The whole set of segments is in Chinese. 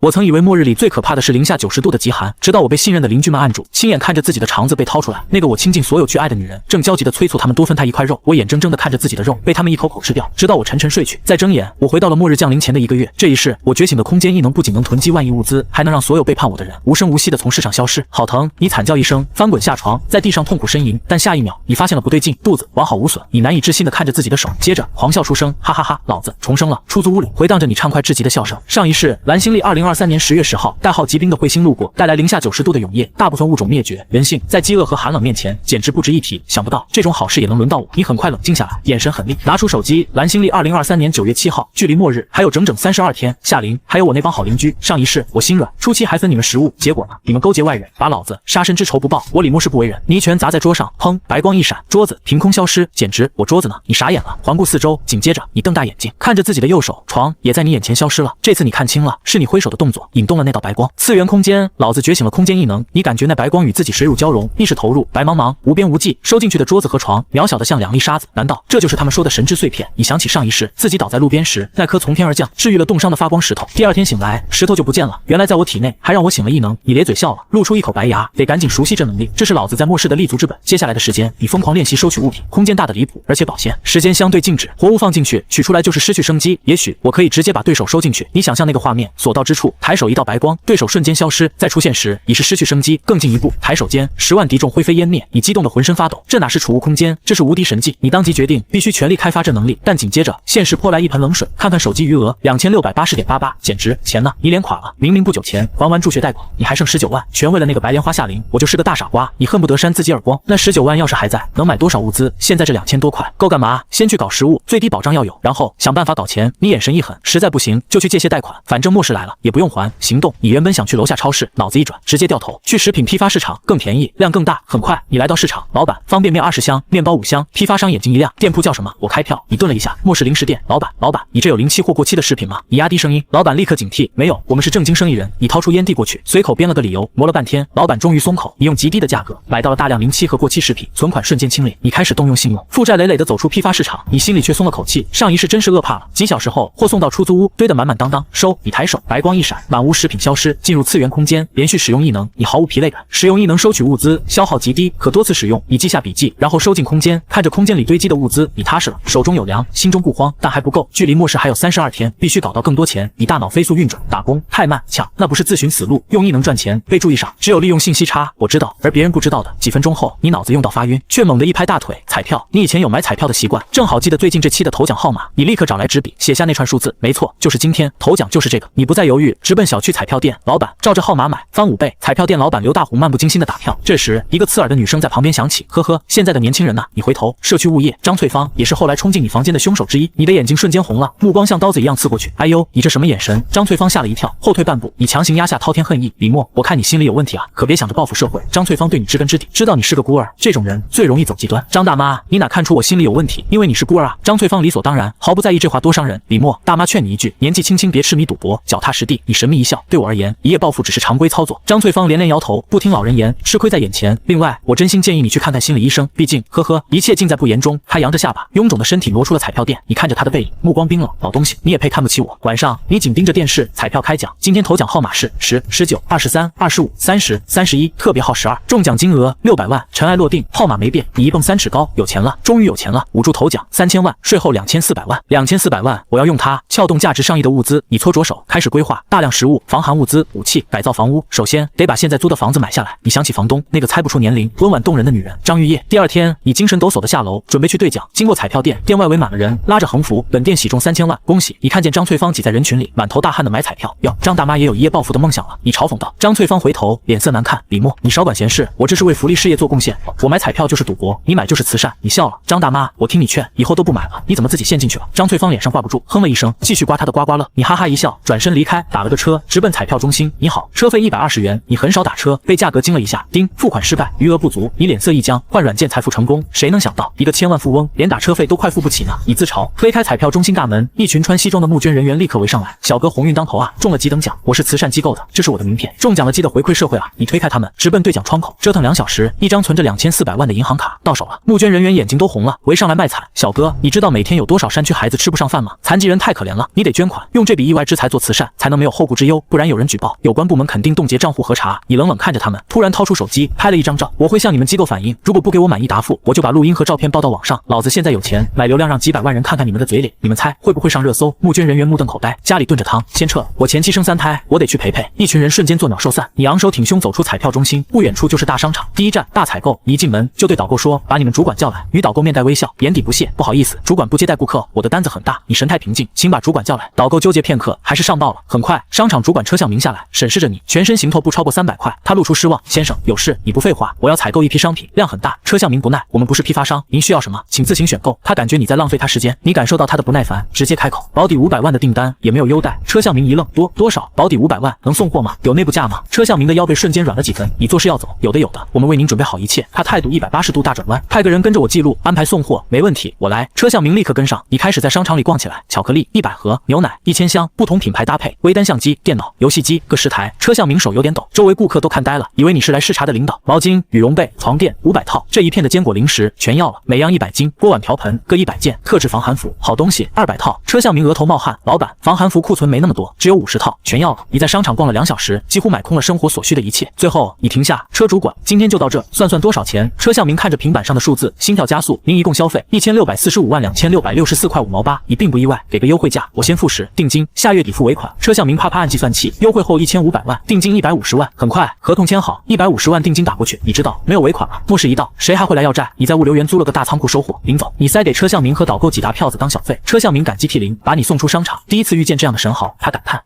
我曾以为末日里最可怕的是零下90度的极寒，直到我被信任的邻居们按住，亲眼看着自己的肠子被掏出来。那个我倾尽所有去爱的女人，正焦急地催促他们多分她一块肉。我眼睁睁地看着自己的肉被他们一口口吃掉，直到我沉沉睡去。再睁眼，我回到了末日降临前的1个月。这一世，我觉醒的空间异能不仅能囤积万亿物资，还能让所有背叛我的人无声无息地从世上消失。好疼！你惨叫一声，翻滚下床，在地上痛苦呻吟。但下一秒，你发现了不对劲，肚子完好无损。你难以置信地看着自己的手，接着狂笑出声，哈哈哈！老子重生了！出租屋里回荡着你畅快至极的笑声。上一世，蓝星力2023年10月10号，代号疾兵的彗星路过，带来零下90度的永夜，大部分物种灭绝，人性在饥饿和寒冷面前简直不值一提。想不到这种好事也能轮到我。你很快冷静下来，眼神狠厉，拿出手机，蓝星力2023年9月7号，距离末日还有整整32天。夏琳，还有我那帮好邻居，上一世我心软，初期还分你们食物，结果呢？你们勾结外人，把老子杀身之仇不报，我李默誓不为人。你一拳砸在桌上，砰，白光一闪，桌子凭空消失，简直我桌子呢？你傻眼了，环顾四周，紧接着你瞪大眼睛，看着自己的右手，床也在你眼前消失了。这次你看清了，是你挥手的动作引动了那道白光。次元空间，老子觉醒了空间异能，你感觉那白光与自己水乳交融，意识投入，白茫茫，无边无际，收进去的桌子和床渺小的像2粒沙子。难道这就是他们说的神之碎片？你想起上一世自己倒在路边时，那颗从天而降治愈了冻伤的发光石头，第2天醒来，石头就不见了。原来在我体内还让我醒了异能。你咧嘴笑了，露出一口白牙，得赶紧熟悉这能力，这是老子在末世的立足之本。接下来的时间，你疯狂练习收取物品，空间大的离谱，而且保鲜，时间相对静止，活物放进去，取出来就是失去生机。也许我可以直接把对手收进去。你想象那个画面，所到之处，抬手一道白光，对手瞬间消失，再出现时已是失去生机。更进一步，抬手间10万敌众灰飞烟灭，你激动的浑身发抖。这哪是储物空间，这是无敌神技。你当即决定必须全力开发这能力，但紧接着现实泼来一盆冷水。看看手机余额2680.88，简直钱呢？你脸垮了。明明不久前还完助学贷款，你还剩19万，全为了那个白莲花夏琳。我就是个大傻瓜，你恨不得扇自己耳光。那19万要是还在，能买多少物资？现在这2000多块够干嘛？先去搞食物，最低保障要有，然后想办法搞钱。你眼神一狠，实在不行就去借些贷款，反正末世来了也不用还。行动！你原本想去楼下超市，脑子一转，直接掉头去食品批发市场，更便宜，量更大。很快你来到市场，老板，方便面20箱，面包5箱。批发商眼睛一亮，店铺叫什么？我开票。你顿了一下，末世零食店。老板，你这有临期或过期的食品吗？你压低声音，老板立刻警惕，没有，我们是正经生意人。你掏出烟递过去，随口编了个理由，磨了半天，老板终于松口。你用极低的价格买到了大量临期和过期食品，存款瞬间清零。你开始动用信用，负债累累的走出批发市场，你心里却松了口气。上一世真是饿怕了，几小时后货送到出租屋，堆得满满当当。收！你抬手，白光一闪，满屋食品消失，进入次元空间。连续使用异能，你毫无疲累感。使用异能收取物资，消耗极低，可多次使用。你记下笔记，然后收进空间。看着空间里堆积的物资，你踏实了，手中有粮，心中不慌，但还不够。距离末世还有32天，必须搞到更多钱。你大脑飞速运转，打工太慢，抢，那不是自寻死路，用异能赚钱。备注一闪，只有利用信息差，我知道，而别人不知道的。几分钟后，你脑子用到发晕，却猛地一拍大腿，彩票。你以前有买彩票的习惯，正好记得最近这期的头奖号码，你立刻找来纸笔，写下那串数字。没错，就是今天头奖就是这个。你不再犹豫，直奔小区彩票店，老板，照着号码买，翻5倍。彩票店老板刘大虎漫不经心的打票。这时，一个刺耳的女声在旁边响起，呵呵，现在的年轻人呐。你回头，社区物业张翠芳也是后来冲进你房间的凶手之一。你的眼睛瞬间红了，目光像刀子一样刺过去。哎呦，你这什么眼神？张翠芳吓了一跳，后退半步，你强行压下滔天恨意。李默，我看你心里有问题啊，可别想着报复社会。张翠芳对你知根知底，知道你是个孤儿，这种人最容易走极端。张大妈，你哪看出我心里有问题？因为你是孤儿啊。张翠芳理所当然，毫不在意这话多伤人。李默，大妈劝你一句，年纪轻轻别痴迷赌博，脚踏实地。你神秘一笑，对我而言，一夜暴富只是常规操作。张翠芳连连摇头，不听老人言，吃亏在眼前。另外，我真心建议你去看看心理医生，毕竟，呵呵，一切尽在不言中。他扬着下巴，臃肿的身体挪出了彩票店。你看着他的背影，目光冰冷，老东西，你也配看不起我？晚上，你紧盯着电视，彩票开奖，今天头奖号码是10、19、23、25、30、31，特别号12，中奖金额600万，尘埃落定，号码没变。你一蹦3尺高，有钱了，终于有钱了。捂住头奖3000万，税后2400万，2400万，我要用它撬动价值上亿的物资。你搓着手，开始规划大量食物、防寒物资、武器，改造房屋。首先得把现在租的房子买下来。你想起房东那个猜不出年龄、温婉动人的女人张玉叶。第2天，你精神抖擞的下楼，准备去兑奖。经过彩票店，店外围满了人，拉着横幅，本店喜中3000万，恭喜！你看见张翠芳挤在人群里，满头大汗的买彩票。哟，张大妈也有一夜暴富的梦想了。你嘲讽道。张翠芳回头，脸色难看。李默，你少管闲事，我这是为福利事业做贡献。我买彩票就是赌博，你买就是慈善。你笑了。张大妈，我听你劝，以后都不买了。你怎么自己陷进去了？张翠芳脸上挂不住，哼了一声，继续刮她的刮刮乐。你哈哈一笑，转身离开，打了个车，直奔彩票中心。你好，车费120元。你很少打车，被价格惊了一下。叮，付款失败，余额不足。你脸色一僵，换软件财富成功。谁能想到一个千万富翁连打车费都快付不起呢？你自嘲。推开彩票中心大门，一群穿西装的募捐人员立刻围上来。小哥鸿运当头啊，中了几等奖，我是慈善机构的，这是我的名片，中奖了记得回馈社会啊。你推开他们，直奔兑奖窗口。折腾2小时，一张存着2400万的银行卡到手了。募捐人员眼睛都红了，围上来卖惨。小哥，你知道每天有多少山区孩子吃不上饭吗？残疾人太可怜了，你得捐款，用这笔意外之财做慈善，才能没有后顾之忧，不然有人举报，有关部门肯定冻结账户核查。你冷冷看着他们，突然掏出手机拍了一张照，我会向你们机构反映，如果不给我满意答复，我就把录音和照片报到网上。老子现在有钱买流量，让几百万人看看你们的嘴脸，你们猜会不会上热搜？募捐人员目瞪口呆，家里炖着汤，先撤了。我前妻生3胎，我得去陪陪。一群人瞬间作鸟兽散。你昂首挺胸走出彩票中心，不远处就是大商场，第一站大采购。一进门就对导购说，把你们主管叫来。女导购面带微笑，眼底不屑，不好意思，主管不接待顾客，我的单子很大。你神态平静，请把主管叫来。导购纠结片刻，还是上报了。很快，商场主管车向明下来，审视着你，全身行头不超过300块。他露出失望，先生，有事？你不废话，我要采购一批商品，量很大。车向明不耐，我们不是批发商，您需要什么，请自行选购。他感觉你在浪费他时间，你感受到他的不耐烦，直接开口，保底500万的订单也没有优待。车向明一愣，多少？保底500万，能送货吗？有内部价吗？车向明的腰背瞬间软了几分。你做事要走，有的，我们为您准备好一切。他态度180度大转弯，派个人跟着我记录，安排送货，没问题，我来。车向明立刻跟上，你开始在商场里逛起来，巧克力100盒，牛奶1000箱，不同品牌搭配，微单相机、电脑、游戏机各10台。车向明手有点抖，周围顾客都看呆了，以为你是来视察的领导。毛巾、羽绒被、床垫500套，这一片的坚果零食全要了，每样100斤，锅碗瓢盆各100件，特制防寒服，好东西200套。车向明额头冒汗，老板，防寒服库存没那么多，只有50套，全要了。你在商场逛了2小时，几乎买空了生活所需的一切。最后你停下，车主管，今天就到这，算多少钱？车向明看着平板上的数字，心跳加速。您一共消费16452664块5毛8，你并不意外，给个优惠价，我先付10，定金，下月底付尾款。车向明啪啪按计算器，优惠后1500万，定金150万，很快合同签好，150万定金打过去。你知道没有尾款了，末世一到，谁还会来要债？你在物流园租了个大仓库收货，临走你塞给车向明和导购几沓票子当小费。车向明感激涕零，把你送出商场。第一次遇见这样的神豪，他感叹，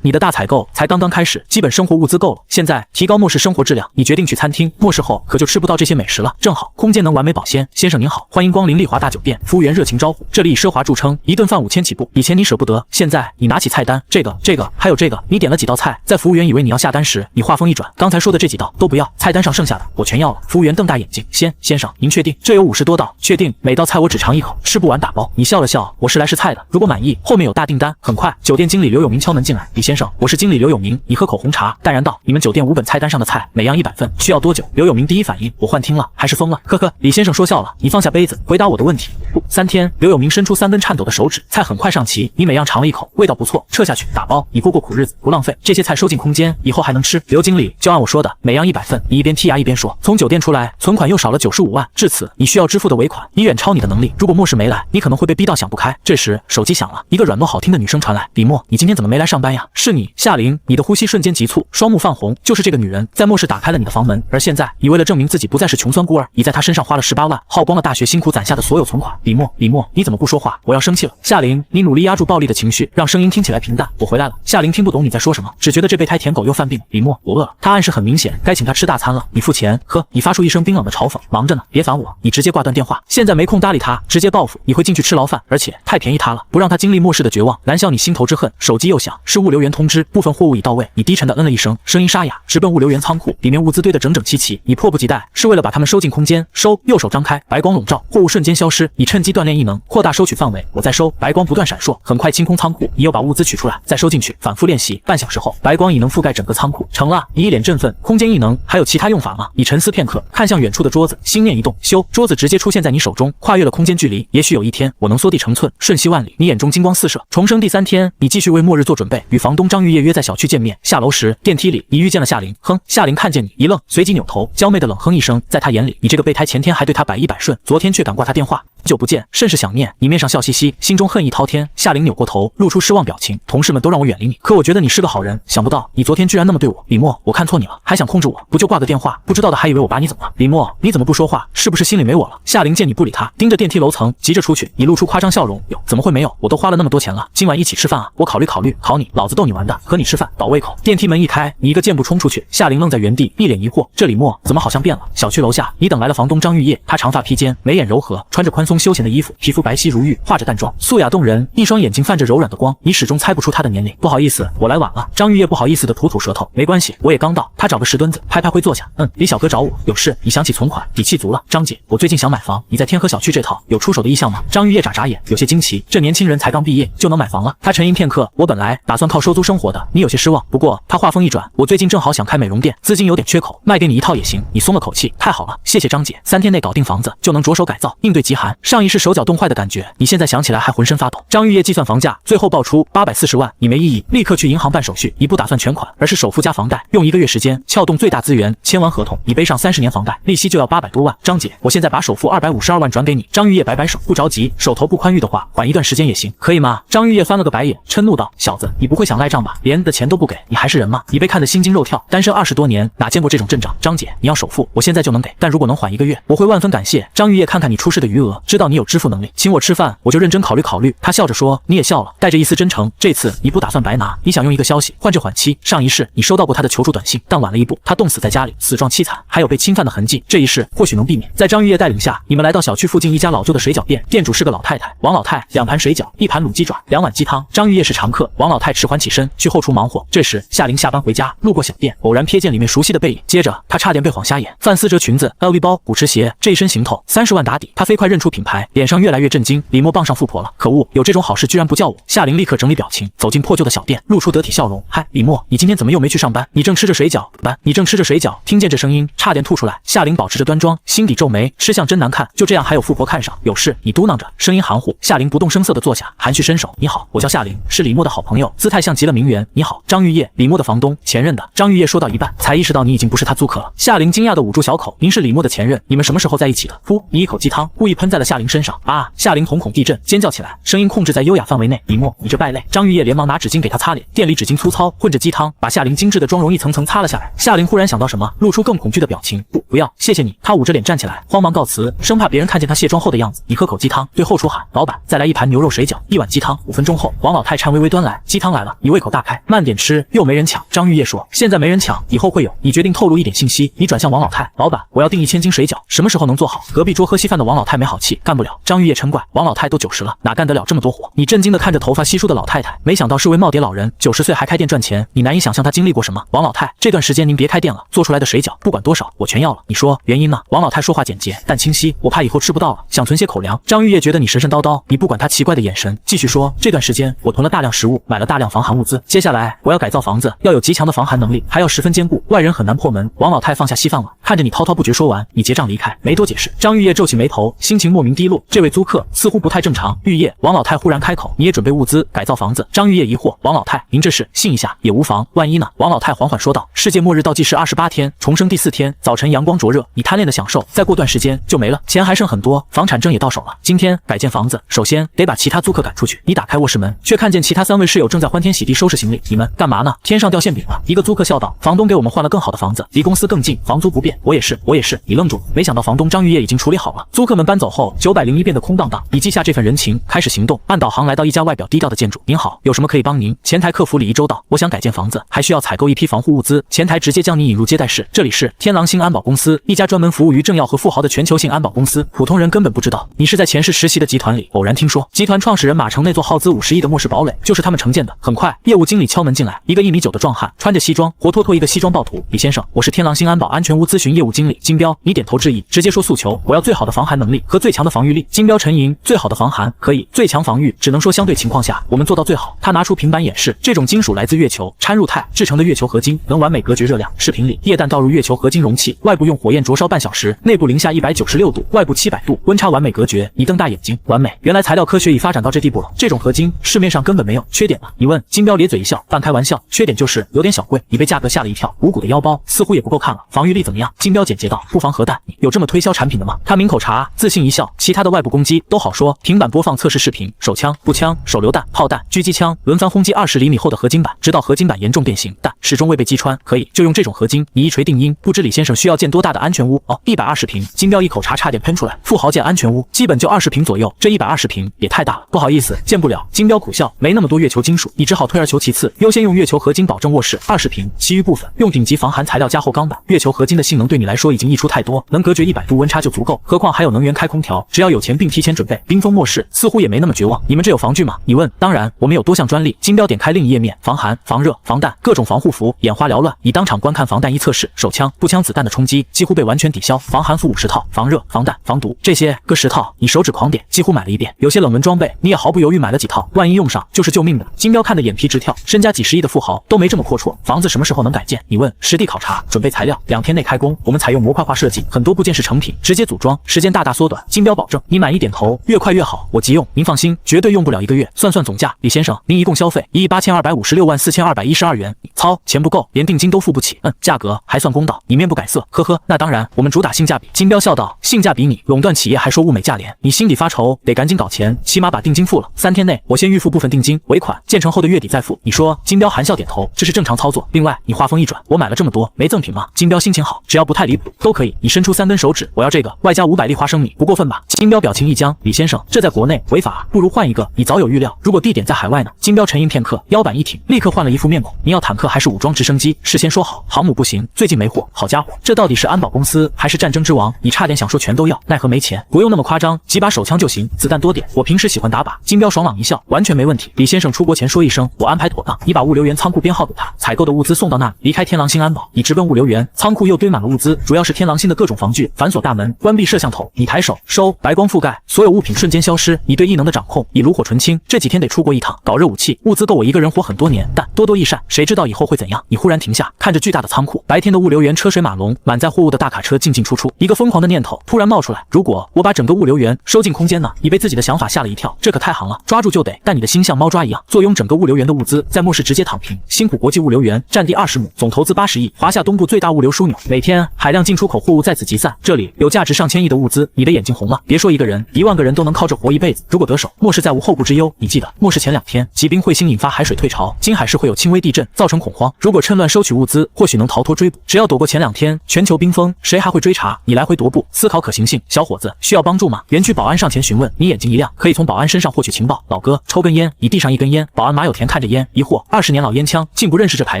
你的大采购才刚刚开始，基本生活物资够了，现在提高末世生活质量。你决定去餐厅，末世后可就吃不到这些美食了。正好空间能完美保鲜。先生您好，欢迎光临丽华大酒店。服务员热情招呼，这里以奢华著称，一顿饭5000起步。以前你舍不得，现在你拿起菜单，这个还有这个，你点了几道菜，在服务员以为你要下单时，你话锋一转，刚才说的这几道都不要，菜单上剩下的我全要了。服务员瞪大眼睛，先生您确定？这有50多道，确定，每道菜我只尝一口，吃不完打包。你笑了笑，我是来试菜的，如果满意，后面有大订单。很快，酒店经理刘永明敲门进来，李先生，我是经理刘永明。你喝口红茶，淡然道，你们酒店5本菜单上的菜，每样100份，需要多久？刘永明第一反应，我幻听了还是疯了？呵呵，李先生说笑了，你放下杯子，回答我的问题。不，3天。刘永明伸出3根颤抖的手指，菜很快上齐，你每样尝了一口，味道不错，撤下去打包，你过苦日子，不浪费。这些菜收进空间，以后还能吃。刘经理，就按我说的，每样100份。你一边剔牙一边说，从酒店出来，存款又少了95万，至此你需要支付的尾款，你远超你的能力。如果末世没来，你可能会被逼到想不开。这时手机响了，一个软糯好听的女声传来，李默，你今天怎么没来上班呀？是你，夏琳。你的呼吸瞬间急促，双目泛红，就是这个女人在末世打开了你的房门，而现在你为了证明自己不再是穷酸孤儿，你在她身上花了18万，耗光了大学辛苦攒下的所有存款。李默，你怎么不说话？我要生气了。夏琳，你努力压住暴力的情绪，让声音听起来平淡。我回来了。夏琳听不懂你在说什么，只觉得这备胎舔狗又犯病。李默，我饿了。他暗示很明显，该请他吃大餐了。你付钱，喝。你发出一声冰冷的嘲讽，忙着呢，别烦我。你直接挂断电话，现在没空搭理他，直接报复。你会进去吃牢饭，而且太便宜他了，不让他经历末世的绝望，燃烧你心头之恨。手机又响，是物流员通知，部分货物已到位。你低沉的嗯了一声，声音沙哑，直奔物流员仓库，里面物资堆得整整齐齐。你迫不及待，是为了把它们收进空间。收，右手张开，白光笼罩，货物瞬间消失。你趁机锻炼异能，扩大收取范围。我在收，白光不断闪烁，很快清空仓库。你又把物资取出来，再收进去，反复练习。半小时后，白光已能覆盖整个仓库。成了。你一脸振奋，空间异能还有其他用法吗？你沉思片刻，看向远处的桌子，心念一动，修，桌子直接出现在你手中，跨越了空间距离。也许有一天，我能缩地成寸，瞬息万里。你眼中金光四射。重生第3天，你继续为末日做准备，与房东张玉叶约在小区见面。下楼时，电梯里你遇见了夏琳。哼，夏琳看见你一愣，随即扭头，娇媚的冷哼一声，在她眼里，你这个备胎前天还对她百依百顺，昨天却敢挂她电话。久不见，甚是想念。你面上笑嘻嘻，心中恨意滔天。夏琳扭过头，露出失望表情。同事们都让我远离你，可我觉得你是个好人。想不到你昨天居然那么对我。李默，我看错你了，还想控制我，不就挂个电话？不知道的还以为我把你怎么了？李默，你怎么不说话？是不是心里没我了？夏琳见你不理他，盯着电梯楼层，急着出去。你露出夸张笑容，有怎么会没有？我都花了那么多钱了，今晚一起吃饭啊？我考虑，考你，老子逗你玩的，和你吃饭倒胃口。电梯门一开，你一个箭步冲出去。夏琳愣在原地，一脸疑惑，这李默怎么好像变了？小区楼下，你等来了房东张玉叶，他长发披肩，眉眼柔和，穿着宽松休闲的衣服，皮肤白皙如玉，化着淡妆，素雅动人，一双眼睛泛着柔软的光，你始终猜不出他的年龄。不好意思，我来晚了。张玉叶不好意思的吐舌头，没关系，我也刚到。他找个石墩子，拍拍灰坐下。李小哥找我有事。你想起存款，底气足了。张姐，我最近想买房，你在天河小区这套有出手的意向吗？张玉叶眨眨眼，有些惊奇，这年轻人才刚毕业就能买房了。他沉吟片刻，我本来打算靠收租生活的，你有些失望。不过他话锋一转，我最近正好想开美容店，资金有点缺口，卖给你一套也行。你松了口气，太好了，谢谢张姐。3天内搞定房子，就能着手改造，应对极寒。上一世手脚冻坏的感觉，你现在想起来还浑身发抖。张玉叶计算房价，最后报出840万，你没异议，立刻去银行办手续。你不打算全款，而是首付加房贷，用1个月时间撬动最大资源，签完合同，你背上30年房贷，利息就要800多万。张姐，我现在把首付252万转给你。张玉叶摆摆手，不着急，手头不宽裕的话，缓一段时间也行，可以吗？张玉叶翻了个白眼，嗔怒道：小子，你不会想赖账吧？连的钱都不给，你还是人吗？你被看得心惊肉跳，单身20多年，哪见过这种阵仗？张姐，你要首付，我现在就能给，但如果能缓1个月，我会万分感谢。张玉叶看看你出示的余额，知道你有支付能力，请我吃饭，我就认真考虑考虑。他笑着说，你也笑了，带着一丝真诚。这次你不打算白拿，你想用一个消息换这缓期。上一世你收到过他的求助短信，但晚了一步，他冻死在家里，死状凄惨，还有被侵犯的痕迹。这一世或许能避免。在张玉叶带领下，你们来到小区附近一家老旧的水饺店，店主是个老太太。王老太2盘水饺，1盘卤鸡爪，2碗鸡汤。张玉叶是常客，王老太迟缓起身去后厨忙活。这时夏琳下班回家，路过小店，偶然瞥见里面熟悉的背影，接着她差点被晃瞎眼。范思哲裙子、LV 包、古驰鞋，这一身行头30万打底。她飞快认出品牌，脸上越来越震惊。李默傍上富婆了，可恶，有这种好事居然不叫我。夏琳立刻整理表情，走进破旧的小店，露出得体笑容。嗨，李默，你今天怎么又没去上班？你正吃着水饺，听见这声音，差点吐出来。夏琳保持着端庄，心底皱眉，吃相真难看，就这样还有富婆看上。有事你嘟囔着，声音含糊。夏琳不动声色地坐下，含蓄伸手，你好，我叫夏琳，是李默的好朋友，姿态像极了名媛。你好，张玉叶，李默的房东，前任的。张玉叶说到一半，才意识到你已经不是他租客了。夏琳惊讶地捂住小口，您是李默的前任，你们什么时候在一起的？噗，你一口鸡汤故意喷在了夏琳身上。啊！夏琳瞳孔地震，尖叫起来，声音控制在优雅范围内。李默，你这败类！张玉叶连忙拿纸巾给他擦脸，店里纸巾粗糙，混着鸡汤，把夏琳精致的妆容一层层擦了下来。夏琳忽然想到什么，露出更恐惧的表情。不要，谢谢你。他捂着脸站起来，慌忙告辞，生怕别人看见他卸妆后的样子。你喝口鸡汤，对后厨喊，老板再来1盘牛肉水饺，1碗鸡汤。5分钟后，王老太颤巍巍端来，鸡汤来了，你胃口大开，慢点吃，又没人抢。张玉叶说，现在没人抢，以后会有。你决定透露一点信息。你转向王老太，老板，我要订1000斤水饺，什么时候能做好？隔壁桌喝稀饭的王老太没好气，干不了。张玉叶嗔怪，王老太都90了，哪干得了这么多活？你震惊地看着头发稀疏的老太太，没想到是位耄耋老人，90岁还开店赚钱，你难以想象他经历过什么。王老太，这段时间您别开店了，做出来的水饺不管多少，我全要了。你说原因呢？王老太说话简洁但清晰，我怕以后吃不到了，想存些口粮。张玉叶觉得你神神叨叨，你不管他奇怪的眼神，继续说，这段时间我囤了大量食物，买了大量防寒物资，接下来我要改造房子，要有极强的防寒能力，还要十分坚固，外人很难破门。王老太放下稀饭碗，看着你滔滔不绝说完，你结账离开，没多解释。张玉叶皱起眉头，心情莫名低落，这位租客似乎不太正常。玉叶，王老太忽然开口，你也准备物资改造房子？张玉叶疑惑，王老太，您这是信一下也无妨，万一呢？王老太缓缓说道，世界末日倒计时28天，重生第4天，早晨阳光灼热，你贪恋的享受，再过段时间就没了，钱还剩很多，房产证也到手了。今天改建房子，首先得把其他租客赶出去。你打开卧室门，却看见其他3位室友正在欢天喜地收拾行李，你们干嘛呢？天上掉馅饼了。一个租客笑道，房东给我们换了更好的房子，离公司更近，房租不变。我也是。你愣住，没想到房东张玉叶已经处理好了。租客们搬走后，901变得空荡荡。你记下这份人情，开始行动，按导航来到一家外表低调的建筑。您好，有什么可以帮您？前台客服礼仪周到，我想改建房子，还需要采购一批防护物资。前台直接将你引入接待室，这里是天狼星安保公司，一家专门服务于政要和富豪的全球性安保公司，普通人根本不知道。你是在前世实习的集团里偶然听说，集团创始人马成那座耗资50亿的末世堡垒就是他们承建的。很快，业务经理敲门进来，一个1米9的壮汉，穿着西装，活脱脱一个西装暴徒。李先生，我是天狼星安保安全屋咨询业务经理金彪。你点头致意，直接说诉求，我要最好的防寒能力和最强的防御力。金彪沉吟，最好的防寒可以，最强防御只能说相对情况下我们做到最好。他拿出平板演示，这种金属来自月球，掺入钛制成的月球合金，能完美隔绝热量。视频里，液氮倒入月球合金容器，外部用火焰灼烧半小时，内部零下196度，外部700度，温差完美隔绝。你瞪大眼睛，完美！原来材料科学已发展到这地步了。这种合金市面上根本没有，缺点呢？你问。金彪咧嘴一笑，半开玩笑，缺点就是有点小贵。你被价格吓了一跳，五谷的腰包似乎也不够看了。防御力怎么样？金彪简洁道，不防核弹。你有这么推销产品的吗？他抿口茶，自信一笑。其他的外部攻击都好说，平板播放测试视频，手枪、步枪、手榴弹、炮弹、狙击枪，轮番轰击20厘米厚的合金板，直到合金板严重变形，但始终未被击穿。可以，就用这种合金，你一锤定音。不知李先生需要建多大的安全屋？哦，120平。金彪一口茶差点喷出来。富豪建安全屋基本就20平左右，这120平也太大了，不好意思，建不了。金彪苦笑，没那么多月球金属，你只好退而求其次，优先用月球合金保证卧室20平，其余部分用顶级防寒材料加厚钢板。月球合金的性能对你来说已经溢出太多，能隔绝100度温差就足够，何况还有能源开空调，只要有钱并提前准备，冰封末世似乎也没那么绝望。你们这有防具吗？你问。当然，我们有多项专利。金彪点开另一页面，防寒、防热、防弹，各种防护服，眼花缭乱。你当场观看防弹衣测试，手枪、步枪子弹的冲击几乎被完全抵消，防寒服50套，防热、防弹、防毒，这些各10套，你手指狂点，几乎买了一遍。有些冷门装备，你也毫不犹豫买了几套，万一用上就是救命的。金彪看得眼皮直跳，身家几10亿的富豪都没这么阔绰，房子什么时候能改建？你问。实地考察，准备材料，2天内开工。我们采用模块化设计，很多部件是成品，直接组装，时间大大缩短。金彪标保证，你满意点头，越快越好，我急用，您放心，绝对用不了1个月。算总价，李先生，您一共消费18256万4212元，操，钱不够，连定金都付不起。价格还算公道，你面不改色，呵呵，那当然，我们主打性价比。金彪笑道，性价比你垄断企业还说物美价廉，你心里发愁，得赶紧搞钱，起码把定金付了，3天内我先预付部分定金，尾款建成后的月底再付。你说？金彪含笑点头，这是正常操作。另外，你话锋一转，我买了这么多，没赠品吗？金彪心情好，只要不太离谱都可以。你伸出3根手指，我要这个，外加500粒花生米，不过分吧？金彪表情一僵，李先生，这在国内违法，不如换一个。你早有预料，如果地点在海外呢？金彪沉吟片刻，腰板一挺，立刻换了一副面孔。你要坦克还是武装直升机？事先说好，航母不行，最近没货。好家伙，这到底是安保公司还是战争之王？你差点想说全都要，奈何没钱。不用那么夸张，几把手枪就行，子弹多点。我平时喜欢打靶。金彪爽朗一笑，完全没问题。李先生出国前说一声，我安排妥当。你把物流园仓库编号给他，采购的物资送到那里，离开天狼星安保，你直奔物流园。仓库又堆满了物资，主要是天狼星的各种防具，反锁大门，关闭摄像头。你抬手收，白光覆盖，所有物品瞬间消失。你对异能的掌控以炉火纯青，这几天得出国一趟，搞热武器，物资够我一个人活很多年，但多多益善，谁知道以后会怎样？你忽然停下，看着巨大的仓库，白天的物流园车水马龙，满载货物的大卡车进进出出。一个疯狂的念头突然冒出来，如果我把整个物流园收进空间呢？你被自己的想法吓了一跳，这可太行了，抓住就得。但你的心像猫抓一样，坐拥整个物流园的物资，在末世直接躺平。辛苦国际物流园，占地20亩，总投资80亿，华夏东部最大物流枢纽，每天海量进出口货物在此集散，这里有价值上千亿的物资。你的眼睛红了，别说一个人，1万个人都能靠这活一辈子。如果得手，末世再无后顾之忧。你记得，末世前2天，疾病彗星引发海水退潮，金海市会有轻微地震，造成恐慌。如果趁乱收取物资，或许能逃脱追捕。只要躲过前2天全球冰封，谁还会追查？你来回踱步，思考可行性。小伙子，需要帮助吗？园区保安上前询问。你眼睛一亮，可以从保安身上获取情报。老哥，抽根烟。你递上1根烟。保安马有田看着烟，疑惑，20年老烟枪，竟不认识这牌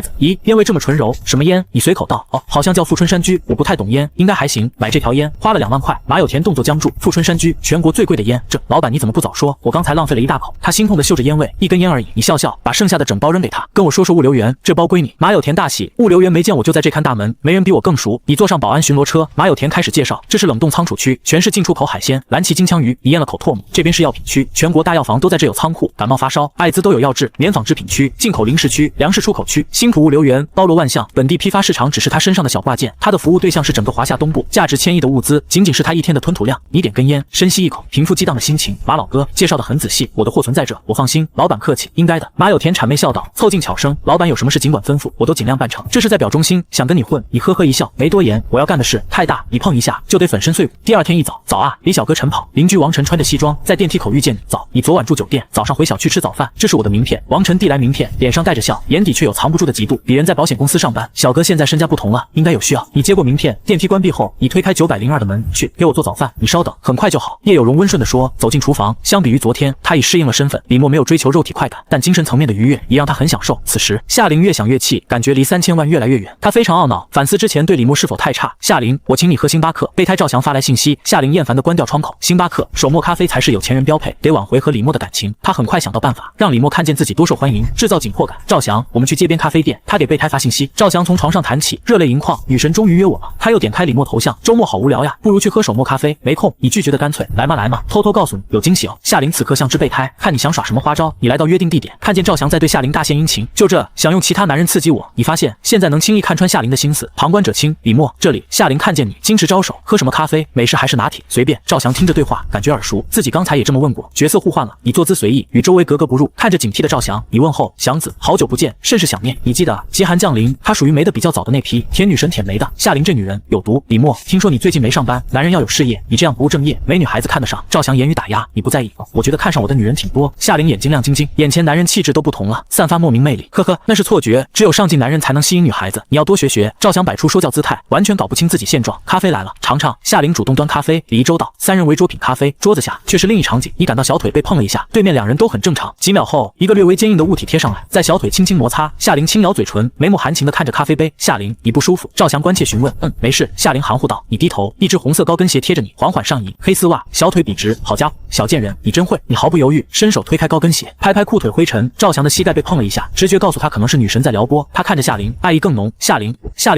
子。咦，烟味这么纯柔，什么烟？你随口道。哦，好像叫富春山居，我不太懂烟，应该还行。买这条烟花了2万块。马有田动作僵住。富春山居，全国最贵的烟。这老板你怎么不早说？我刚才浪费了一大口。他心痛的嗅着烟味，1根烟而已。你笑笑，把剩下的整包扔给他，跟我说说物流园，这包归你。马有田大喜，物流园没见我就在这看大门，没人比我更熟。你坐上保安巡逻车，马有田开始介绍，这是冷冻仓储区，全是进出口海鲜，蓝鳍金枪鱼。你咽了口唾沫。这边是药品区，全国大药房都在这有仓库，感冒发烧、艾滋都有药治。棉纺织品区，进口零食区，粮食出口区。辛苦物流园包罗万象，本地批发市场只是他身上的小挂件，他的服务对象是整个华夏东部，价值1000亿的物资，仅仅是他1天的吞吐量。你点根烟，深吸一口，平复激荡的心情。马老哥介绍的很仔细，我的货存在这，我放心。老板客气，应该的。马有田谄媚笑道，凑近巧声，老板有什么事尽管吩咐，我都尽量办成。这是在表忠心，想跟你混。你呵呵一笑，没多言。我要干的事太大，你碰一下就得粉身碎骨。第2天一早，早啊，李小哥晨跑，邻居王晨穿着西装在电梯口遇见你。早，你昨晚住酒店，早上回小区吃早饭。这是我的名片。王晨递来名片，脸上带着笑，眼底却有藏不住的嫉妒。鄙人在保险公司上班，小哥现在身价不同了，应该有需要。你接过名片，电梯关闭后，你推开902的门，去给我做早饭。你稍等，很快就好。叶有容温顺地说，走进厨房。相比于昨天，他已适应了身份。李默没有追求肉体快感，但精神层面的愉悦也让他很享受。此时，夏琳越想越气，感觉离3000万越来越远。他非常懊恼，反思之前对李默是否太差。夏琳，我请你喝星巴克。备胎赵翔发来信息，夏琳厌烦地关掉窗口。星巴克手磨咖啡才是有钱人标配，得挽回和李默的感情。他很快想到办法，让李默看见自己多受欢迎，制造紧迫感。赵翔，我们去街边咖啡店。他给备胎发信息。赵翔从床上弹起，热泪盈眶。女神终于约我了。他又点开李默头像，周末好无聊呀，不如去喝手磨咖啡。没空，你拒绝的干脆。来嘛来嘛，偷偷告诉你，有惊喜哦。夏琳此刻像只备胎，看你想耍什么花招。你来到约定地点，看见赵翔在对夏琳大献殷勤，就这想用其他男人刺激我。你发现现在能轻易看穿夏琳的心思。旁观者清，李默，这里夏琳看见你，矜持招手，喝什么咖啡？美式还是拿铁？随便。赵翔听着对话，感觉耳熟，自己刚才也这么问过。角色互换了，你坐姿随意，与周围格格不入。看着警惕的赵翔，你问候祥子，好久不见，甚是想念。你记得极寒降临，她属于没的比较早的那批，舔女神舔没的。夏琳这女人有毒。李默，听说你最近没上班，男人要有事业，你这样不务正业，没女孩子看得上。赵翔言语打压，你不在意？我觉得看上我的女人挺多。夏琳眼睛亮晶晶，眼前男人气质都不同了，散发莫名魅力。呵呵，那是错觉，只有上进男人才能吸引女孩子，你要多学学。赵翔摆出说教姿态，完全搞不清自己现状。咖啡来了，尝尝。夏琳主动端咖啡，礼仪周到。3人围桌品咖啡，桌子下却是另一场景。你感到小腿被碰了一下，对面2人都很正常。几秒后，一个略微坚硬的物体贴上来，在小腿轻轻摩擦。夏琳轻咬嘴唇，眉目含情地看着咖啡杯。夏琳，你不舒服？赵翔关切询问。没事。夏琳含糊道。你低头，一只红色高跟鞋贴着你，缓缓上移，黑丝袜，小腿笔直。好家伙，小贱人，你真会！你毫不犹豫，伸手推开高跟鞋，拍拍裤腿灰尘。赵翔的膝盖被碰了一下，直觉告诉他可能是女神在撩拨。他看着夏琳，爱意更浓。夏琳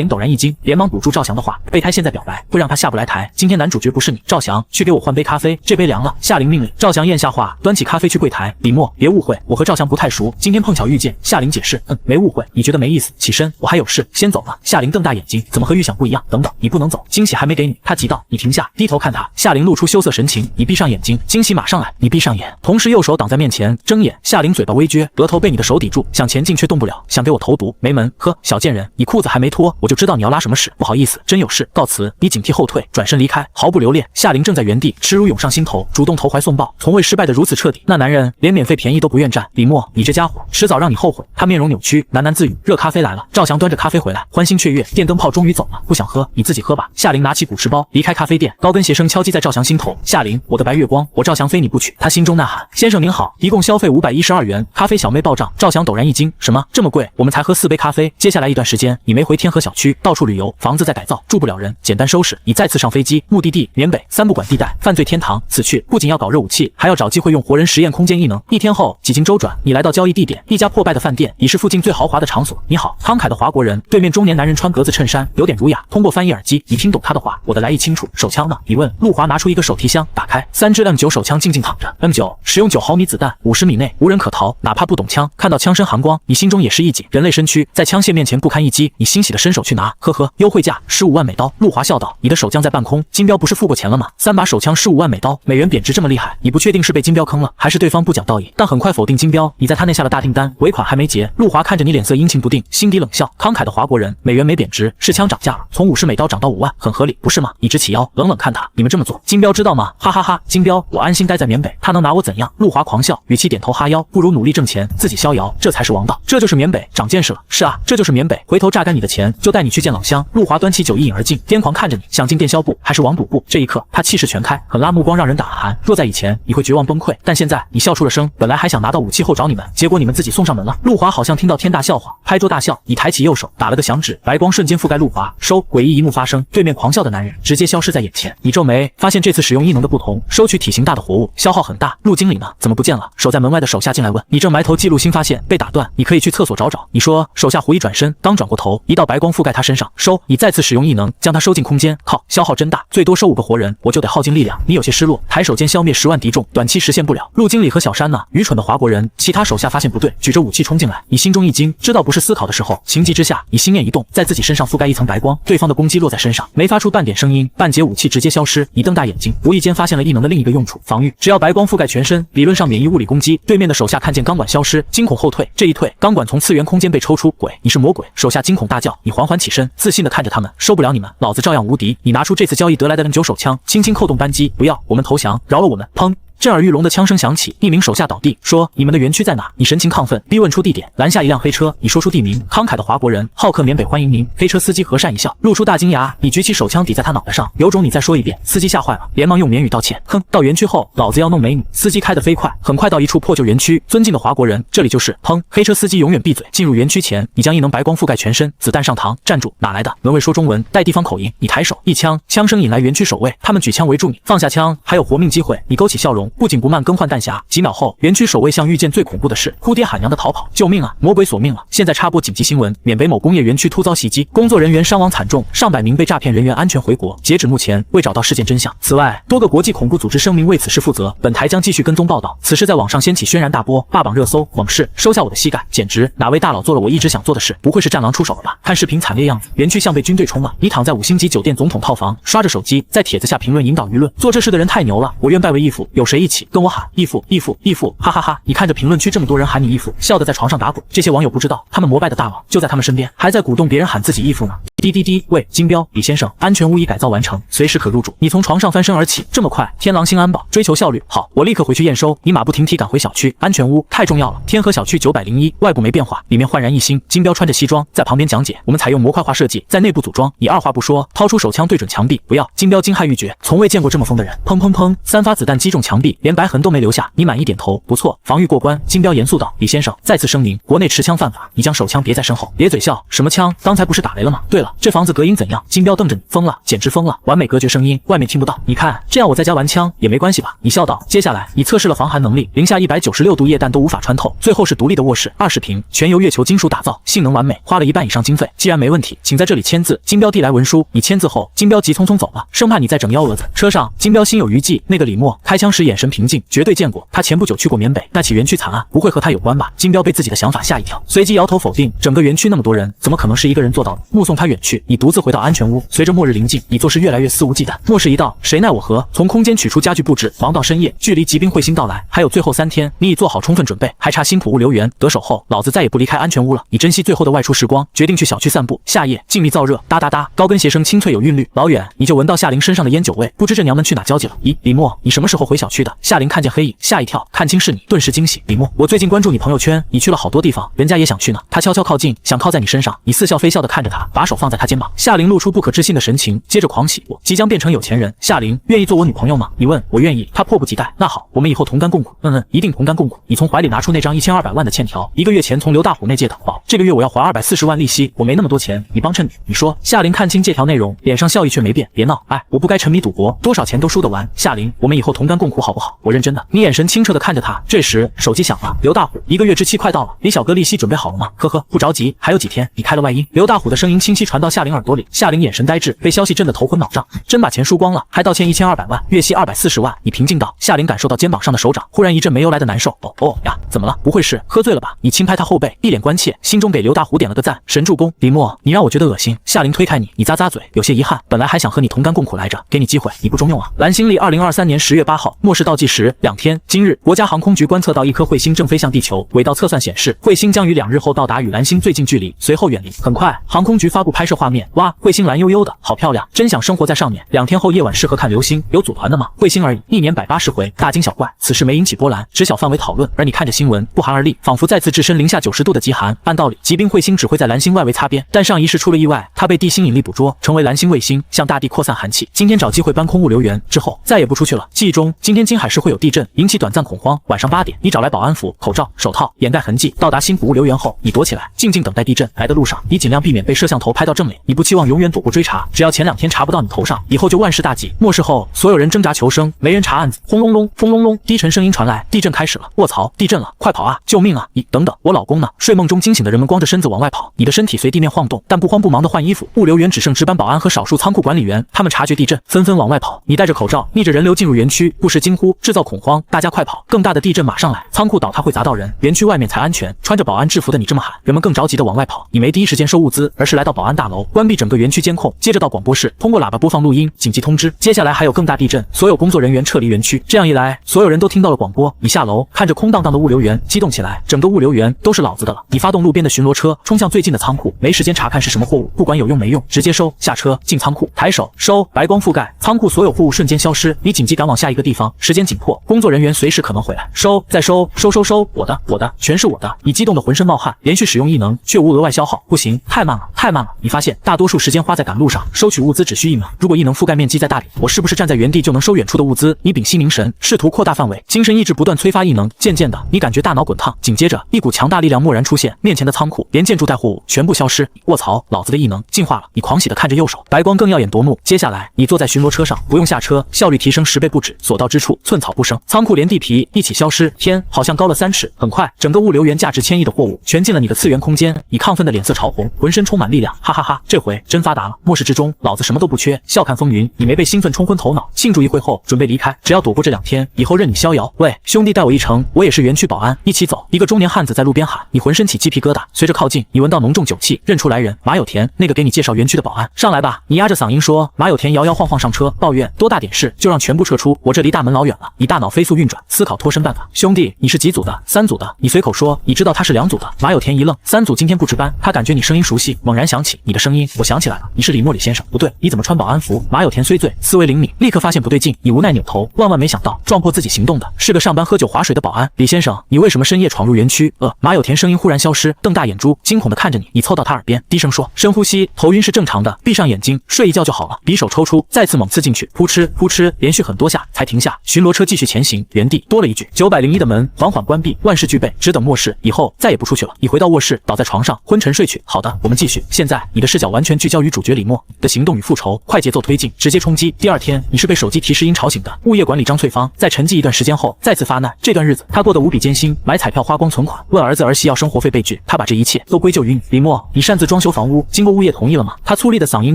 陡然一惊，连忙堵住赵翔的话，备胎现在表白，会让他下不来台。今天男主角不是你。赵翔，去给我换杯咖啡，这杯凉了。夏琳命令。赵翔咽下话，端起咖啡去柜台。李默，别误会，我和赵翔不太熟，今天碰巧遇见。夏琳解释。没误会，你觉得没意思？起身，我还有事，先走了。夏琳瞪大眼睛，怎么和预想不一样？等等，你不能走，惊喜还没给你。他急道。你停下，低头看他。夏琳琳露出羞涩神情，你闭上眼睛，惊喜马上来，你闭上眼，同时右手挡在面前，睁眼。夏琳嘴巴微撅，额头被你的手抵住，想前进却动不了，想给我投毒，没门！呵，小贱人，你裤子还没脱，我就知道你要拉什么屎，不好意思，真有事，告辞。你警惕后退，转身离开，毫不留恋。夏琳正在原地，耻辱涌上心头，主动投怀送抱，从未失败的如此彻底。那男人连免费便宜都不愿占，李默，你这家伙，迟早让你后悔。他面容扭曲，喃喃自语。热咖啡来了，赵翔端着咖啡回来，欢欣雀跃，电灯泡终于走了，不想喝，你自己喝吧。夏琳拿起古驰包，离开咖啡店，高跟鞋声敲击在赵翔心头。夏琳，我的白月光，我赵翔非你不娶。他心中呐喊，先生您好，一共消费512元。咖啡小妹报账，赵翔陡然一惊，什么这么贵？我们才喝4杯咖啡。接下来一段时间，你没回天河小区，到处旅游，房子在改造，住不了人，简单收拾。你再次上飞机，目的地缅北3不管地带，犯罪天堂。此去不仅要搞热武器，还要找机会用活人实验空间异能。一天后，几经周转，你来到交易地点，一家破败的饭店，已是附近最豪华的场所。你好，慷慨的华国人。对面中年男人穿格子衬衫，有点儒雅。通过翻译耳机，你听懂他的话。我的来意清楚。手枪呢？你问。陆华拿出一个手提箱，打开，3支 M9 手枪静静躺着。M9 使用9毫米子弹，50米内无人可逃。哪怕不懂枪，看到枪身寒光，你心中也是一紧。人类身躯在枪械面前不堪一击，你欣喜的伸手去拿。呵呵，优惠价15万美刀。陆华笑道：“你的手将在半空，金标不是付过钱了吗？3把手枪15万美刀，美元贬值这么厉害，你不确定是被金标坑了，还是对方不讲道义？但很快否定金标，你在他那下了大订单，尾款还没结。”陆华看着你脸色阴晴不定，心底冷笑：“慷慨的华国人，美元没贬值，是枪涨价了，从50美刀涨到5万，很合理，不是吗？”你直起腰，冷冷看他：“你们这么做，金标知道吗？”哈哈哈，金标，我安心待在缅北，他能拿我怎样？陆华狂笑，语气点头哈腰，不如努力挣钱，自己逍遥，这才是王道。这就是缅北，长见识了。是啊，这就是缅北。回头榨干你的钱，就带你去见老乡。陆华端起酒一饮而尽，癫狂看着你，想进电销部还是网赌部？这一刻，他气势全开，狠辣目光让人胆寒。若在以前，你会绝望崩溃，但现在你笑出了声。本来还想拿到武器后找你们，结果你们自己送上门了。陆华好像听到天大笑话，拍桌大笑。你抬起右手，打了个响指，白光瞬间覆盖陆华。收，诡异一幕发生，对面狂笑的男人直接消失在眼前。你皱眉，发现这次使用异能的不同，收取体型大的活物消耗很大。陆经理呢？怎么不见了？守在门外的手下进来问。你正埋头记录新发现，被打断。你可以去厕所找找。你说，手下狐一转身，刚转过头，一道白光覆盖他身上。收，你再次使用异能，将他收进空间。靠，消耗真大，最多收5个活人，我就得耗尽力量。你有些失落，抬手间消灭10万敌众，短期实现不了。陆经理和小山呢？愚蠢的华国人。其他手下发现不对，举着武器冲进来。你心中一惊，知道不是思考的时候，情急之下，你心念一动，在自己身上覆盖一层白光，对方的攻击落在身上，没发出半点声音，半截武器直接消失。你瞪大眼睛，无意间发现了异能的另一个用处——防御。只要白光覆盖全身，理论上免疫物理攻击。对面的手下看见钢管消失，惊恐后退。这一退，钢管从次元空间被抽出。鬼，你是魔鬼！手下惊恐大叫。你缓缓起身，自信地看着他们，收不了你们，老子照样无敌。你拿出这次交易得来的 M9 手枪，轻轻扣动扳机，不要，我们投降，饶了我们！砰！震耳欲聋的枪声响起，一名手下倒地，说：“你们的园区在哪？”你神情亢奋，逼问出地点，拦下一辆黑车。你说出地名：慷慨的华国人，好客缅北欢迎您。黑车司机和善一笑，露出大金牙。你举起手枪抵在他脑袋上，有种你再说一遍。司机吓坏了，连忙用缅语道歉。哼，到园区后，老子要弄美女。司机开得飞快，很快到一处破旧园区。尊敬的华国人，这里就是……砰！黑车司机永远闭嘴。进入园区前，你将异能白光覆盖全身，子弹上膛。站住！哪来的？门卫说中文，带地方口音。你抬手，一枪，枪声引来园区守卫，他们举枪围住你。放下枪，还有活命机会。你勾起笑容，不紧不慢更换弹匣。几秒后，园区守卫像遇见最恐怖的事，哭爹喊娘的逃跑。救命啊！魔鬼索命了！现在插播紧急新闻：缅北某工业园区突遭袭击，工作人员伤亡惨重，上百名被诈骗人员安全回国。截止目前，未找到事件真相。此外，多个国际恐怖组织声明为此事负责。本台将继续跟踪报道。此事在网上掀起轩然大波，霸榜热搜。猛士收下我的膝盖，简直！哪位大佬做了我一直想做的事？不会是战狼出手了吧？看视频惨烈样子，园区像被军队冲了。你躺在5星级酒店总统套房，刷着手机，在帖子下评论引导舆论。做这事的人太牛了，我愿拜为义父。有谁一起跟我喊义父义父义父？哈哈哈！你看着评论区这么多人喊你义父，笑得在床上打滚。这些网友不知道，他们膜拜的大佬就在他们身边，还在鼓动别人喊自己义父呢。滴滴滴，喂，金标，李先生，安全屋已改造完成，随时可入住。你从床上翻身而起，这么快？天狼星安保，追求效率。好，我立刻回去验收。你马不停蹄赶回小区，安全屋太重要了。天河小区901，外部没变化，里面焕然一新。金标穿着西装在旁边讲解，我们采用模块化设计，在内部组装。你二话不说，掏出手枪对准墙壁，不要。金标惊骇欲绝，从未见过这么疯的人。砰砰砰，3发子弹击中墙壁，连白痕都没留下。你满意点头，不错，防御过关。金标严肃道：“李先生，再次声明，国内持枪犯法，你将手枪别在身后。”咧嘴笑，什么枪？刚才不是打雷了吗？对了，这房子隔音怎样？金标瞪着你，疯了，简直疯了，完美隔绝声音，外面听不到。你看，这样我在家玩枪也没关系吧？你笑道。接下来，你测试了防寒能力，零下196度液弹都无法穿透。最后是独立的卧室，20平，全由月球金属打造，性能完美，花了1半以上经费。既然没问题，请在这里签字。金标递来文书，你签字后，金标急匆匆走了，生怕你再整幺蛾子。车上，金标心有余悸，那个李默开枪时眼神平静，绝对见过。他前不久去过缅北，那起园区惨案不会和他有关吧？金标被自己的想法吓一跳，随即摇头否定。整个园区那么多人，怎么可能是一个人做到的？目送他远远去，你独自回到安全屋。随着末日临近，你做事越来越肆无忌惮。末世一到，谁奈我何？从空间取出家具布置，忙到深夜。距离疾病彗星到来还有最后3天，你已做好充分准备，还差辛苦物流员。得手后，老子再也不离开安全屋了。你珍惜最后的外出时光，决定去小区散步。夏夜静谧燥热，哒哒哒，高跟鞋声清脆有韵律。老远你就闻到夏琳身上的烟酒味，不知这娘们去哪交际了。咦，李默，你什么时候回小区的？夏琳看见黑影，吓一跳，看清是你，顿时惊喜。李默，我最近关注你朋友圈，你去了好多地方，人家也想去呢。他悄悄靠近，想靠在你身上，你似笑非笑地看着他，把手放在他肩膀。夏琳露出不可置信的神情，接着狂喜，我即将变成有钱人。夏琳，愿意做我女朋友吗？你问，我愿意。他迫不及待。那好，我们以后同甘共苦。一定同甘共苦。你从怀里拿出那张1200万的欠条，1个月前从刘大虎那借的。宝，这个月我要还240万利息，我没那么多钱，你帮衬你。你说。夏琳看清借条内容，脸上笑意却没变。别闹，哎，我不该沉迷赌博，多少钱都输得完。夏琳，我们以后同甘共苦好不好？我认真的。你眼神清澈地看着他。这时手机响了，刘大虎，1个月之期快到了，李小哥利息准备好了吗？呵呵，不着急，还有几天。你开了外音。刘大虎的声音清晰传到夏琳耳朵里。夏琳眼神呆滞，被消息震得头昏脑胀，真把钱输光了，还倒欠1200万，月息240万。你平静道。夏琳感受到肩膀上的手掌，忽然一阵没由来的难受。哦呀，怎么了？不会是喝醉了吧？你轻拍他后背，一脸关切，心中给刘大虎点了个赞，神助攻。李默，你让我觉得恶心。夏琳推开你，你咂咂嘴，有些遗憾，本来还想和你同甘共苦来着，给你机会，你不中用啊。蓝星历2023年10月8号，末世倒计时2天。今日，国家航空局观测到一颗彗星正飞向地球，轨道测算显示，彗星将于2日后到达与蓝星最近距离，随后远离。很快，航空局发布拍摄画面，哇，彗星蓝悠悠的，好漂亮，真想生活在上面。2天后夜晚适合看流星，有组团的吗？彗星而已，一年180回，大惊小怪。此事没引起波澜，只小范围讨论。而你看着新闻，不寒而栗，仿佛再次置身零下90度的极寒。按道理，极冰彗星只会在蓝星外围擦边，但上一世出了意外，它被地心引力捕捉，成为蓝星卫星，向大地扩散寒气。今天找机会搬空物流员之后，再也不出去了。记忆中，今天金海市会有地震，引起短暂恐慌。晚上8点，你找来保安服、口罩、手套，掩盖痕迹。到达新浦物流员后，你躲起来，静静等待地震。来的路上，你尽量避免被摄像头拍到正脸。你不期望永远躲过追查，只要前2天查不到你头上，以后就万事大吉。末世后，所有人挣扎求生，没人查案子。轰隆隆，轰隆隆，低沉声音传来，地震开始了。卧槽，地震了，快跑啊！救命啊！你等等，我老公呢？睡梦中惊醒的人们光着身子往外跑，你的身体随地面晃动，但不慌不忙地换衣服。物流员只剩值班保安和少数仓库管理员，他们察觉地震，纷纷往外跑。你戴着口罩，逆着人流进入园区，不时惊呼，制造恐慌，大家快跑！更大的地震马上来，仓库倒塌会砸到人，园区外面才安全。穿着保安制服的你这么喊，人们更着急地往外跑。你没第一时间收物资，而是来到保安大楼，关闭整个园区监控，接着到广播室，通过喇叭播放录音，紧急通知，接下来还有更大地震，所有工作人员撤离园区。这样一来，所有人都听到了广播。你下楼，看着空荡荡的物流园，激动起来，整个物流园都是老子的了。你发动路边的巡逻车，冲向最近的仓库，没时间查看是什么货物，不管有用没用，直接收。下车进仓库，抬手收，白光覆盖仓库，所有货物瞬间消失。你紧急赶往下一个地方，时间紧迫，工作人员随时可能回来。收，再收，收，我的，全是我的。你激动的浑身冒汗，连续使用异能却无额外消耗，不行，太慢了。你发现大多数时间花在赶路上，收取物资只需1秒。如果异能覆盖面积再大点，我是不是站在原地就能收远处的物资？你屏息凝神，试图扩大范围，精神意志不断催发异能。渐渐的，你感觉大脑滚烫，紧接着一股强大力量蓦然出现，面前的仓库连建筑带货物全部消失。卧槽，老子的异能进化了！你狂喜的看着右手，白光更耀眼夺目。接下来，你坐在巡逻车上，不用下车，效率提升10倍不止，所到之处寸草不生，仓库连地皮一起消失。天，好像高了3尺。很快，整个物流园价值1000亿的货物全进了你的次元空间。你亢奋的脸色潮红，浑身充满力量，哈哈哈！这回真发达了，末世之中，老子什么都不缺。笑看风云，你没被兴奋冲昏头脑，庆祝一会后准备离开，只要躲过这2天，以后任你逍遥。喂，兄弟，带我一程，我也是园区保安，一起走。一个中年汉子在路边喊，你浑身起鸡皮疙瘩。随着靠近，你闻到浓重酒气，认出来人，马有田，那个给你介绍园区的保安。上来吧，你压着嗓音说。马有田摇摇晃晃上车，抱怨多大点事就让全部撤出，我这离大门老远了。你大脑飞速运转，思考脱身办法。兄弟，你是几组的？3组的。你随口说，你知道他是2组的。马有田一愣，3组今天不值班。他感觉你声音熟悉，猛然想起你的声音，我想起来了，你是李默李先生。不对，你怎么穿保安服？马有田虽醉，思维灵敏，立刻发现不对劲。你无奈扭头，万万没想到撞破自己行动的是个上班喝酒划水的保安。李先生，你为什么深夜闯入园区？马有田声音忽然消失，瞪大眼珠，惊恐地看着你。你凑到他耳边，低声说：深呼吸，头晕是正常的，闭上眼睛，睡一觉就好了。匕首抽出，再次猛刺进去，扑哧扑哧，连续很多下才停下。巡逻车继续前行，原地多了一句901的门缓缓关闭，万事俱备，只等末世，以后再也不出去了。你回到卧室，倒在床上昏沉睡去。好的，我们继续。现在你的视角完全聚焦于主角李默的行动与复仇，快节奏推进，直接冲击。第2天，你是被手机提示音吵醒的。物业管理张翠芳在沉寂一段时间后再次发难，这段日子她过得无比艰辛，买彩票花光存款，问儿子儿媳要生活费被拒，她把这一切都归咎于你。李默，你擅自装修房屋，经过物业同意了吗？他粗粝的嗓音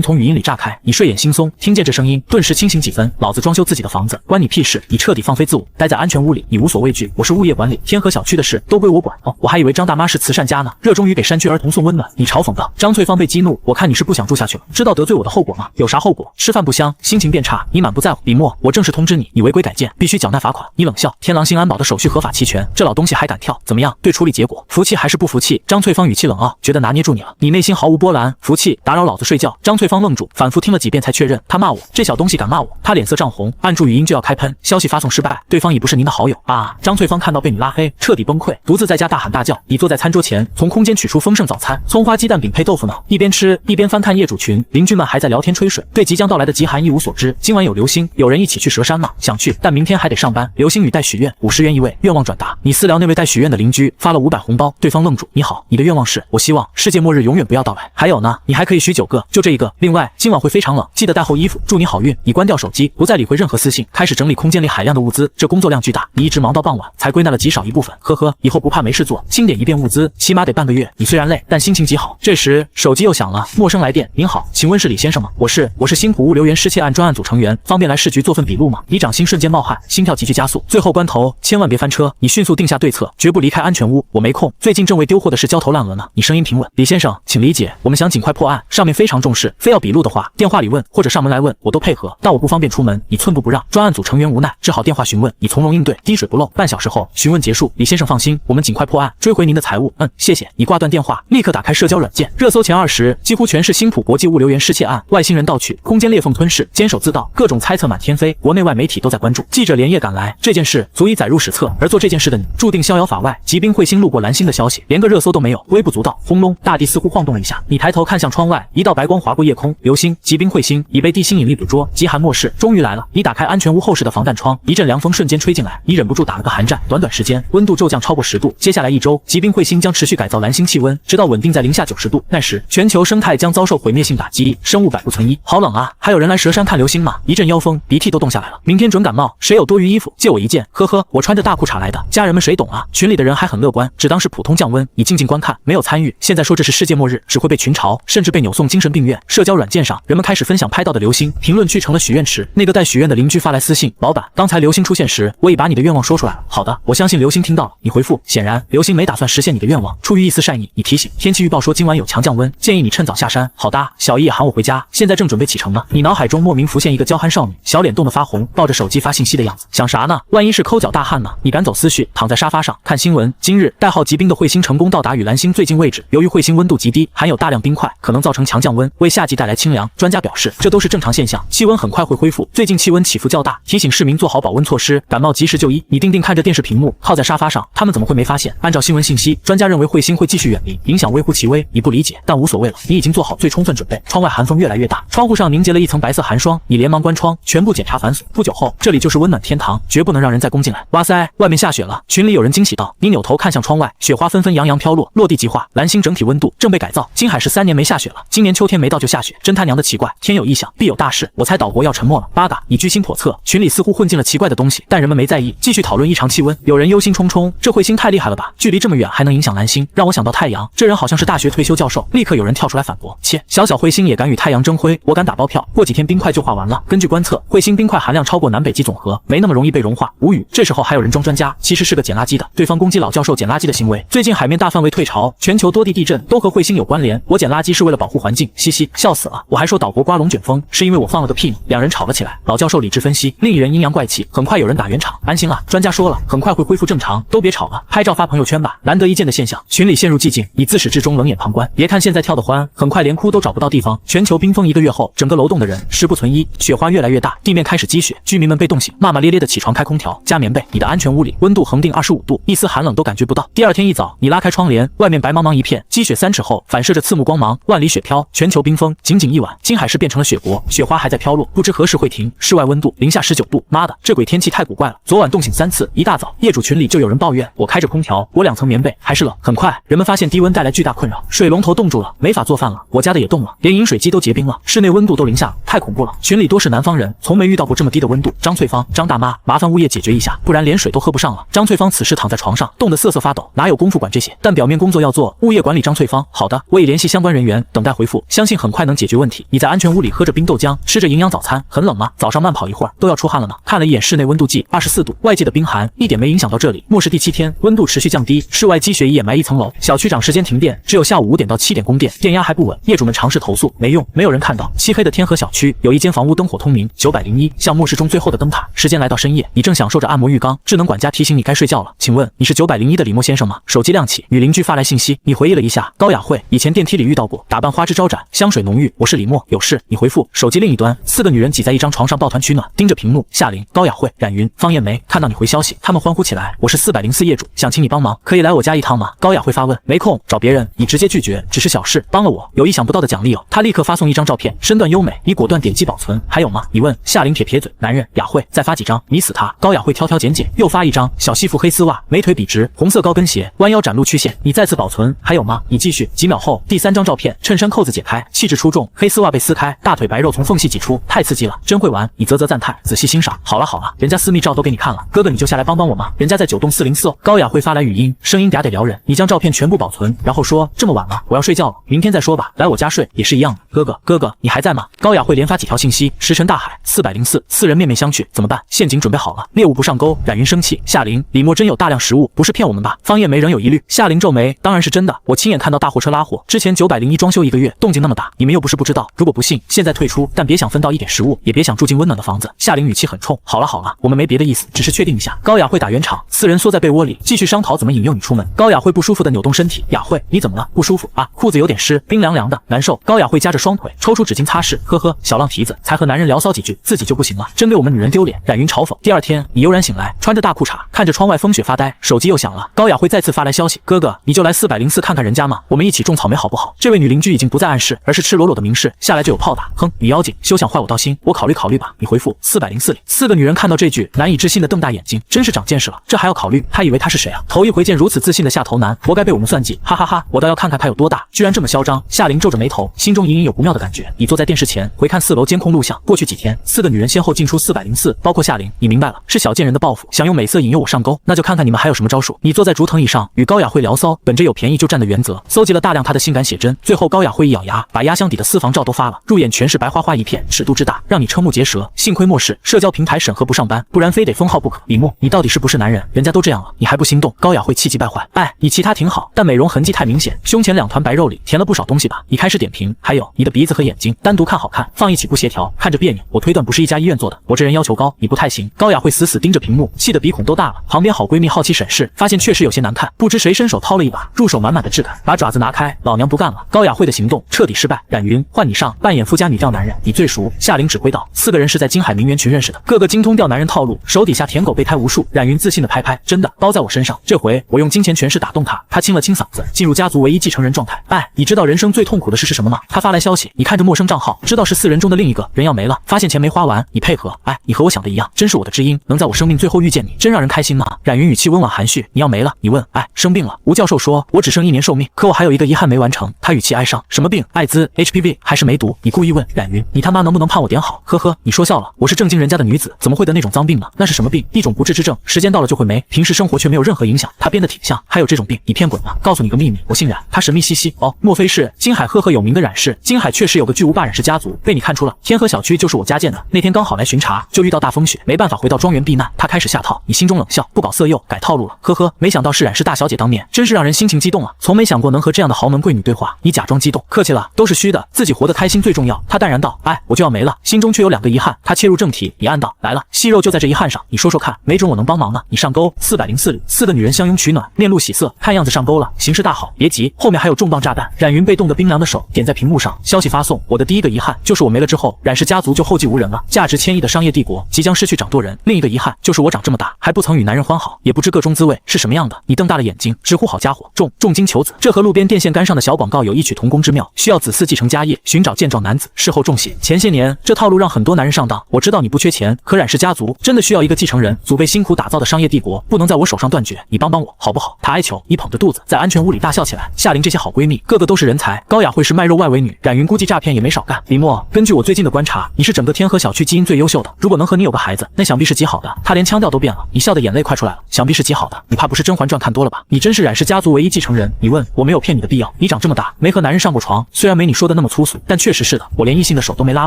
从语音里炸开，你睡眼惺忪，听见这声音，顿时清醒几分。老子装修自己的房子，关你屁事！你彻底放飞自我，待在安全屋里，你无所畏惧。我是物业管理，天河小区的事都归我管。我还以为张大妈是慈善家呢，热衷于给山区儿童送温暖。你嘲讽道。张翠芳被激怒，怒，我看你是不想住下去了，知道得罪我的后果吗？有啥后果？吃饭不香，心情变差，你满不在乎。李默，我正式通知你，你违规改建，必须缴纳罚款。你冷笑，天狼星安保的手续合法齐全，这老东西还敢跳？怎么样？对处理结果，服气还是不服气？张翠芳语气冷傲，觉得拿捏住你了，你内心毫无波澜。服气？打扰老子睡觉。张翠芳愣住，反复听了几遍才确认，他骂我，这小东西敢骂我？他脸色涨红，按住语音就要开喷，消息发送失败，对方已不是您的好友啊！张翠芳看到被你拉黑，彻底崩溃，独自在家大喊大叫。你坐在餐桌前，从空间取出丰盛早餐，葱花鸡蛋饼配豆腐脑，一边吃一边翻看业主群，邻居们还在聊天吹水，对即将到来的极寒一无所知。今晚有流星，有人一起去蛇山吗？想去，但明天还得上班。流星雨带许愿，50元一位，愿望转达。你私聊那位带许愿的邻居发了500红包，对方愣住。你好，你的愿望是？我希望世界末日永远不要到来。还有呢，你还可以许9个，就这一个。另外，今晚会非常冷，记得带厚衣服。祝你好运。你关掉手机，不再理会任何私信，开始整理空间里海量的物资。这工作量巨大，你一直忙到傍晚，才归纳了极少一部分。呵呵，以后不怕没事做，清点一遍物资，起码得半个月。你虽然累，但心情极好。这时手机又响了，陌生来电。您好，请问是李先生吗？我是新浦物流园失窃案专案组成员，方便来市局做份笔录吗？你掌心瞬间冒汗，心跳急剧加速，最后关头千万别翻车。你迅速定下对策，绝不离开安全屋。我没空，最近正为丢货的事焦头烂额呢。你声音平稳，李先生，请理解，我们想尽快破案，上面非常重视，非要笔录的话，电话里问或者上门来问，我都配合，但我不方便出门，你寸步不让。专案组成员无奈，只好电话询问，你从容应对，滴水不漏。半小时后，询问结束，李先生放心，我们尽快破案，追回您的财物。谢谢。你挂断电话，立刻打开社交软件，热搜前20几乎全是新浦国际物流园失窃案，外星人盗取，空间裂缝吞噬，监守自盗，各种猜测满天飞，国内外媒体都在关注，记者连夜赶来，这件事足以载入史册。而做这件事的你，注定逍遥法外。疾兵彗星路过蓝星的消息，连个热搜都没有，微不足道。轰隆，大地似乎晃动了一下，你抬头看向窗外，一道白光划过夜空，流星、疾兵彗星已被地心引力捕捉，极寒末世终于来了。你打开安全屋后视的防弹窗，一阵凉风瞬间吹进来，你忍不住打了个寒战。短短时间，温度骤降超过10度。接下来1周，疾兵彗星将持续改造蓝星气温，直到稳定在零下90度。那时，全球生态将遭受毁灭性打击，生物百不存一。好冷啊！还有人来蛇山看流星吗？一阵妖风，鼻涕都冻下来了。明天准感冒，谁有多余衣服借我一件？呵呵，我穿着大裤衩来的，家人们谁懂啊？群里的人还很乐观，只当是普通降温。你静静观看，没有参与。现在说这是世界末日，只会被群嘲，甚至被扭送精神病院。社交软件上，人们开始分享拍到的流星，评论区成了许愿池。那个带许愿的邻居发来私信，老板，刚才流星出现时，我已把你的愿望说出来了。好的，我相信流星听到了。你回复，显然流星没打算实现你的愿望，出于一丝善意，你提醒天气预报说今晚有强降温，建议你趁早下山。好的，小姨也喊我回家，现在正准备启程呢。你脑海中莫名浮现一个娇憨少女，小脸冻得发红，抱着手机发信息的样子，想啥呢？万一是抠脚大汉呢？你赶走思绪，躺在沙发上看新闻。今日代号疾兵的彗星成功到达与蓝星最近位置，由于彗星温度极低，含有大量冰块，可能造成强降温，为夏季带来清凉。专家表示，这都是正常现象，气温很快会恢复。最近气温起伏较大，提醒市民做好保温措施，感冒及时就医。你定定看着电视屏幕，靠在沙发上，他们怎么会没发现？按照新闻信息，专家认为彗星会继续远离，影响微乎其微。你不理解，但无所谓了，你已经做好最充分准备。窗外寒风越来越大，窗户上凝结了一层白色寒霜，你连忙关窗，全部检查反锁。不久后，这里就是温暖天堂，绝不能让人再攻进来。哇塞，外面下雪了！群里有人惊喜道。你扭头看向窗外，雪花纷纷扬扬飘落，落地即化。蓝星整体温度正被改造，金海市3年没下雪了，今年秋天没到就下雪，真他娘的奇怪！天有异象，必有大事，我猜岛国要沉没了。八嘎，你居心叵测。群里似乎混进了奇怪的东西，但人们没在意，继续讨论异常气温。有人忧心忡忡，这彗星太厉害了吧？距离这么远还能影响蓝星，让我想到太阳。这人好像是大学退休教授。立刻有人跳出来反驳：切，小彗星也敢与太阳争辉？我敢打包票，过几天冰块就化完了。根据观测，彗星冰块含量超过南北极总和，没那么容易被融化。无语。这时候还有人装专家，其实是个捡垃圾的。对方攻击老教授捡垃圾的行为。最近海面大范围退潮，全球多地地震都和彗星有关联。我捡垃圾是为了保护环境，嘻嘻，笑死了。我还说岛国刮龙卷风是因为我放了个屁呢。两人吵了起来。老教授理智分析，另一人阴阳怪气。很快有人打圆场，安心了，专家说了，很快会恢复正常，都别吵了，拍照发朋友圈吧。难得一见的现象，群里陷入寂静。你自始至终冷眼旁观。别看现在跳得欢，很快连哭都找不到地方。全球冰封1个月后，整个楼栋的人十不存一，雪花越来越大，地面开始积雪，居民们被冻醒，骂骂咧咧的起床开空调加棉被。你的安全屋里温度恒定25度，一丝寒冷都感觉不到。第二天一早，你拉开窗帘，外面白茫茫一片，积雪3尺厚，反射着刺目光芒，万里雪飘，全球冰封。仅仅一晚，金海市变成了雪国，雪花还在飘落，不知何时会停。室外温度零下19度，妈的，这鬼天气太古怪了。昨晚冻醒3次，一大早业主群里就有人抱怨，我开着空调，我2层棉被还是冷。很快，人们发现低温带来巨大困扰，水龙头冻住了，没法做饭了。我家的也冻了，连饮水机都结冰了，室内温度都零下了，太恐怖了。群里多是南方人，从没遇到过这么低的温度。张翠芳，张大妈，麻烦物业解决一下，不然连水都喝不上了。张翠芳此时躺在床上，冻得瑟瑟发抖，哪有功夫管这些？但表面工作要做，物业管理张翠芳。好的，我已联系相关人员，等待回复，相信很快能解决问题。你在安全屋里喝着冰豆浆，吃着营养早餐，很冷吗？早上慢跑一会儿都要出汗了呢。看了一眼室内温度计，24度，外界的冰寒一点没影响到这里。末世第7天，温度持续降低，室外积雪已掩埋1层楼。小区长时间停电，只有下午5点到7点供电，电压压还不稳，业主们尝试投诉，没用，没有人看到。漆黑的天河小区有一间房屋灯火通明，901，像末世中最后的灯塔。时间来到深夜，你正享受着按摩浴缸，智能管家提醒你该睡觉了。请问你是901的李默先生吗？手机亮起，女邻居发来信息，你回忆了一下，高雅慧，以前电梯里遇到过，打扮花枝招展，香水浓郁，我是李默，有事。你回复。手机另一端，4个女人挤在一张床上抱团取暖，盯着屏幕。夏琳、高雅慧、冉云、方艳梅，看到你回消息，他们欢呼起来。我是404业主，想请你帮忙，可以来我家一趟吗？高雅慧发问。没空，找别人。你直接拒绝，只是小事，帮了我，有意想不到的奖励哦。他立刻发送一张照片，身段优美，你果断点击保存。还有吗？你问。夏琳撇撇嘴，男人。雅慧，再发几张，你死他。高雅慧挑挑拣拣，又发一张，小西服黑丝袜，美腿笔直，红色高跟鞋，弯腰展露曲线。你再次保存。还有吗？你继续。几秒后，第3张照片，衬衫扣子解开，气质出众，黑丝袜被撕开，大腿白肉从缝隙挤出，太刺激了，真会玩。你啧啧赞叹，仔细欣赏。好了好了，人家私密照都给你看了，哥哥你就下来帮帮我嘛，人家在9栋404哦。高雅慧发来语音，声音嗲得撩人。你将照片全部保存，然后说这么晚了，我要睡觉了，明天再说吧，来我家睡也是一样的。哥哥，你还在吗？高雅慧连发几条信息，石沉大海。404，四人面面相觑，怎么办？陷阱准备好了，猎物不上钩。冉云生气，夏琳，李默真有大量食物，不是骗我们吧？方艳梅仍有疑虑。夏琳皱眉，当然是真的，我亲眼看到大货车拉货，之前901装修1个月，动静那么大，你们又不是不知道。如果不信，现在退出，但别想分到一点食物，也别想住进温暖的房子。夏琳语气很冲。好了，我们没别的意思，只是确定一下。高雅慧打圆场，4人缩在被窝里，继续商讨怎么引诱你出门。高雅慧不舒服的扭动身体，雅慧，你怎么了？不舒服啊？裤子有点湿，冰凉凉的，难受。高雅慧夹着双腿，抽出纸巾擦拭。呵呵，小浪蹄子，才和男人聊骚几句，自己就不行了，真给我们女人丢脸。冉云嘲讽。第2天，你悠然醒来，穿着大裤衩，看着窗外风雪发呆，手机又响了。高雅慧再次发来消息，哥哥，你就来404看看人家嘛，我们一起种草莓好不好？这位女邻居已经不再暗示，而是赤裸裸的明示，下来就有炮打。哼，你妖精，休想坏我道心，我考虑吧。你回复404里。4个女人看到这句，难以置信的瞪大眼睛，真是长见识了，这还要考虑？他以为他是谁啊？头一回见如此自信的下头男，活该被我们算计，哈哈哈！我倒要看看他有多大，居然这么嚣张。夏琳皱着眉头，心中隐隐有不妙的感觉。你坐在电视前回看4楼监控录像，过去几天，4个女人先后进出404，包括夏琳。你明白了，是小贱人的报复，想用美色引诱我上钩，那就看看你们还有什么招数。你坐在竹藤椅上，与高雅慧聊骚，本着有便宜就占的原则，搜集了大量她的性感写真。最后高雅慧一咬牙，把压箱底的私房照都发了，入眼全是白花花一片，尺度之大，让你瞠目结舌。幸亏末世社交平台审核不上班，不然非得封号不可。李默，你到底是不是男人？人家都这样了，你还不心动？高雅慧气急败坏。你其他挺好，但美容痕迹太明显，胸前2团白肉里填了不少东西吧？你开始点评。还有你的鼻子和眼睛，单独看好看，放一起不协调，看着别扭。我推断不是一家医院做的，我这人要求高，你不太行。高雅慧死死盯着屏幕，气得鼻孔都大了。旁边好闺蜜好奇审视，发现确实有些难看，不知谁伸手掏了一把，入手满满的质感，把爪子拿开，老娘不干了。高雅慧的行动彻底失败。冉云，换你上，扮演富家女钓男人，你最熟。夏琳指挥道，4个人是在金海名媛群认识的，个个精通钓男人套路，手底下舔狗备胎无数。冉云自信的拍拍，真的包在我身上，这回我用金钱权势打动他。他清了清嗓子，进入家族唯一继承人状态。你知道人生最痛苦的事是什么吗？他发来消息，你看着陌生账号，知道是4人中的另一个人要没了，发现钱没花完，你配合。你和我想的一样，真是我的知音，能在我生命最后遇见你，真让人开心吗？冉云语气温婉含蓄，你要没了？你问。生病了。吴教授说我只剩1年寿命，可我还有一个遗憾没完成。他语气哀伤，什么病？艾滋、HPV 还是梅毒？你故意问。冉云，你他妈能不能判我点好？呵呵，你说笑了，我是正经人家的女子，怎么会得那种脏病呢？那是什么病？一种不治之症，时间到了就会没，平时生活却没有任何影响。他编得挺像，还有这种病，你骗滚吧！告诉你个秘密，我姓冉。他神秘兮兮，莫非是金海赫赫有名的冉氏？金海确实有个巨无霸冉氏家族，被你看出了。天河小区就是我家建的，那天刚好来巡查，就遇到大风雪，没办法回到庄园避难。他开始下套，你心中冷笑，不搞色诱，改套路了。呵呵，没想到是冉氏大小姐当面，真是让人心情激动啊！从没想过能和这样的豪门贵女对话。你假装激动，客气了，都是虚的，自己活得开心最重要。他淡然道，我就要没了，心中却有2个遗憾。他切入正题，你暗道，来了，息肉就在这遗憾上，你说说看，没准我能帮忙呢。你上钩。404里，4个女人相拥取暖，面露喜色，看样子上钩了，形势大好。别急，后面还有重磅炸弹。冉云被冻得冰凉的手点在屏幕上，消息发送，我的第一个遗憾就是我没了之后，冉氏家族就后继无人了，价值1000亿的商业帝国即将失去掌舵人。另一个遗憾就是我长这么大还不曾与男人欢好，也不知个中滋味是什么样的。你瞪大了眼睛，直呼好家伙，重金求子，这和路边电线杆上的小广告有异曲同工之妙。需要子嗣继承家业，寻找健壮男子，事后重血。前些年这套路让很多男人上当。我知道你不缺钱，可冉氏家族真的需要一个继承人，祖辈辛苦打造的商业帝国不能在我手上断绝，你帮帮我好不好？他哀求，你捧着肚子在安全屋里大笑起来。夏琳这些好闺蜜个个都是人才，高雅慧是卖肉外围女，冉云估计诈骗也没少干。李默，根据我最近的观察，你是整个天河小区基因最优秀的，如果能和你有个孩子，那想必是极好的。他连腔调都变了，你笑的眼泪快出来了，想必是极好的。你怕不是《甄嬛传》看多了吧？你真是冉氏家族唯一继承人。你问，我没有骗你的必要。你长这么大没和男人上过床，虽然没你说的那么粗俗，但确实是的，我连异性的手都没拉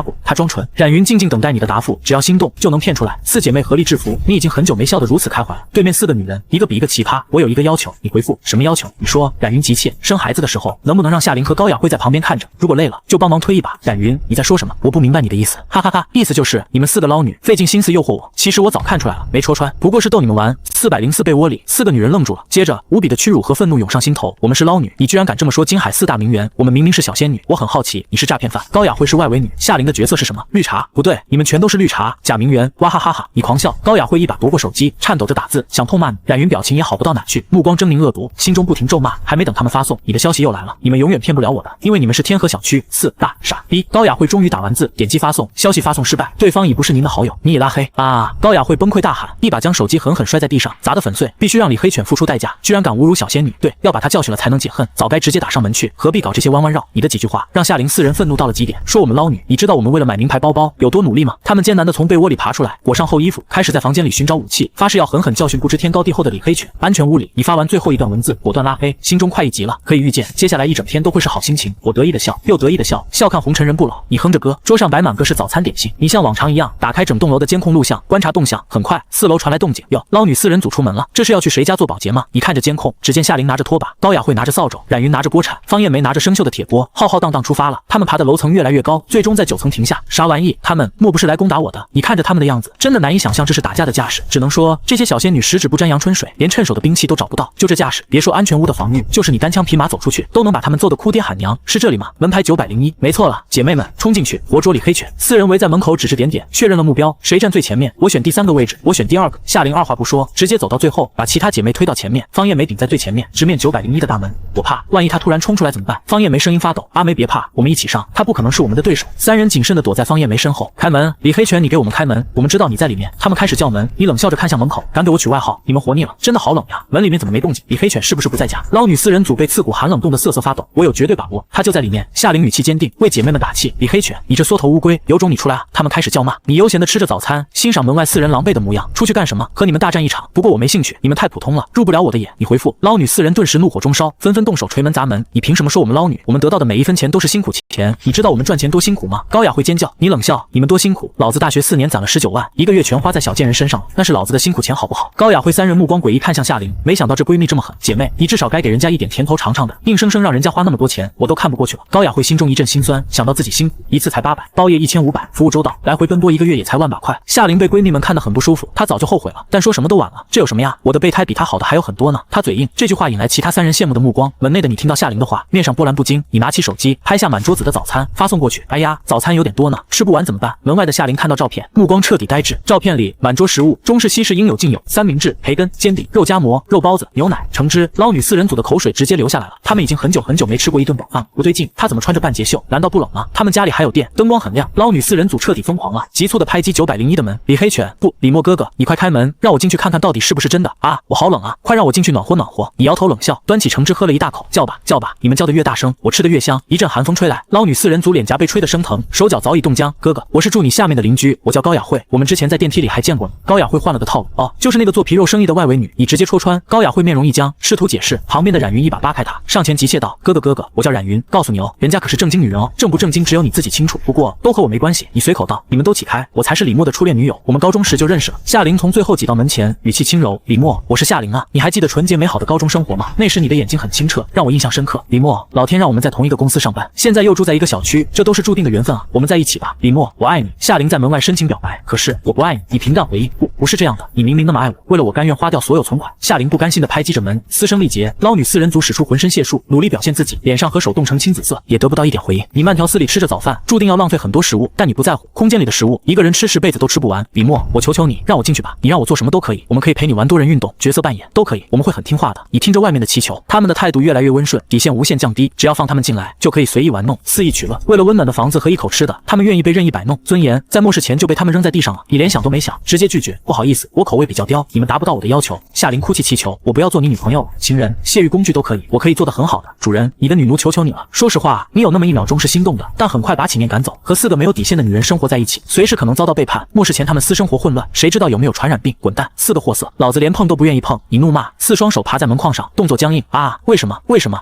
过。他装纯。冉云静静等待你的答复，只要心动就能骗出来。4姐妹合力制服你，已经很久没笑得如此开怀了。对面4个女人，一个比一个奇葩。我有一个要求，你回复什么要求？你说。冉云急切，生孩子的时候能不能让夏琳玲和高雅慧在旁边看着，如果累了就帮忙推一把。冉云，你在说什么？我不明白你的意思。哈哈哈，意思就是你们4个捞女费尽心思诱惑我，其实我早看出来了，没戳穿，不过是逗你们玩。404被窝里，4个女人愣住了，接着无比的屈辱和愤怒涌上心头。我们是捞女，你居然敢这么说金海4大名媛？我们明明是小仙女，我很好奇，你是诈骗犯。高雅慧是外围女，夏琳的角色是什么？绿茶？不对，你们全都是绿茶，假名媛！哇哈哈哈！你狂笑。高雅慧一把夺过手机，颤抖着打字，想痛骂你。冉云表情也好不到哪去，目光狰狞恶毒，心中不停咒骂。还没等他们发送，你的消息又来了，你们永远骗不了我的，因为你们是天河小区4大傻逼。高雅慧终于打完字，点击发送，消息发送失败，对方已不是您的好友，你已拉黑啊！高雅慧崩溃大喊，一把将手机狠狠摔在地上，砸得粉碎。必须让李黑犬付出代价，居然敢侮辱小仙女，对，要把他教训了才能解恨，早该直接打上门去，何必搞这些弯弯绕？你的几句话让夏琳4人愤怒到了极点，说我们捞女，你知道我们为了买名牌包包有多努力吗？他们艰难地从被窝里爬出来，裹上厚衣服，开始在房间里寻找武器，发誓要狠狠教训不知天高地厚的李黑犬。安全屋里，你发完最后一段文字，果断拉黑，心中快意极了，可以预见接下来一整天都会是好心情。我得意的笑，又得意的笑，笑看红尘人不老。你哼着歌，桌上摆满各式早餐点心，你像往常一样打开整栋楼的监控录像，观察动向。很快，4楼传来动静，哟，捞女4人组出门了，这是要去谁家做保洁吗？你看着监控，只见夏琳拿着拖把，高雅慧拿着扫帚，冉云拿着锅铲，方艳梅拿着生锈的铁锅，浩浩荡荡出发了。他们爬的楼层越来越高，最终在9层停下。啥玩意？他们莫不是来攻打我的？你看着他们的样子，真的难以想象这是打架的架势。只能说这些小仙女十指不沾阳春水，连趁手的兵器都找不到。就这架势，别说安全屋的防御，就是你单枪匹马走出去，都能把他们揍得哭爹喊娘。是这里吗？门牌901，没错了，姐妹们，冲进去，活捉李黑犬。4人围在门口指指点点，确认了目标，谁站最前面？我选第3个位置，我选第2个。夏琳二话不说，直接走到最后，把其他姐妹推到前面。方艳梅顶在最前面，直面901的大门。我怕，万一她突然冲出来怎么办？方艳梅声音发抖，阿梅别怕，我们一起上，她不可能是我们的对手。3人谨慎地躲在方艳梅身后。开门，李黑犬，你给我们开门，我们知道你在里面。他们开始叫门，你冷笑着看向门口，敢给我取外号？你们活腻了，真的好冷呀！门里面怎么没动静？李黑犬是不是不在家？捞女4人组被刺骨寒冷冻得瑟瑟发抖。我有绝对把握，他就在里面。夏琳语气坚定，为姐妹们打气。李黑犬，你这缩头乌龟，有种你出来啊！他们开始叫骂。你悠闲地吃着早餐，欣赏门外4人狼狈的模样。出去干什么？和你们大战一场。不过我没兴趣，你们太普通了，入不了我的眼。你回复。捞女4人顿时怒火中烧，纷纷动手捶门砸门。你凭什么说我们捞女？我们得到的每一分钱都是辛苦钱，你知道我们赚钱多辛苦吗？高雅慧尖叫。你冷笑，你们多辛苦？老子大学4年攒了19万，1个月全花在小贱人身上了，那是老子的辛苦钱好不好？高雅慧3人目光诡异看向夏琳，没想到这闺蜜这么狠。姐妹，你至少该给人家一点甜头尝尝的，硬生生让人家花那么多钱，我都看不过去了。高雅慧心中一阵心酸，想到自己辛苦，一次才800，包夜1500，服务周到，来回奔波1个月也才万把块。夏琳被闺蜜们看得很不舒服，她早就后悔了，但说什么都晚了。这有什么呀？我的备胎比她好的还有很多呢。她嘴硬，这句话引来其他3人羡慕的目光。门内的你听到夏琳的话，面上波澜不惊，你拿起手机拍下满桌子的早餐发送过去。哎呀，早餐有点多呢，吃不完怎么办？门外的夏琳看到照片，目光彻底呆滞。照片里满桌食物，中式西式应有尽有，三明治、培根、煎饼、肉夹馍、肉包子、牛奶、橙汁。捞女4人组的口水直接流下来了，他们已经很久没吃过一顿饱饭。不对劲，她怎么穿着半截袖？难道不冷吗？他们家里还有电，灯光很亮。捞女4人组彻底疯狂了，急促的拍击901的门。李黑犬，不，李默哥哥，你快开门，让我进去看看到底是不是真的啊！我好冷啊，快让我进去暖和暖和。你摇头冷笑，端起橙汁喝了一大口。叫吧叫吧，你们叫得越大声，我吃得越香。一阵寒风吹来，捞女4人组脸颊被吹得生疼，手脚早已冻僵。哥哥，我是住你下面的邻居，我叫高雅慧，我们之前在电梯里还见过你。高雅慧换了个套路，哦，就是那个做皮肉生意的外围女。你直接戳穿。高雅慧面容一僵，试图解释。旁边的冉云一把扒开她，上前急切道：哥哥，我叫冉云，告诉你哦，人家可是正经女人哦，正不正经只有你自己清楚。不过都和我没关系。你随口道，你们都起开，我才是李默的初恋女友，我们高中时就认识了。夏琳从最后挤到门前，语气轻柔：李默，我是夏琳啊，你还记得纯洁美好的高中生活吗？那时你的眼睛很清澈，让我印象深刻。李默，老天让我们在同一个公司上班，现在又住在一个小区，这都是注定的缘分啊，我们在一起吧。李默，我爱你。夏琳在门外深情表白，可是我不爱你。你平淡回应，不是这样的，你明明那么爱我，为了我甘愿花掉所有存款。夏琳不甘心地拍击着门，嘶声力竭。捞女4人组使出浑身解数，努力表现自己，脸上和手冻成青紫色，也得不到一点回应。你慢条斯理吃着早饭，注定要浪费很多食物，但你不在乎，空间里的食物一个人吃10辈子都吃不完。李默，我求求你，让我进去吧，你让我做什么都可以，我们可以陪你玩多人运动、角色扮演都可以，我们会很听话的。你听着外面的气球，他们的态度越来越温顺，底线无限降低，只要放他们进来，就可以随意玩弄、肆意取乐。为了温暖的房子和一口吃的，他们愿意被任意摆弄。尊严在末世前就被他们扔在地上了，你连想都没想，直接拒绝。不好意思，我口味比较刁，你们达不到我的要求。夏琳哭泣祈求，我不要做你女朋友了，情人、泄欲工具都可以，我可以做得很好的。主人，你的女奴求求你了。说实话，你有那么1秒钟是心动的，但很快把起念赶走。和4个没有底线的女人生活在一起，随时可能遭到背叛。末世前他们私生活混乱，谁知道有没有传染病？滚蛋，4个货色，老子连碰都不愿意碰。你怒骂，4双手爬在门框上，动作僵硬。啊，为什么？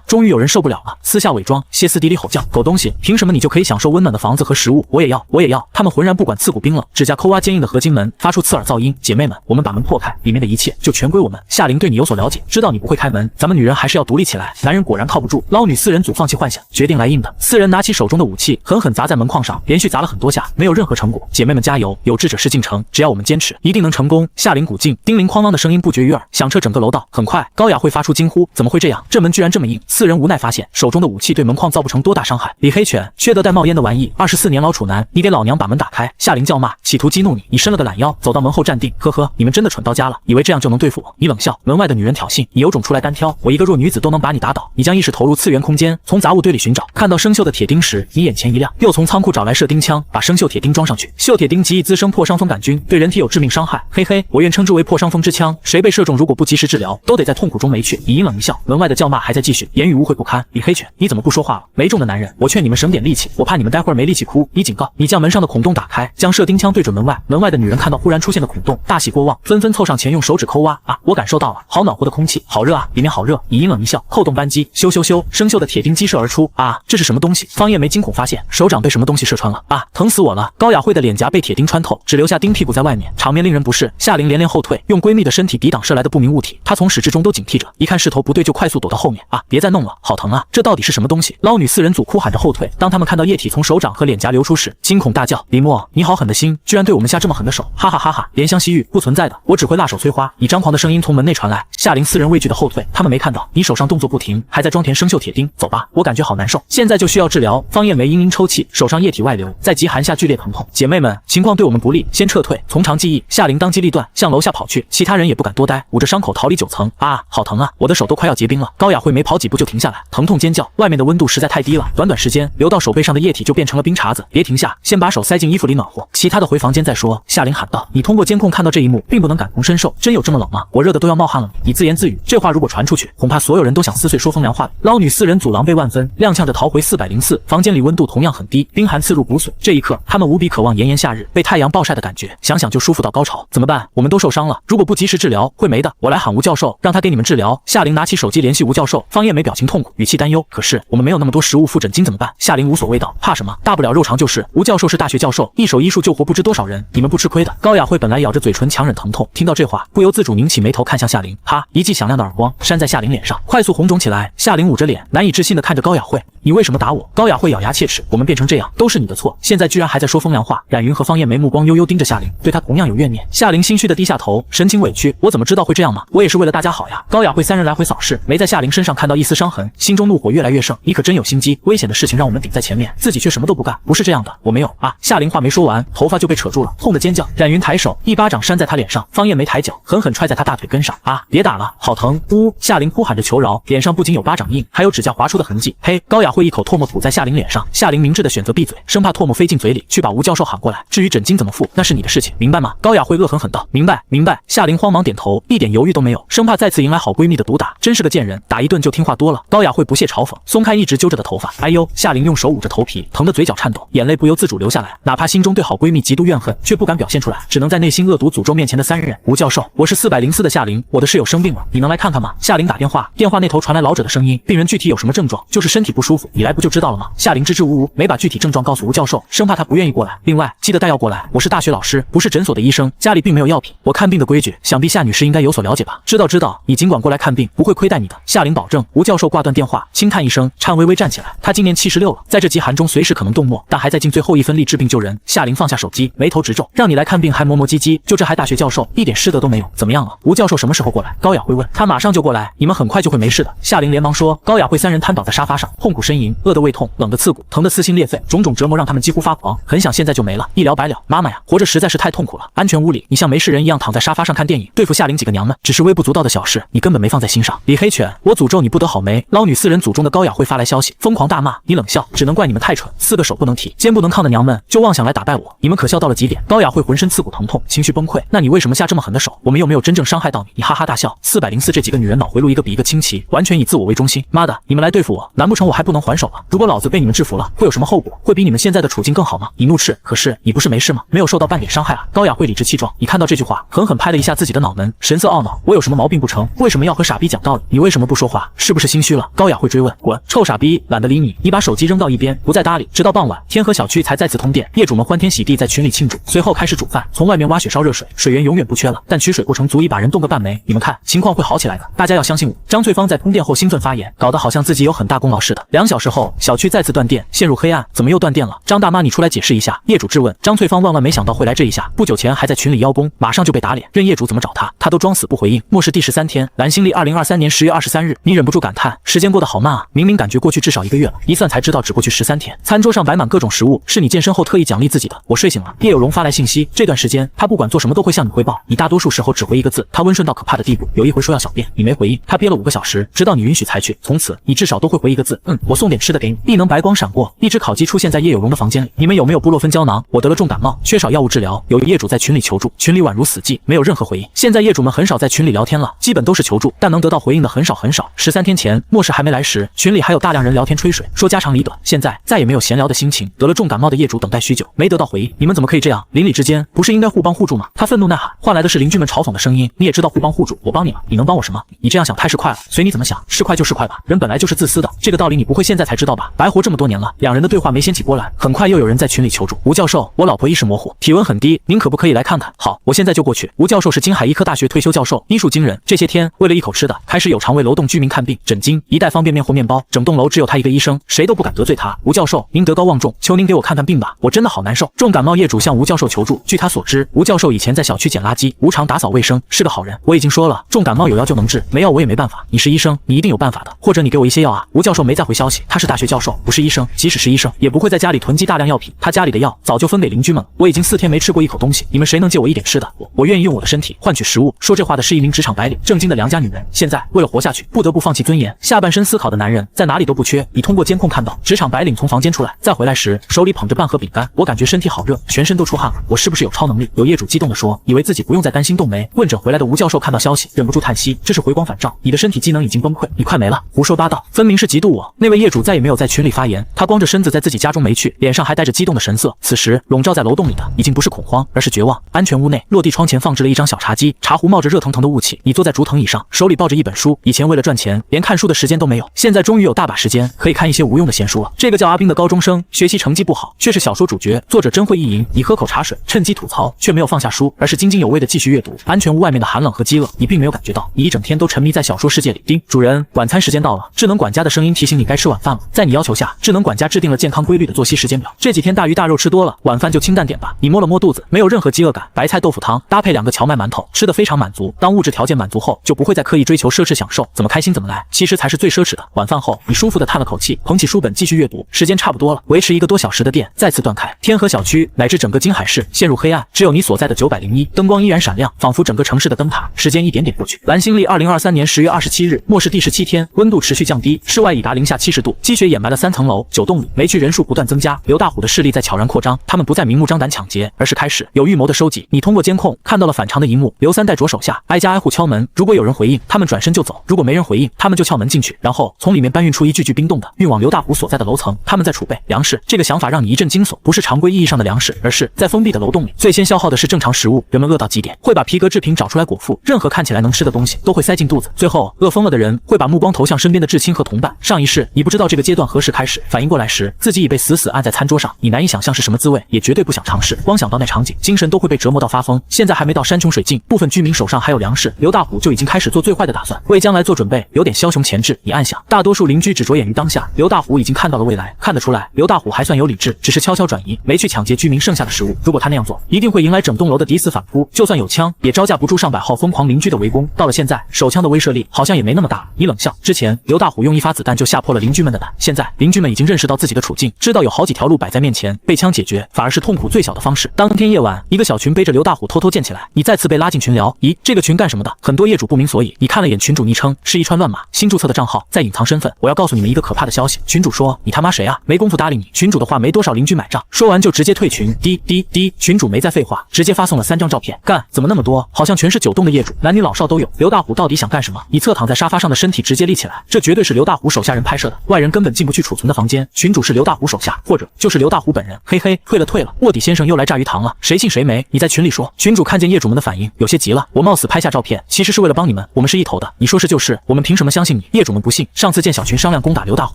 终于有人受不了了，撕下伪装，歇斯底里吼叫，狗东西，凭什么你就可以享受温暖的房子和食物？我也要。他们浑然不管刺骨冰冷，指甲抠挖坚硬的合金门，发出刺耳噪音。姐妹们，我们把门破开，里面的一切就全归我们。夏琳对你有所了解，知道你不会开门，咱们女人还是要独立起来。男人果然靠不住。捞女4人组放弃幻想，决定来硬的。四人拿起手中的武器，狠狠砸在门框上，连续砸了很多下，没有任何成果。姐妹们加油，有志者事竟成，只要我们坚持，一定能成功。夏林鼓劲，叮铃哐啷的声音不绝于耳，响彻整个楼道。很快，高雅慧发出惊呼：怎么会这样？这门居然这么硬！四人无奈发现，手中的武器对门框造不成多大伤害。李黑犬，缺德带冒烟的玩意，24年老处男，你给老娘把门打开！夏林叫骂，企图激怒你。你伸了个懒腰，走到门后站定。呵呵，你们真的蠢到家了，以为这样就能对付我？你冷笑。门外的女人挑衅，你有种出来单挑，我一个弱女子都能把你打倒。你将意识投入次元空间，从杂物堆里寻找，看到生锈的铁钉时，你眼前一亮，又从仓库找来射钉枪，把生锈铁钉装上去。锈铁钉极易滋生破伤风杆菌，对人体有致命伤害。嘿嘿，我愿称之为破伤风之枪。谁被射中，如果不及时治疗，都得在痛苦中没去。你阴冷一笑，门外的叫骂还在继续，言语污秽不堪。李黑犬，你怎么不说话了？没种的男人，我劝你们省点力气，我怕你们待会儿没力气哭。你警告，你将门上的孔洞打开，将射钉枪对准门外。门外的女人看到忽然出现的孔洞，大喜过望，纷纷凑上前用手指抠挖。啊，我感受到了，好暖和的空气，好热啊，里面好热。你阴冷一笑，扣动扳机，咻咻咻，生锈的铁钉击射而出。啊，这是什么东西？方艳梅惊恐发现手掌被什么东西射穿了。啊，疼死我了！高雅慧的脸颊被铁钉穿透，只留下钉屁股在外面，场面令人不适。夏琳连连后退，用闺蜜的身体抵挡射来的不明物体。她从始至终都警惕着，一看势头不对就快速躲到后面。啊，别再弄了，好疼啊！这到底是什么东西？捞女四人组哭喊着后退。当他们看到液体从手掌和脸颊流出时，惊恐大叫：李默，你好狠的心，居然对我们下这么狠的手！哈哈哈哈！怜香惜玉，不存在的，我只会辣手摧花。你张狂的声音从门内传来。夏琳四人畏惧的后退，他们没看到你手上动作不停，还在装填生锈铁钉。走吧，我感觉好难受，现在就需要治疗。方艳梅嘤嘤抽泣，手上液体外流，在极寒下剧烈疼痛。姐妹们，情况对我们不利，先撤退。从长计议，夏琳当机立断，向楼下跑去，其他人也不敢多待，捂着伤口逃离9层。啊，好疼啊！我的手都快要结冰了。高雅慧没跑几步就停下来，疼痛尖叫。外面的温度实在太低了，短短时间流到手背上的液体就变成了冰碴子。别停下，先把手塞进衣服里暖和，其他的回房间再说。夏琳喊道：你通过监控看到这一幕，并不能感同身受，真有这么冷吗？我热得都要冒汗了。你自言自语，这话如果传出去，恐怕所有人都想撕碎说风凉话。捞女四人组狼狈万分，踉跄着逃回404。房间里温度同样很低，冰寒刺入骨髓。这一刻，他们无比渴望炎炎夏日被太阳暴晒的感觉，想想就舒服到高潮。怎么办？我们都受伤了，如果不及时治疗，会没的。我来喊吴教授，让他给你们治疗。夏琳拿起手机联系吴教授。方艳梅表情痛苦，语气担忧。可是我们没有那么多食物复诊金怎么办？夏琳无所谓道，怕什么？大不了肉偿就是。吴教授是大学教授，一手医术救活不知多少人，你们不吃亏的。高雅慧本来咬着嘴唇强忍疼痛，听到这话，不由自主拧起眉头看向夏琳。哈，一记响亮的耳光扇在夏琳脸上，快速红肿起来。夏琳捂着脸，难以置信地看着高雅慧。你为什么打我？高雅慧咬牙切齿，我们变成这样都是你的错，现在居然还在说风凉话。冉云和方艳梅目光悠悠盯着夏琳，对她同样有怨念。夏琳心虚地低下头，神情委屈，我怎么知道会这样吗？我也是为了大家好呀。高雅慧三人来回扫视，没在夏琳身上看到一丝伤痕，心中怒火越来越盛。你可真有心机，危险的事情让我们顶在前面，自己却什么都不干。不是这样的，我没有啊。夏琳话没说完，头发就被扯住了，痛得尖叫。冉云抬手一巴掌扇在她脸上，方艳梅抬脚狠狠踹在她大腿根上。啊，别打了，好疼！呜！夏琳哭喊着求饶，脸上不仅有巴掌印，还有指甲划出的痕迹。嘿！高雅慧一口唾沫吐在夏琳脸上，夏琳明智的选择闭嘴，生怕唾沫飞进嘴里，去把吴教授喊过来。至于诊金怎么付，那是你的事情，明白吗？高雅慧恶狠狠道。明白，明白。夏琳慌忙点头，一点犹豫都没有，生怕再次迎来好闺蜜的毒打。真是个贱人，打一顿就听话多了。高雅慧不屑嘲讽，松开一直揪着的头发。哎呦！夏琳用手捂着头皮，疼得嘴角颤抖，眼泪不由自主流下来。哪怕心中对好闺蜜极度怨恨，却不敢表现出来，只能在内心恶毒诅咒面前的3人。吴教授，我是404的夏琳，我的室友生病了，你能来看看吗？夏琳打电话，电话那头传来老者的声音，病人具体有什么症状？就是身体不舒服，你来不就知道了吗？夏琳支支吾吾，没把具体症状告诉吴教授，生怕他不愿意过来。另外，记得带药过来，我是大学老师，不是诊所的医生，家里并没有药品。我看病的规矩，想必夏女士应该有所了解吧？知道知道，你尽管过来看病，不会亏待你的。夏琳保证。吴教授挂断电话，轻叹一声，颤巍巍站起来。他今年76了，在这极寒中随时可能冻没，但还在尽最后一分力治病救人。夏琳放下手机，眉头直皱，让你来看病还磨磨唧唧，就这还大学教授，一点师德都没有，怎么样了？吴教授什么时候过来？高雅慧问。他马上就过来，你们很快就会没事的。夏琳连忙说。高雅慧3人瘫倒在沙发上，痛苦呻吟，饿得胃痛，冷得刺骨，疼得撕心裂肺，种种折磨让他们几乎发狂，很想现在就没了，一了百了。妈妈呀，活着实在是太痛苦了。安全屋里，你像没事人一样躺在沙发上看电影，对付夏琳几个娘们只是微不足道的小事，你根本没放在心上。李黑犬，我诅咒你不得好霉！捞女4人组中的高雅慧发来消息，疯狂大骂。你冷笑，只能怪你们太蠢，4个手不能提，肩不能抗的娘们就妄想来打败我，你们可笑到了极点。高雅慧浑身刺骨疼痛，情绪崩溃。那你为什么下这么狠的手？我们又没有真正伤害到你。你哈哈大笑。404这几个女人脑回路一个比一个清奇，完全以自我为中心。妈的，你们来对付我，难不成我还不能还手了？如果老子被你们制服了，会有什么后果？会比你们现在的处境更好吗？你怒斥，可是你不是没事吗？没有受到半点伤害啊！高雅慧理直气壮，你看到这句话，狠狠拍了一下自己的脑门，神色懊恼。我有什么毛病不成？为什么要和傻逼讲道理？你为什么不说话？是不是心虚了？高雅慧追问。滚，臭傻逼，懒得理你。你把手机扔到一边，不再搭理。直到傍晚，天河小区才再次通电，业主们欢天喜地在群里庆祝，随后开始煮饭，从外面挖雪烧热水，水源永远不缺了，但取水过程足以把人冻个半没。你们看，情况会好起来的，大家要相信我。张翠芳在通电后兴奋发言，搞得好像自己自己有很大功劳似的。2小时后，小区再次断电，陷入黑暗。怎么又断电了？张大妈，你出来解释一下。业主质问。张翠芳万万没想到会来这一下，不久前还在群里邀功，马上就被打脸，任业主怎么找他都装死不回应。末世第13天，蓝心丽2023年10月23日，你忍不住感叹，时间过得好慢啊！明明感觉过去至少1个月了，一算才知道只过去13天。餐桌上摆满各种食物，是你健身后特意奖励自己的。我睡醒了，叶有容发来信息，这段时间他不管做什么都会向你汇报，你大多数时候只回一个字，他温顺到可怕的地步。有一回说要小便，你没回应，他憋了5个小时，直到你允许才去。从此你至少都会回一个字，我送点吃的给你。异能白光闪过，一只烤鸡出现在叶有容的房间里。你们有没有布洛芬胶囊？我得了重感冒，缺少药物治疗。有业主在群里求助，群里宛如死寂，没有任何回应。现在业主们很少在群里聊天了，基本都是求助，但能得到回应的很少很少。13天前末世还没来时，群里还有大量人聊天吹水，说家长里短。现在再也没有闲聊的心情。得了重感冒的业主等待许久，没得到回应。你们怎么可以这样？邻里之间不是应该互帮互助吗？他愤怒呐喊，换来的是邻居们嘲讽的声音。你也知道互帮互助，我帮你了，你能帮我什么？你这样想太市侩了，随你怎么想，是快就是快吧。人本来就是自私的，这个道理你不会现在才知道吧？白活这么多年了，两人的对话没掀起波澜。很快又有人在群里求助，吴教授，我老婆意识模糊，体温很低，您可不可以来看看？好，我现在就过去。吴教授是京海医科大学退休教授，医术惊人。这些天为了一口吃的，开始有肠胃楼栋居民看病诊金，1袋方便面或面包，整栋楼只有他一个医生，谁都不敢得罪他。吴教授，您德高望重，求您给我看看病吧，我真的好难受。重感冒业主向吴教授求助，据他所知，吴教授以前在小区捡垃圾，无偿打扫卫生，是个好人。我已经说了，重感冒有药就能治，没药我也没办法。你是医生，你一定有办法的，或者你给我一些药啊。吴教授没再回消息，他是大学教授，不是医生，即使是医生，也不会在家里囤积大量药品。他家里的药早就分给邻居们了。我已经4天没吃过一口东西，你们谁能借我一点吃的？我愿意用我的身体换取食物。说这话的是一名职场白领，正经的良家女人，现在为了活下去，不得不放弃尊严，下半身思考的男人在哪里都不缺。你通过监控看到，职场白领从房间出来，再回来时手里捧着半盒饼干，我感觉身体好热，全身都出汗了，我是不是有超能力？有业主激动地说，以为自己不用再担心冻没。问诊回来的吴教授看到消息，忍不住叹息，这是回光返照，你的身体机能已经崩溃，你快没了。胡说八道，分明是嫉妒我。那位业主再也没有在群里发言，他光着身子在自己家中没去，脸上还带着激动的神色。此时笼罩在楼栋里的已经不是恐慌，而是绝望。安全屋内，落地窗前放置了一张小茶几，茶壶冒着热腾腾的雾气。你坐在竹藤椅上，手里抱着一本书。以前为了赚钱，连看书的时间都没有，现在终于有大把时间可以看一些无用的闲书了。这个叫阿斌的高中生，学习成绩不好，却是小说主角，作者真会意淫。你喝口茶水，趁机吐槽，却没有放下书，而是津津有味的继续阅读。安全屋外面的寒冷和饥饿，你并没有感觉到，你一整天都沉迷在小说世界里。叮，主人，晚餐时间到了。智能管家的声音提醒你该吃晚饭了。在你要求下，智能管家制定了健康规律的作息时间表。这几天大鱼大肉吃多了，晚饭就清淡点吧。你摸了摸肚子，没有任何饥饿感。白菜豆腐汤搭配2个荞麦馒头，吃得非常满足。当物质条件满足后，就不会再刻意追求奢侈享受，怎么开心怎么来，其实才是最奢侈的。晚饭后，你舒服地叹了口气，捧起书本继续阅读。时间差不多了，维持1个多小时的电再次断开，天河小区乃至整个京海市陷入黑暗，只有你所在的901灯光依然闪亮，仿佛整个城市的灯塔。时间一点点过去，蓝心丽2023年10月27日，末世第17天，温度持续降低，室外已达零下70度，积雪掩埋了3层楼9栋里，没去人数不断增加，刘大虎的势力在悄然扩张。他们不再明目张胆抢劫，而是开始有预谋的收集。你通过监控看到了反常的一幕，刘三带着手下挨家挨户敲门，如果有人回应，他们转身就走；如果没人回应，他们就撬门进去，然后从里面搬运出一具具冰冻的，运往刘大虎所在的楼层。他们在储备粮食，这个想法让你一阵惊悚，不是常规意义上的粮食，而是在封闭的楼栋里，最先消耗的是正常食物。人们饿到极点，会把皮革制品找出来果腹，任何看起来能吃的东西都会塞进肚子。最后，饿疯了的人会把目光投向身边的至亲和同伴。上一世，你不知道这个阶段何时开始，反应过来时，自己已被死死按在餐桌上，你难以想象是什么滋味，也绝对不想尝试。光想到那场景，精神都会被折磨到发疯。现在还没到山穷水尽，部分居民手上还有粮食，刘大虎就已经开始做最坏的打算，为将来做准备，有点枭雄潜质。你暗想，大多数邻居只着眼于当下，刘大虎已经看到了未来，看得出来，刘大虎还算有理智，只是悄悄转移，没去抢劫居民剩下的食物。如果他那样做，一定会迎来整栋楼的抵死反扑，就算有枪，也招架不住上百号疯狂邻居的围攻。到了现在，手枪的威慑力好像也没那么大。你冷笑，之前刘大虎用1发子弹就吓破了邻居们的胆，现在邻居们已经认识到自己的处境，知道有好几条路摆在面前，被枪解决反而是痛苦最小的方式。当天夜晚，一个小群背着刘大虎偷偷建起来，你再次被拉进群聊。咦，这个群干什么的？很多业主不明所以。你看了眼群主昵称，是一串乱码，新注册的账号，在隐藏身份。我要告诉你们一个可怕的消息。群主说，你他妈谁啊？没工夫搭理你。群主的话没多少邻居买账，说完就直接退群。滴滴滴，群主没再废话，直接发送了3张照片。干，怎么那么多？好像全是9栋的业主，男女老少都有。刘大虎到底想干什么？你侧躺在沙发上的身体直接立起来，这绝对是刘大虎手下人拍摄的，外人根本进不去储存的房间。群主是刘大虎手下，或者就是刘大虎本人。嘿嘿，退了，卧底先生又来炸鱼塘了，谁信谁没？你在群里说。群主看见业主们的反应，有些急了。我冒死拍下照片，其实是为了帮你们，我们是一头的，你说是就是，我们凭什么相信你？业主们不信，上次见小群商量攻打刘大虎，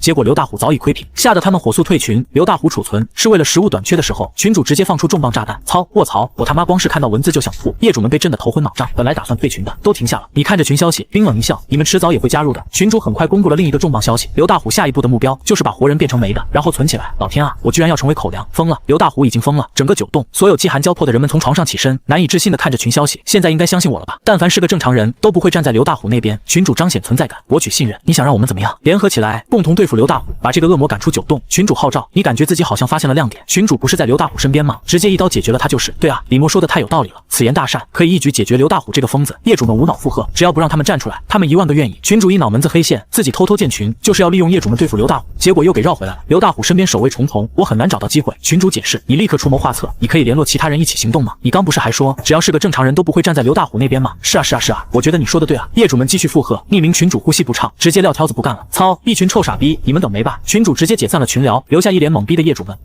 结果刘大虎早已窥屏，吓得他们火速退群。刘大虎储存是为了食物短缺的时候，群主直接放出重磅炸弹。卧槽，我他妈光是看到文字就想吐。业主们被震得头昏脑胀，本来打算退群的都停下了。你看着群消息，冰冷一笑，你们迟早也会加入的。群主很快公布了另另一个重磅消息，刘大虎下一步的目标就是把活人变成没的，然后存起来。老天啊，我居然要成为口粮，疯了！刘大虎已经疯了。整个九栋，所有饥寒交迫的人们从床上起身，难以置信地看着群消息。现在应该相信我了吧？但凡是个正常人都不会站在刘大虎那边。群主彰显存在感，博取信任。你想让我们怎么样？联合起来，共同对付刘大虎，把这个恶魔赶出九栋。群主号召，你感觉自己好像发现了亮点。群主不是在刘大虎身边吗？直接一刀解决了他就是。对啊，李默说的太有道理了，此言大善，可以一举解决刘大虎这个疯子。业主们无脑附和，只要不让他们站出来，他们1万个愿意。群主一脑门子黑线，自己偷偷建群，就是要利用业主们对付刘大虎，结果又给绕回来了。刘大虎身边守卫重重，我很难找到机会。群主解释，你立刻出谋划策，你可以联络其他人一起行动吗？你刚不是还说，只要是个正常人都不会站在刘大虎那边吗？是啊，我觉得你说的对啊。业主们继续附和，匿名群主呼吸不畅，直接撂挑子不干了。操，一群臭傻逼，你们等没吧？群主直接解散了群聊，留下一脸懵逼的业主们，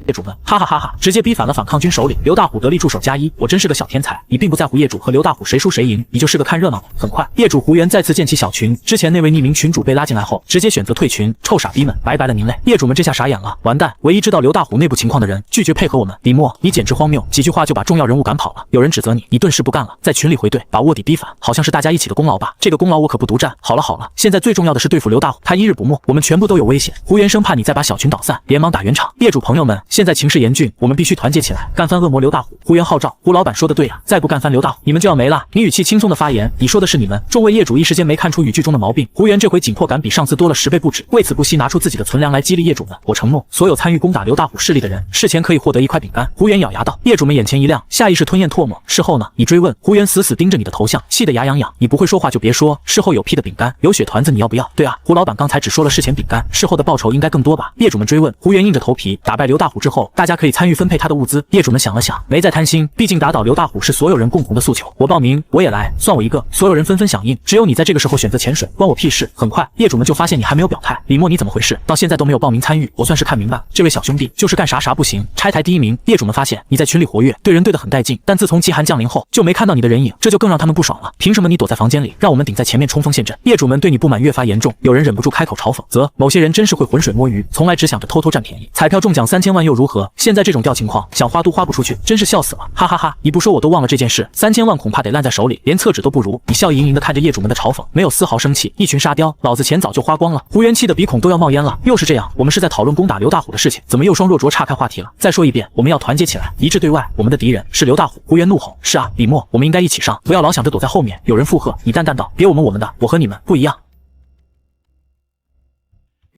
哈哈哈哈，直接逼反了反抗军首领。刘大虎得力助手加1，我真是个小天才。你并不在乎业主和刘大虎谁输谁赢，你就是个看热闹的。很快，业主胡元再次建起小群，之前那位匿名群主被拉进来后，直接选择退群。臭傻逼们，拜拜了您嘞！业主们这下傻眼了，完蛋，唯一知道刘大虎内部情况的人拒绝配合我们。李默，你简直荒谬，几句话就把重要人物赶跑了。有人指责你，你顿时不干了，在群里回怼，把卧底逼反，好像是大家一起的功劳吧？这个功劳我可不独占。好了，现在最重要的是对付刘大虎，他一日不没，我们全部都有危险。胡元生怕你再把小群捣散，连忙打圆场。业主朋友们，现在情势严峻，我们必须团结起来，干翻恶魔刘大虎。胡元号召，胡老板说的对啊，再不干翻刘大虎，你们就要没了。你语气轻松的发言，你说的是你们。众位业主一时间没看出语句中的毛病，胡元这回紧迫感比上次多了10倍不止，为此不惜拿出自己的存粮来激励业主们。我承诺，所有参与攻打刘大虎势力的人，事前可以获得1块饼干。胡元咬牙道。业主们眼前一亮，下意识吞咽唾沫。事后呢？你追问，胡元死盯着你的头像，气得牙痒痒。你不会说话就别说，事后有屁的饼干，有血团子你要不要？对啊，胡老板刚才只说了事前饼干，事后的报酬应该更多吧？业主们追问，胡元硬着头皮，打败刘大虎之后，大家可以参与分配他的物资。业主们想了想，没再贪心，毕竟打倒刘大虎是所有人共同的诉求。我报名，我也来，算我一个。所有人纷纷响应，只有你在这个时候选择潜水，关我屁事。很快，业主们就发现你还没有表态。李默，你怎么回事？到现在都没有报名参与，我算是看明白了，这位小兄弟就是干啥不行，拆台第1名。业主们发现你在群里活跃，对人对得很带劲，但自从饥寒降临后，就没看到你的人影，这就更让他们不爽了。凭什么你躲在房间里，让我们顶在前面冲锋陷阵？业主们对你不满越发严重，有人忍不住开口嘲讽，则某些人真是会浑水摸鱼，从来只想着偷偷占便宜。彩票中奖3000万又如何？现在这种掉情况，想花都花不出去，真是笑死了！哈哈哈！你不说我都忘了这件事，3000万恐怕得烂在手里，连厕纸都不如。你笑盈盈的看着业主们的嘲讽，没有丝毫生气。一群沙雕，老子钱早就花光了。胡元气的鼻孔都要冒烟了。又是这样，我们是在讨论攻打刘大虎的事情，怎么又双若卓岔开话题了？再说一遍，我们要团结起来，一致对外。我们的敌人是刘大虎。胡元怒吼：是啊，李默，我们应该一起上，不要老想着躲在后面。有人附和，你淡淡道：别我们的，我和你们不一样。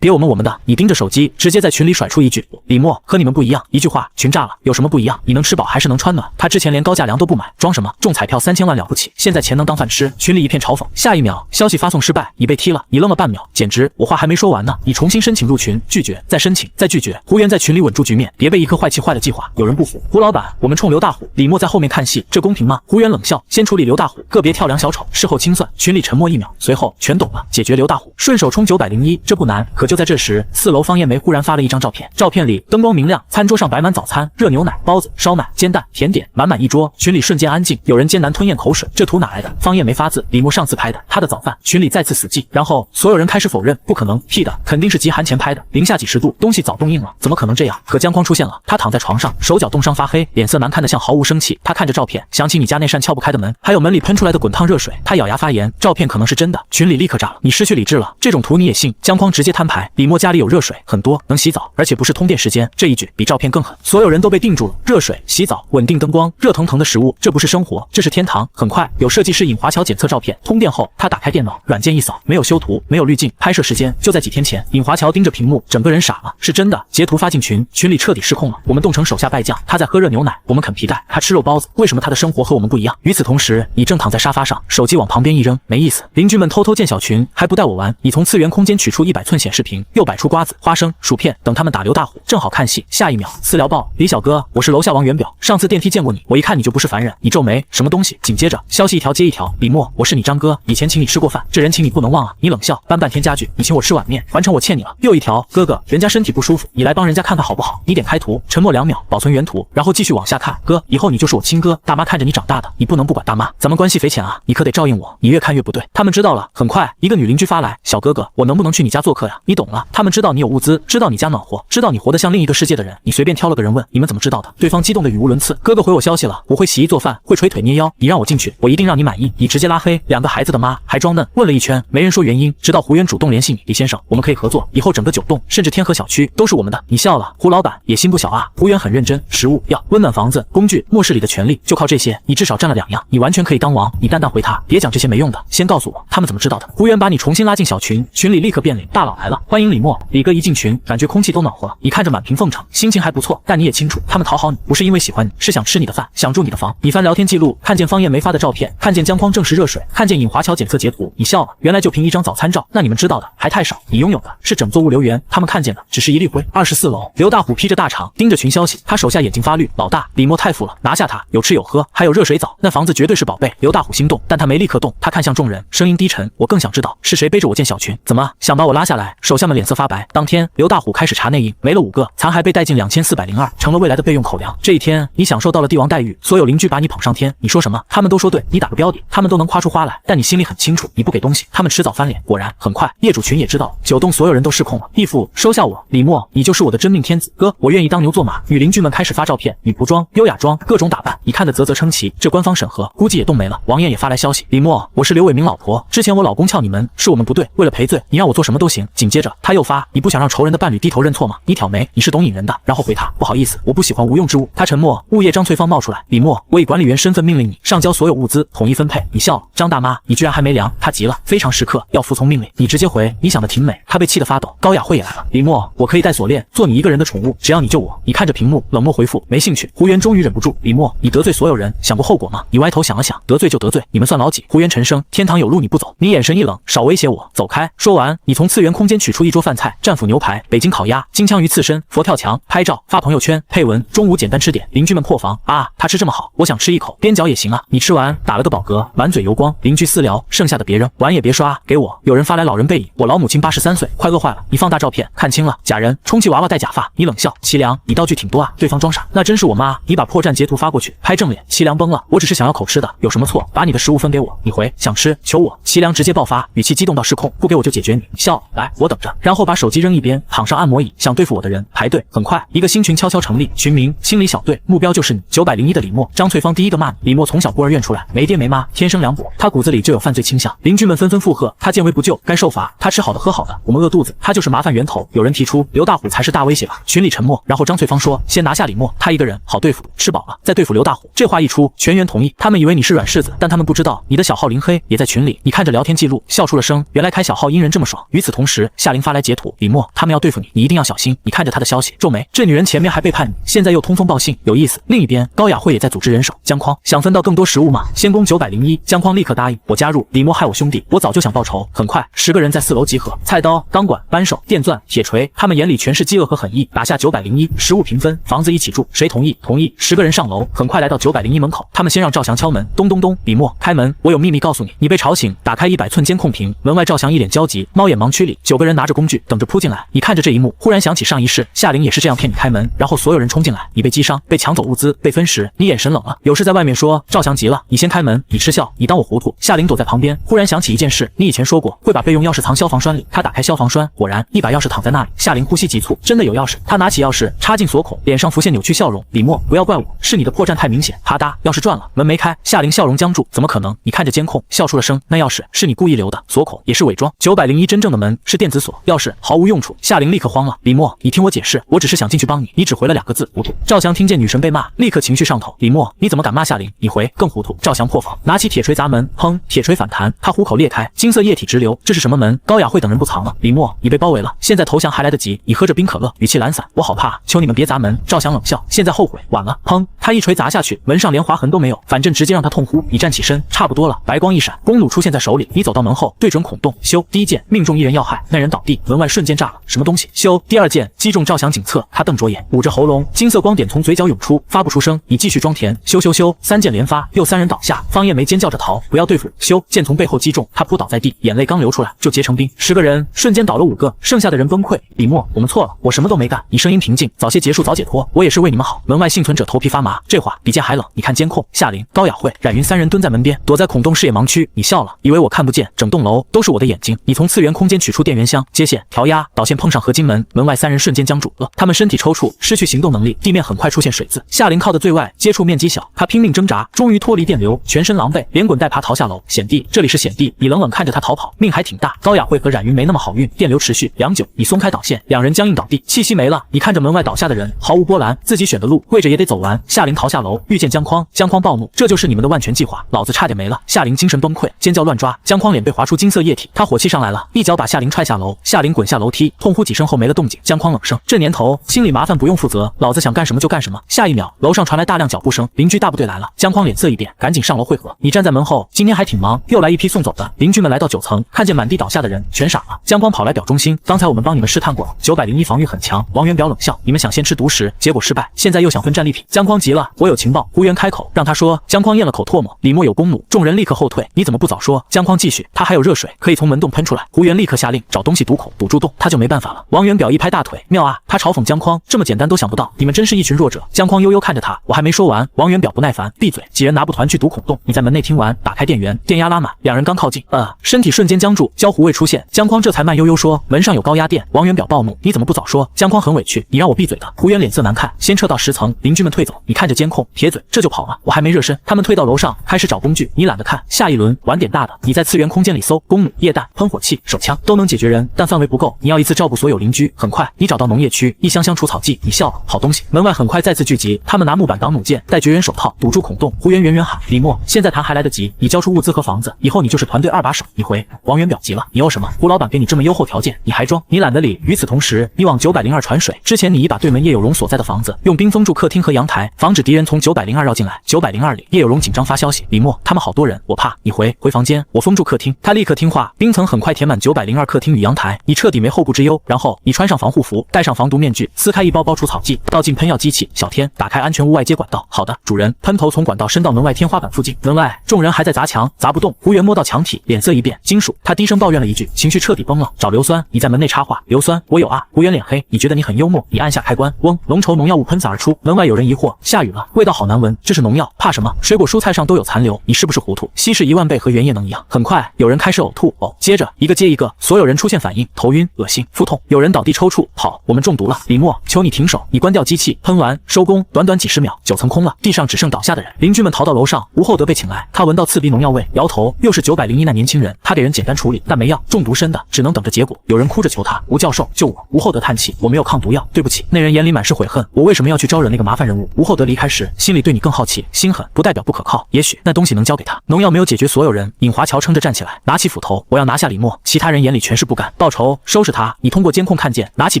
别我们的，你盯着手机，直接在群里甩出一句：李默和你们不一样。一句话，群炸了。有什么不一样？你能吃饱还是能穿暖？他之前连高价粮都不买，装什么？中彩票3000万了不起，现在钱能当饭吃？群里一片嘲讽。下一秒，消息发送失败，你被踢了。你愣了半秒，简直，我话还没说完呢。你重新申请入群，拒绝，再申请，再拒绝。胡元在群里稳住局面，别被一颗坏气坏了计划。有人不服，胡老板，我们冲刘大虎。李默在后面看戏，这公平吗？胡元冷笑，先处理刘大虎，个别跳梁小丑，事后清算。群里沉默1秒，随后全懂了，解决刘大虎，顺手冲901，这不难。可就在这时，4楼方艳梅忽然发了一张照片，照片里灯光明亮，餐桌上摆满早餐，热牛奶、包子、烧麦、煎蛋、甜点，满满一桌。群里瞬间安静，有人艰难吞咽口水，这图哪来的？方艳梅发自李默上次拍的，他的早饭。群里再次死寂，然后所有人开始否认，不可能，屁的，肯定是极寒前拍的，零下几十度，东西早冻硬了，怎么可能这样？可姜匡出现了，他躺在床上，手脚冻伤发黑，脸色难看的像毫无生气。他看着照片，想起你家那扇撬不开的门，还有门里喷出来的滚烫热水，他咬牙发言，照片可能是真的。群里立刻炸了，你失去理智了，这种图你也信？姜匡直接摊牌，李默家里有热水，很多，能洗澡，而且不是通电时间，这一举比照片更狠。所有人都被定住了，热水、洗澡、稳定灯光、热腾腾的食物，这不是生活，这是天堂。很快，有设计师尹华侨检测照片，通电后，他打开电脑，软件一扫，没有修图，没有滤镜，拍摄时间就在几天前。尹华侨盯着屏幕，整个人傻了，是真的。截图发进群，群里彻底失控了。我们冻成手下败将，他在喝热牛奶，我们啃皮带，他吃肉包子，为什么他的生活和我们不一样？与此同时，你正躺在沙发上，手机往旁边一扔，没意思。邻居们偷偷建小群，还不带我玩。你从次元空间取出100寸显示屏，又摆出瓜子、花生、薯片，等他们打刘大虎，正好看戏。下一秒，私聊报：李小哥，我是楼下王元表，上次电梯见过你，我一看你就不是凡人。你皱眉，什么东西？紧接着，消息一条接一条：李默，我是你张哥，以前请你吃过饭，这人情你不能忘啊。你冷笑，搬半天家具，你请我吃碗面，还成我欠你了。又一条，哥哥，人家身体不舒服，你来帮人家看看好不好？你点开图，沉默2秒，保存原图，然后继续往下看。哥，以后你就是我亲哥，大妈看着你长大的，你不能不管大妈，咱们关系匪浅啊，你可得照应我。你越看越不对。他们知道了。很快，一个女邻居发来：小哥哥，我能不能去你家做客呀？你懂了，他们知道你有物资，知道你家暖和，知道你活得像另一个世界的人。你随便挑了个人问，你们怎么知道的？对方激动的语无伦次。哥哥回我消息了，我会洗衣做饭，会捶腿捏腰，你让我进去，我一定让你满意。你直接拉黑2个孩子的妈，还装嫩。问了一圈，没人说原因，直到胡源主动联系你，李先生，我们可以合作，以后整个9栋甚至天河小区都是我们的。你笑了，胡老板也心不小啊。胡源很认真，食物、药、温暖房子、工具、末世里的权利，就靠这些，你至少占了2样，你完全可以当王。你淡淡回他，别讲这些没用的，先告诉我他们怎么知道的。胡源把你重新拉进小群，群里立刻变脸，大佬来了，欢迎李默。李哥一进群，感觉空气都暖和了。你看着满屏奉承，心情还不错，但你也清楚，他们讨好你不是因为喜欢你，是想吃你的饭，想住你的房。你翻聊天记录，看见方艳梅发的照片，看见江框证实热水，看见尹华侨检测截图，你笑了，原来就凭一张早餐照，那你们知道的还太少，你拥有的是整座物流园，他们看见的只是一粒灰。24楼，刘大虎披着大氅，盯着群消息，他手下眼睛发绿，老大，李默太富了，拿下他，有吃有喝，还有热水澡，那房子绝对是宝贝。刘大虎心动，但他没立刻动，他看向众人，声音低沉，我更想知道是谁背着我建小群，怎么想把我拉下来？手下们脸色发白。当天，刘大虎开始查内应，没了5个，残骸被带进2402，成了未来的备用口粮。这一天，你享受到了帝王待遇，所有邻居把你捧上天，你说什么，他们都说对，你打个标底，他们都能夸出花来，但你心里很清楚，你不给东西，他们迟早翻脸。果然，很快，业主群也知道了，9栋所有人都失控了。义父，收下我，李默，你就是我的真命天子，哥，我愿意当牛做马。女邻居们开始发照片，女仆装、优雅装，各种打扮，你看得啧啧称奇。这官方审核估计也冻没了。王艳也发来消息，李默，我是刘伟明老婆，之前我老公撬你门，是我们不对，为了赔罪，你让我做什么都行。紧接着他又发，你不想让仇人的伴侣低头认错吗？你挑眉，你是懂引人的。然后回他，不好意思，我不喜欢无用之物。他沉默，物业张翠芳冒出来，李默，我以管理员身份命令你上交所有物资，统一分配。你笑了，张大妈，你居然还没凉。他急了，非常时刻要服从命令。你直接回，你想的挺美。他被气得发抖。高雅慧也来了，李默，我可以戴锁链，做你一个人的宠物，只要你救我。你看着屏幕，冷漠回复，没兴趣。胡源终于忍不住，李默，你得罪所有人，想过后果吗？你歪头想了想，得罪就得罪，你们算老几？胡源沉声，天堂有路你不走。你眼神一冷，少威胁我，走开。说完，你从次元空间取出一桌饭菜，战斧牛排、北京烤鸭、金枪鱼刺身、佛跳墙，拍照发朋友圈，配文中午简单吃点。邻居们破防啊，他吃这么好，我想吃一口，边角也行啊。你吃完打了个饱嗝，满嘴油光。邻居私聊，剩下的别扔，碗也别刷，给我。有人发来老人背影，我老母亲83岁，快饿坏了。你放大照片，看清了，假人，充气娃娃戴假发。你冷笑，齐良，你道具挺多啊。对方装傻，那真是我妈。你把破绽截图发过去，拍正脸。齐良崩了，我只是想要口吃的，有什么错？把你的食物分给我。你回，想吃，求我。齐良直接爆发，语气激动到失控，不给我就解决你。笑，来，我等着。然后把手机扔一边，躺上按摩椅，想对付我的人排队。很快，一个新群悄悄成立，群名清理小队，目标就是你。901的李默，张翠芳第一个骂你。李默从小孤儿院出来，没爹没妈，天生凉薄，他骨子里就有犯罪倾向。邻居们纷纷附和，他见微不救，该受罚。他吃好的喝好的，我们饿肚子，他就是麻烦源头。有人提出刘大虎才是大威胁吧？群里沉默，然后张翠芳说，先拿下李默，他一个人好对付，吃饱了再对付刘大虎。这话一出，全员同意。他们以为你是软柿子，但他们不知道你的小号林黑也在群里。你看着聊天记录，笑出了声，原来开小号阴人这么爽。与此同时，夏琳发来截图，李默，他们要对付你，你一定要小心。你看着他的消息，皱眉，这女人前面还背叛你，现在又通风报信，有意思。另一边，高雅慧也在组织人手。江框想分到更多食物吗？先攻901，江框立刻答应，我加入。李默害我兄弟，我早就想报仇。很快，10个人在4楼集合，菜刀、钢管、扳手、电钻、铁锤，他们眼里全是饥饿和狠意。打下901，食物平分，房子一起住，谁同意？同意。10个人上楼，很快来到901门口，他们先让赵翔敲门，咚咚咚，李默，开门，我有秘密告诉你。你被吵醒，打开100寸监控屏，门外赵翔一脸焦急，猫眼盲区里9个人拿着工具等着扑进来。你看着这一幕，忽然想起上一世，夏琳也是这样骗你开门，然后所有人冲进来，你被击伤，被抢走物资，被分食，你眼神冷了。有事在外面说。赵翔急了，你先开门，你嗤笑，你当我糊涂？夏琳躲在旁边，忽然想起一件事，你以前说过会把备用钥匙藏消防栓里。他打开消防栓，果然一把钥匙躺在那里。夏琳呼吸急促，真的有钥匙。他拿起钥匙插进锁孔，脸上浮现扭曲笑容。李默，不要怪我，是你的破绽太明显。啪嗒，钥匙转了，门没开。夏琳笑容僵住，怎么可能？你看着监控，笑出了声。那钥匙是你故意留的，锁孔也是伪装。901真正的门是电子锁，钥匙毫无用处。夏琳立刻慌了，李默，你听我解释，我只是想进去帮你。你只回了2个字，糊涂。赵翔听见女神被骂，立刻情绪上头。李默，你怎么敢骂夏琳？你回更糊涂。赵翔破防，拿起铁锤砸门，砰，铁锤反弹，他虎口裂开，金色液体直流。这是什么门？高雅慧等人不藏了。李默，你被包围了，现在投降还来得及。你喝着冰可乐，语气懒散，我好怕，求你们别砸门。赵翔冷笑，现在后悔晚了。砰，他一锤砸下去，门上连划痕都没有，反正直接让他痛呼。你站起身，差不多了。白光一闪，弓弩出现在手里，你走到门后，对准孔洞，咻，第一箭命中1人要害，那人倒地，门外瞬间炸了，什么东西？咻，第2箭击中赵翔颈侧，他瞪着眼，捂着喉咙，金色光点从嘴角涌出，发不出声。你继续装甜，咻咻咻，3箭连发，又3人倒下。方艳梅尖叫着逃，不要对付。咻，箭从背后击中，他扑倒在地，眼泪刚流出来就结成冰。10个人瞬间倒了5个，剩下的人崩溃。李默，我们错了，我什么都没干。你声音平静，早些结束早解脱，我也是为你们好。门外幸存者头皮发麻，这话比剑还冷。你看监控，夏琳、高雅慧、冉云3人蹲在门边，躲在孔洞视野盲区。你笑了，以为我看不见，整栋楼都是我的眼睛。你从次元空间取出电源箱，接线、调压、导线碰上合金门，门外3人瞬间僵住了，他们身体抽搐，失去行动能力，地面很快出现水渍。夏琳靠得最外，接触面积小，他拼命挣扎，终于脱离电流，全身狼狈，连滚带爬逃下楼。险地，这里是险地，你冷冷看着他逃跑，命还挺大。高雅慧和冉云没那么好运，电流持续良久，你松开导线，两人僵硬倒地，气息没了。你看着门外倒下的人，毫无波澜，自己选的路，跪着也得走完。夏琳逃下楼，遇见姜匡，姜匡暴怒，这就是你们的万全计划，老子差点没了。夏琳精神崩溃，尖叫乱抓，姜匡脸被划出金色液体，他火气上来了，一脚把夏琳踹下楼。夏琳滚下楼梯，痛呼几声后没了动静。姜匡冷声，这年头心里麻烦不用负责，老子想干什么就干什么。下一秒，楼上传来大量脚步声，邻居大部队来了。姜匡脸色一变，赶紧上楼会合。你站在门后，今天还挺忙，又来一批送走的。邻居们来到9层，看见满地倒下的人，全傻了。姜匡跑来表中心，刚才我们帮你们试探过了，901防御很强。王元表冷笑，你们想先吃独食，结果失败，现在又想分战利品。姜匡急了，我有情报。胡元开口让他说。姜匡咽了口唾沫，李默有弓弩，众人立刻后退。你怎么不早说？姜匡继续，他还有热水，可以从门洞喷出来。胡元立刻下令找东西堵口，堵住洞，他就没办法了。王元表一拍大腿，妙啊！他嘲讽姜匡，这么简单都想不到，你们真是一群弱者。姜匡悠悠看着他，我还没说完。王元表不耐烦，闭嘴！几人拿布团去堵孔洞，你在门内听完，打开电源，电压拉满。两人刚靠近，身体瞬间僵住，焦糊未出现。姜匡这才慢悠悠说，门上有高压电。王元表暴怒，你怎么不早说？姜匡很委屈，你让我闭嘴的。胡元脸色难看，先撤到10层，邻居们退走，你看着监控，铁嘴，这就跑吗？我还没热身。他们退到楼上，开始找工具，你懒得看。下一轮玩点大的，你在次元空间里搜，弓弩、液弹、喷火器、手枪都能解决人，但范围不够，你要一次照顾所有邻居。很快，你找到农业区，一箱箱除草剂，你笑了，好东西。门外很快再次聚集，他们拿木板挡弩箭，戴绝缘手套堵住孔洞。胡元远远喊，李默，现在谈还来得及，你交出物资和房子，以后你就是团队2把手。你回。王元表急了，你要什么？胡老板给你这么优厚条件，你还装？你懒得理。与此同时，你往902传水，之前你已把对门叶有荣所在的房子用冰封住客厅和阳台，防止敌人从902绕进来。902里，叶有荣紧张发消息，李默，他们好多人，我怕。你回房间，我封住客厅。他立刻听话，冰层很快填满902客厅与阳台，你彻底没后顾之忧。然后你穿上防护服，戴上防毒面具，撕开一包包除草剂，倒进喷药机器。小天，打开安全屋外接管道。好的，主人。喷头从管道伸到门外天花板附近，门外众人还在砸墙，砸不动。胡元摸到墙体，脸色一变，金属。他低声抱怨了一句，情绪彻底崩了。找硫酸。你在门内插话，硫酸我有啊。胡元脸黑，你觉得你很幽默？你按下开关，嗡，浓稠农药物喷洒而出。门外有人疑惑，下雨了，味道好难闻，这是农药？怕什么？水果蔬菜上都有残留，你是不是糊涂？稀释10000倍和原液能一样。很快有人开始呕吐，接着一个接一个，所有人出现反应，头晕、恶心、腹痛，有人倒地抽搐。好，我们中毒了。李默，求你停手，你关掉机器，喷完收工。短短几十秒，9层空了，地上只剩倒下的人。邻居们逃到楼上，吴厚德被请来，他闻到刺鼻农药味，摇头，又是901那年轻人，他给人简单处理，但没药，中毒深的，只能等着结果。有人哭着求他，吴教授救我。吴厚德叹气，我没有抗毒药，对不起。那人眼里满是悔恨，我为什么要去招惹那个麻烦人物？吴厚德离开时，心里对你更好奇，心狠不代表不可靠，也许那东西能交给他。农药没有解决所有人，尹华侨撑着站起来，拿起斧头，我要拿下李默。其他人眼里全是不甘，报仇，收拾他。你通过监控看见，拿起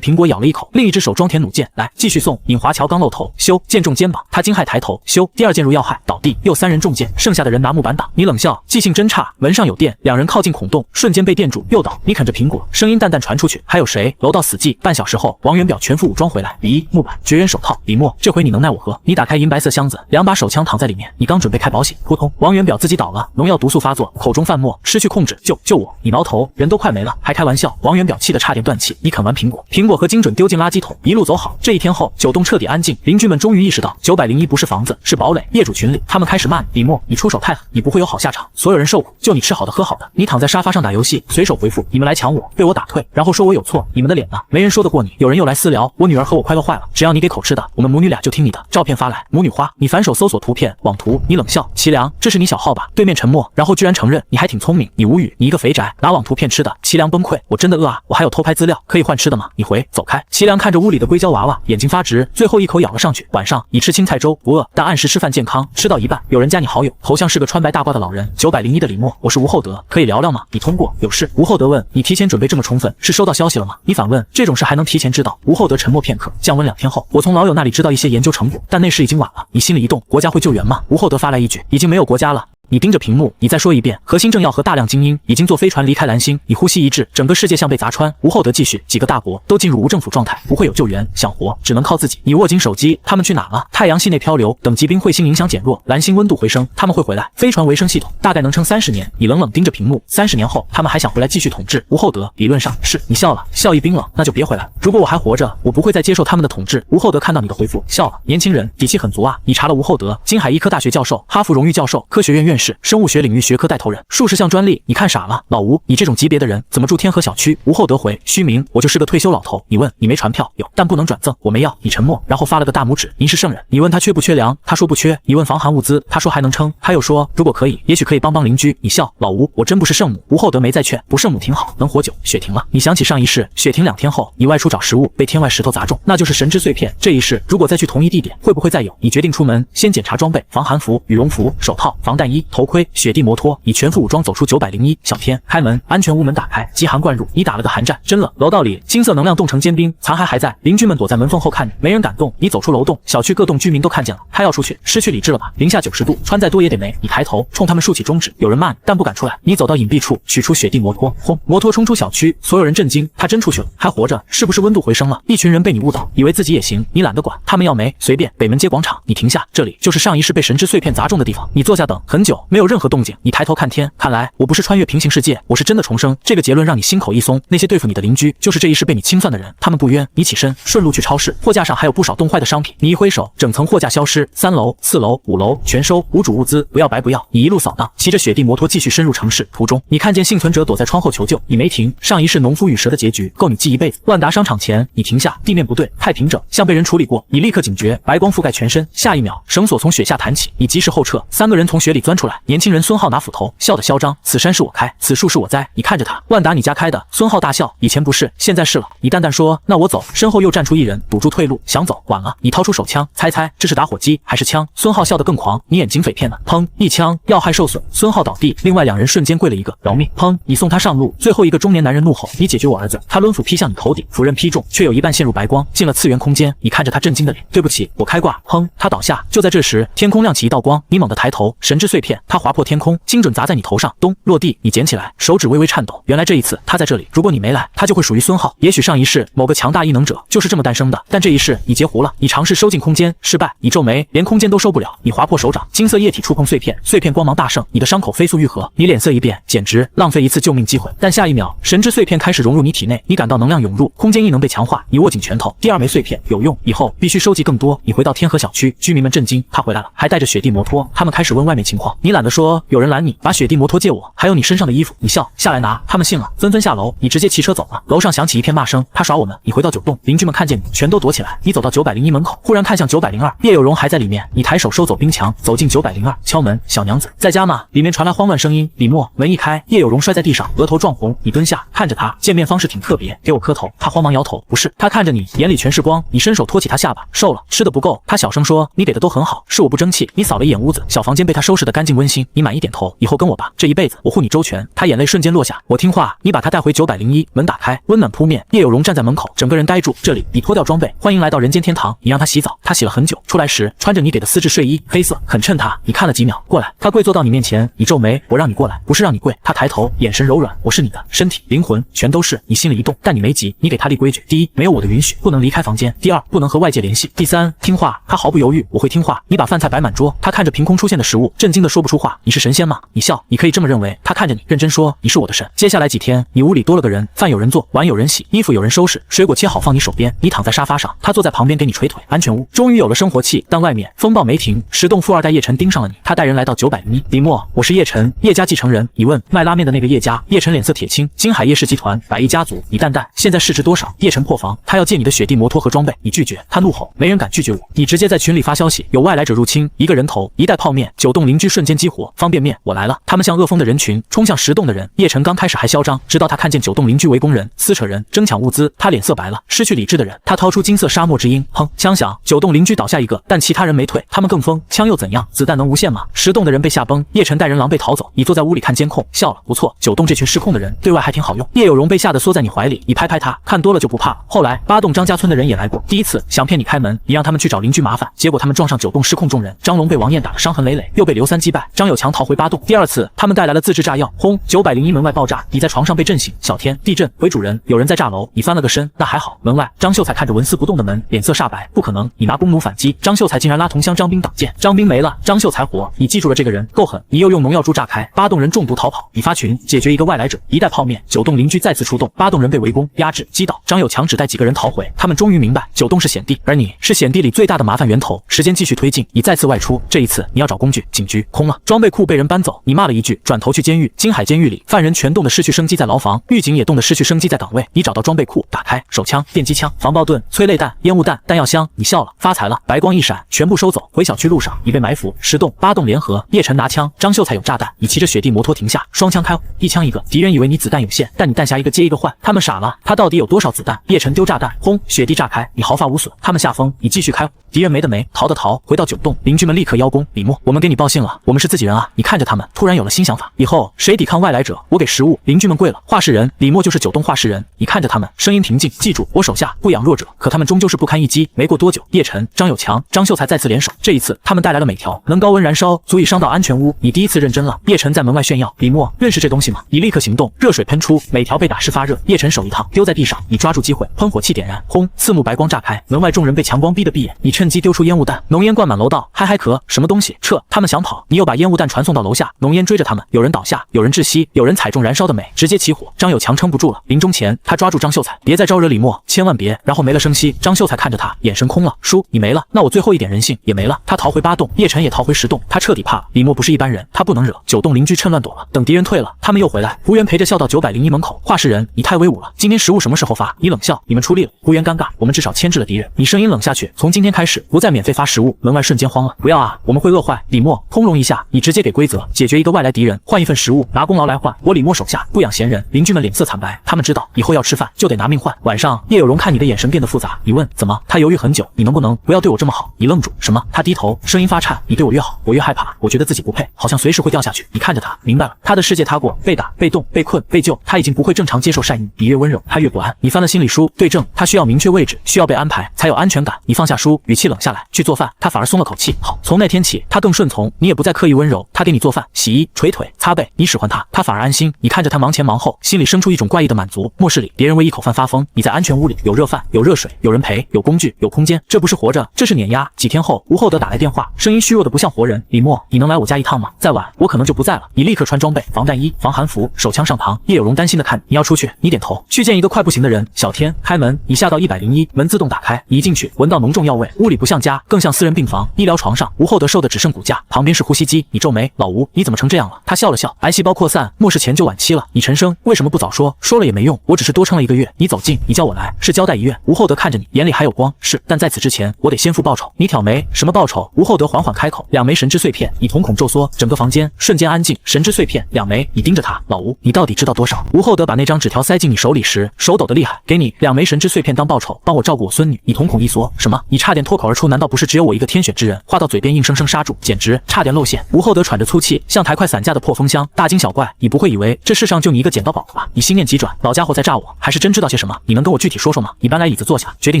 苹果咬了一口，另一只手装填弩箭，来继续送。尹华侨刚露头，咻，箭中肩膀，他惊骇抬头，咻，第2箭入要害，倒地，又3人中箭，剩下的人拿木板挡。你冷笑，记性真差。门上有电，两人靠近孔洞，瞬间被电住，又倒。你啃着苹果，声音淡淡传出去，还有谁？楼道死寂。半小时后，王元表全副武装回来，李木板、绝缘手套。李默，这回你能奈我何？你打开银白色箱子，2把手枪躺在里面，你刚准备开保险，扑通，王元表自己倒了，农药毒素发作，口中泛沫，失去控制，救我！你挠头，人都快没了，还开玩笑。王元表气得差点断气。你啃完苹果和精准丢进垃圾桶，一路走好。这一天后，9栋彻底安静，邻居们终于意识到901不是房子，是堡垒。业主群里，他们开始骂你，李默，你出手太狠，你不会有好下场，所有人受苦，就你吃好的喝好的。你躺在沙发上打游戏，随手回复你们来抢我，被我打退，然后说我有错，你们的脸呢？没人说得过你。有人又来私聊，我女儿和我快乐坏了，只要你给口吃的，我们母女俩就听你的。照片发来，母女花。你反手搜索图片网图，你冷笑，齐良，这是你小号吧？对面沉默，然后居然承认，你还挺聪明。你无语，你一个肥宅拿网图片吃的。齐良崩溃，我真的饿啊，我还有偷拍资料，可以换吃的吗？你回，走开。齐良看着屋里的硅胶娃娃，眼睛发直，最后一口咬了上去。晚上你吃青菜粥，不饿，但按时吃饭健康。吃到一半，有人加你好友，头像是个穿白大褂的老人。901的李默，我是吴厚德，可以聊聊吗？你通过，有事。吴厚德问，你提前准备这么充分，是收到消息了吗？你反问，这种事还能提前知道？吴厚德沉默片刻，降温2天后，我从老友那里知道一些研究成果，但那时已经晚了。你心里一动，国家会救援吗？吴厚德发来一句，已经没有国家了。你盯着屏幕，你再说一遍。核心政要和大量精英已经坐飞船离开蓝星。你呼吸一滞，整个世界像被砸穿。吴厚德继续，几个大国都进入无政府状态，不会有救援，想活只能靠自己。你握紧手机，他们去哪了？太阳系内漂流，等级冰彗星影响减弱，蓝星温度回升，他们会回来。飞船维生系统大概能撑30年。你冷冷盯着屏幕，30年后他们还想回来继续统治。吴厚德，理论上是。你笑了，笑意冰冷，那就别回来了。如果我还活着，我不会再接受他们的统治。吴厚德看到你的回复，笑了，年轻人底气很足啊。你查了吴厚德，金海医科大学教授，哈佛荣誉教授，科学院院士。士，生物学领域学科带头人，数十项专利，你看傻了？老吴，你这种级别的人怎么住天河小区？无后得回，虚名，我就是个退休老头。你问你没传票？有，但不能转赠，我没要。你沉默，然后发了个大拇指，您是圣人。你问他缺不缺粮？他说不缺。你问防寒物资？他说还能撑。他又说如果可以，也许可以帮帮邻居。你笑，老吴，我真不是圣母，无后得没再劝，不圣母挺好，能活久。雪停了，你想起上一世，雪停2天后，你外出找食物，被天外石头砸中，那就是神之碎片。这一世如果再去同一地点，会不会再有？你决定出门，先检查装备，防寒服、羽绒服、手套、防弹衣、头盔、雪地摩托，以全副武装走出901。小天，开门，安全屋门打开，饥寒灌入，你打了个寒战，真冷。楼道里金色能量冻成坚冰，残骸还在，邻居们躲在门缝后看你，没人敢动。你走出楼栋，小区各栋居民都看见了，他要出去，失去理智了吧？零下90度，穿再多也得没。你抬头冲他们竖起中指，有人骂你，但不敢出来。你走到隐蔽处，取出雪地摩托，轰，摩托冲出小区，所有人震惊，他真出去了，还活着，是不是温度回升了？一群人被你误导，以为自己也行，你懒得管，他们要没随便。北门街广场，你停下，这里就是上一世被神之碎片砸中的地方。你坐下等很久，没有任何动静。你抬头看天，看来我不是穿越平行世界，我是真的重生。这个结论让你心口一松。那些对付你的邻居，就是这一世被你清算的人，他们不冤。你起身，顺路去超市，货架上还有不少冻坏的商品。你一挥手，整层货架消失，3楼、4楼、5楼全收，无主物资，不要白不要。你一路扫荡，骑着雪地摩托继续深入城市。途中，你看见幸存者躲在窗后求救，你没停。上一世农夫与蛇的结局，够你记一辈子。万达商场前，你停下，地面不对，太平整，像被人处理过。你立刻警觉，白光覆盖全身。下一秒，绳索从雪下弹起，你及时后撤。3个人从雪里钻出来，年轻人孙浩拿斧头，笑得嚣张。此山是我开，此树是我栽。你看着他，万达你家开的。孙浩大笑，以前不是，现在是了。你淡淡说，那我走。身后又站出一人，堵住退路，想走，晚了。你掏出手枪，猜这是打火机还是枪？孙浩笑得更狂，你眼睛匪骗了。砰，一枪，要害受损，孙浩倒地，另外2人瞬间跪了一个，饶命。砰，你送他上路。最后一个中年男人怒吼，你解决我儿子。他抡斧劈向你头顶，斧刃劈中，却有一半陷入白光，进了次元空间。你看着他震惊的脸，对不起，我开挂。砰，他倒下。就在这时，天空亮起一道光，你猛地抬头，神之碎片，它划破天空，精准砸在你头上，咚，落地。你捡起来，手指微微颤抖。原来这一次他在这里，如果你没来，他就会属于孙浩。也许上一世某个强大异能者就是这么诞生的，但这一世你截胡了。你尝试收进空间，失败。你皱眉，连空间都收不了。你划破手掌，金色液体触碰碎片，碎片光芒大盛，你的伤口飞速愈合。你脸色一变，简直浪费一次救命机会。但下一秒，神之碎片开始融入你体内，你感到能量涌入，空间异能被强化。你握紧拳头，第2枚碎片有用，以后必须收集更多。你回到天河小区，居民们震惊，他回来了，还带着雪地摩托。他们开始问外面情况，你懒得说，有人拦你，把雪地摩托借我，还有你身上的衣服。你笑，下来拿。他们信了，纷纷下楼。你直接骑车走了。楼上响起一片骂声，他耍我们。你回到9栋，邻居们看见你，全都躲起来。你走到901门口，忽然看向902，叶有容还在里面。你抬手收走冰墙，走进902，敲门，小娘子在家吗？里面传来慌乱声音。李默，门一开，叶有容摔在地上，额头撞红。你蹲下看着他，见面方式挺特别，给我磕头。他慌忙摇头，不是。他看着你，眼里全是光。你伸手托起他下巴，瘦了，吃的不够。他小声说，你给的都很好，是我不争气。你扫了一眼屋子，小房间被他收拾得干净温馨。你满意点头，以后跟我吧，这一辈子我护你周全。他眼泪瞬间落下，我听话。你把他带回901，门打开，温暖扑面。叶有容站在门口，整个人呆住。这里，你脱掉装备，欢迎来到人间天堂。你让他洗澡，他洗了很久，出来时穿着你给的丝质睡衣，黑色，很衬他。你看了几秒，过来。他跪坐到你面前，你皱眉，我让你过来，不是让你跪。他抬头，眼神柔软，我是你的身体、灵魂，全都是。你心里一动，但你没急，你给他立规矩：第一，没有我的允许，不能离开房间；第二，不能和外界联系；第三，听话。他毫不犹豫，我会听话。你把饭菜摆满桌，他看着凭空出现的食物，震惊的说不出话。你是神仙吗？你笑，你可以这么认为。他看着你，认真说，你是我的神。接下来几天，你屋里多了个人，饭有人做，碗有人洗，衣服有人收拾，水果切好放你手边。你躺在沙发上，他坐在旁边给你捶腿。安全屋终于有了生活气，但外面风暴没停。10栋富二代叶晨盯上了你，他带人来到901。李默，我是叶晨，叶家继承人。你问卖拉面的那个叶家？叶晨脸色铁青，金海叶氏集团100亿家族。你淡淡，现在市值多少？叶晨破防，他要借你的雪地摩托和装备。你拒绝，他怒吼，没人敢拒绝我。你直接在群里发消息，有外来者入侵，一个人头1袋泡面，9栋邻居瞬间激活，方便面我来了。他们像恶风的人群冲向10栋的人。叶晨刚开始还嚣张，直到他看见9栋邻居围攻人、撕扯人、争抢物资，他脸色白了。失去理智的人，他掏出金色沙漠之鹰，砰，枪响，9栋邻居倒下一个，但其他人没退，他们更疯，枪又怎样？子弹能无限吗？10栋的人被吓崩，叶晨带人狼狈逃走。你坐在屋里看监控，笑了，不错，9栋这群失控的人对外还挺好用。叶有容被吓得缩在你怀里，你拍拍他，看多了就不怕了。后来8栋张家村的人也来过，第一次想骗你开门，你让他们去找邻居麻烦，结果他们撞上9栋失控众人，张龙被王艳打得伤痕累累，又被刘三击败，张有强逃回8栋。第二次他们带来了自制炸药，轰，901门外爆炸，你在床上被震醒。小天，地震，回主人，有人在炸楼，你翻了个身，那还好。门外张秀才看着纹丝不动的门，脸色煞白，不可能，你拿弓弩反击，张秀才竟然拉同乡张兵挡箭，张兵没了，张秀才活，你记住了这个人，够狠。你又用农药珠炸开，8栋人中毒逃跑，你发群解决一个外来者，1袋泡面，9栋邻居再次出动，8栋人被围攻、压制、击倒，张有强只带几个人逃回，他们终于明白9栋是险地，而你是险地里最大的麻烦源头。时间继续推进，你再次外出，这一次你要找工具，警局、空了，装备库被人搬走，你骂了一句，转头去监狱。金海监狱里，犯人全冻得失去生机在牢房，狱警也冻得失去生机在岗位。你找到装备库，打开手枪、电击枪、防爆盾、催泪弹、烟雾弹、弹药箱，你笑了，发财了，白光一闪，全部收走。回小区路上，已被埋伏，10栋8栋联合。叶晨拿枪，张秀才有炸弹，你骑着雪地摩托停下，双枪开，一枪一个。敌人以为你子弹有限，但你弹匣一个接一个换，他们傻了，他到底有多少子弹？叶晨丢炸弹，轰，雪地炸开，你毫发无损。他们下风，你继续开。敌人没的没，逃的逃，回到9栋，邻居们立刻邀功。李默，我们给你报信了，我们是自己人啊！你看着他们，突然有了新想法，以后谁抵抗外来者，我给食物。邻居们跪了。话事人李默就是9栋话事人，你看着他们，声音平静，记住，我手下不养弱者，可他们终究是不堪一击。没过多久，叶晨、张有强、张秀才再次联手，这一次他们带来了镁条，能高温燃烧，足以伤到安全屋。你第一次认真了。叶晨在门外炫耀，李默认识这东西吗？你立刻行动，热水喷出，镁条被打湿发热。叶晨手一烫，丢在地上，你抓住机会，喷火器点燃，轰，刺目白光炸开，门外众人被强光逼得闭眼，你趁机丢出烟雾弹，浓烟灌满楼道，嗨嗨咳，什么东西？撤！他们想跑，你又把烟雾弹传送到楼下，浓烟追着他们，有人倒下，有人窒息，有人踩中燃烧的镁，直接起火。张有强撑不住了，临终前他抓住张秀才，别再招惹李默，千万别。然后没了声息。张秀才看着他，眼神空了，叔，你没了，那我最后一点人性也没了。他逃回8栋，叶晨也逃回10栋，他彻底怕了。李默不是一般人，他不能惹。9栋邻居趁乱躲了，等敌人退了，他们又回来。胡元陪着笑到901门口，话事人，你太威武了，今天食物什么时候发？你冷笑，你们出力了。胡元尴尬，我们至少牵制了敌人。你声音冷下去，从今天开始不再免费发食物。门外瞬间慌了，不要啊，我们会饿坏。李默通融一下，你直接给规则，解决一个外来敌人，换一份食物，拿功劳来换。我李默手下不养闲人。邻居们脸色惨白，他们知道以后要吃饭就得拿命换。晚上，叶有荣看你的眼神变得复杂，你问怎么？他犹豫很久，你能不能不要对我这么好？你愣住，什么？他低头，声音发颤，你对我越好，我越害怕，我觉得自己不配，好像随时会掉下去。你看着他，明白了，他的世界踏过，被打、被冻、被困、被救，他已经不会正常接受善意。你越温柔，他越不安。你翻了心理书，对症，他需要明确位置，需要被安排，才有安全感。你放下书，语气冷下来，去做饭，他反而松了口气。好，从那天起，他更顺从，你也不再刻意温柔，他给你做饭、洗衣、捶腿、擦背，你使唤他，他反而安心。你看着他忙前忙后，心里生出一种怪异的满足。末世里，别人为一口饭发疯，你在安全屋里，有热饭，有热水，有人陪，有工具，有空间，这不是活着，这是碾压。几天后，吴厚德打来电话，声音虚弱的不像活人。李默，你能来我家一趟吗？再晚，我可能就不在了。你立刻穿装备，防弹衣、防寒服，手枪上膛。叶有荣担心的看你要出去，你点头，去见一个快不行的人。小天，开门。你下到101，门自动打开。你一进去，闻到浓重药味，屋里不像家，更像私人病房。医疗床上，吴厚德瘦的只剩骨架，旁边是呼吸机。你皱眉，老吴，你怎么成这样了？他笑了笑，癌细胞扩散，末世前就晚期了。你陈生，为什么不早说？说了也没用，我只是多撑了1个月。你走近，你叫我来，是交代遗愿。吴厚德看着你，眼里还有光，是，但在此之前，我得先付报酬。你挑眉，什么报酬？吴厚德缓缓开口，2枚神之碎片。你瞳孔骤缩，整个房间瞬间安静。神之碎片，2枚。你盯着他，老吴，你到底知道多少？吴厚德把那张纸条塞进你手里时，手抖得厉害。给你2枚神之碎片当报酬，帮我照顾我孙女。你瞳孔一缩，什么？你差点脱口而出，难道不是只有我一个天选之人？话到嘴边硬生生刹住，简直差点露馅。吴厚德喘着粗气，像抬快散架的破风箱。大惊小怪，你不会以为这世上就你一个捡到宝了吧？你心念急转，老家伙在诈我，还是真知道些什么？你能跟我具体说说吗？你搬来椅子坐下，决定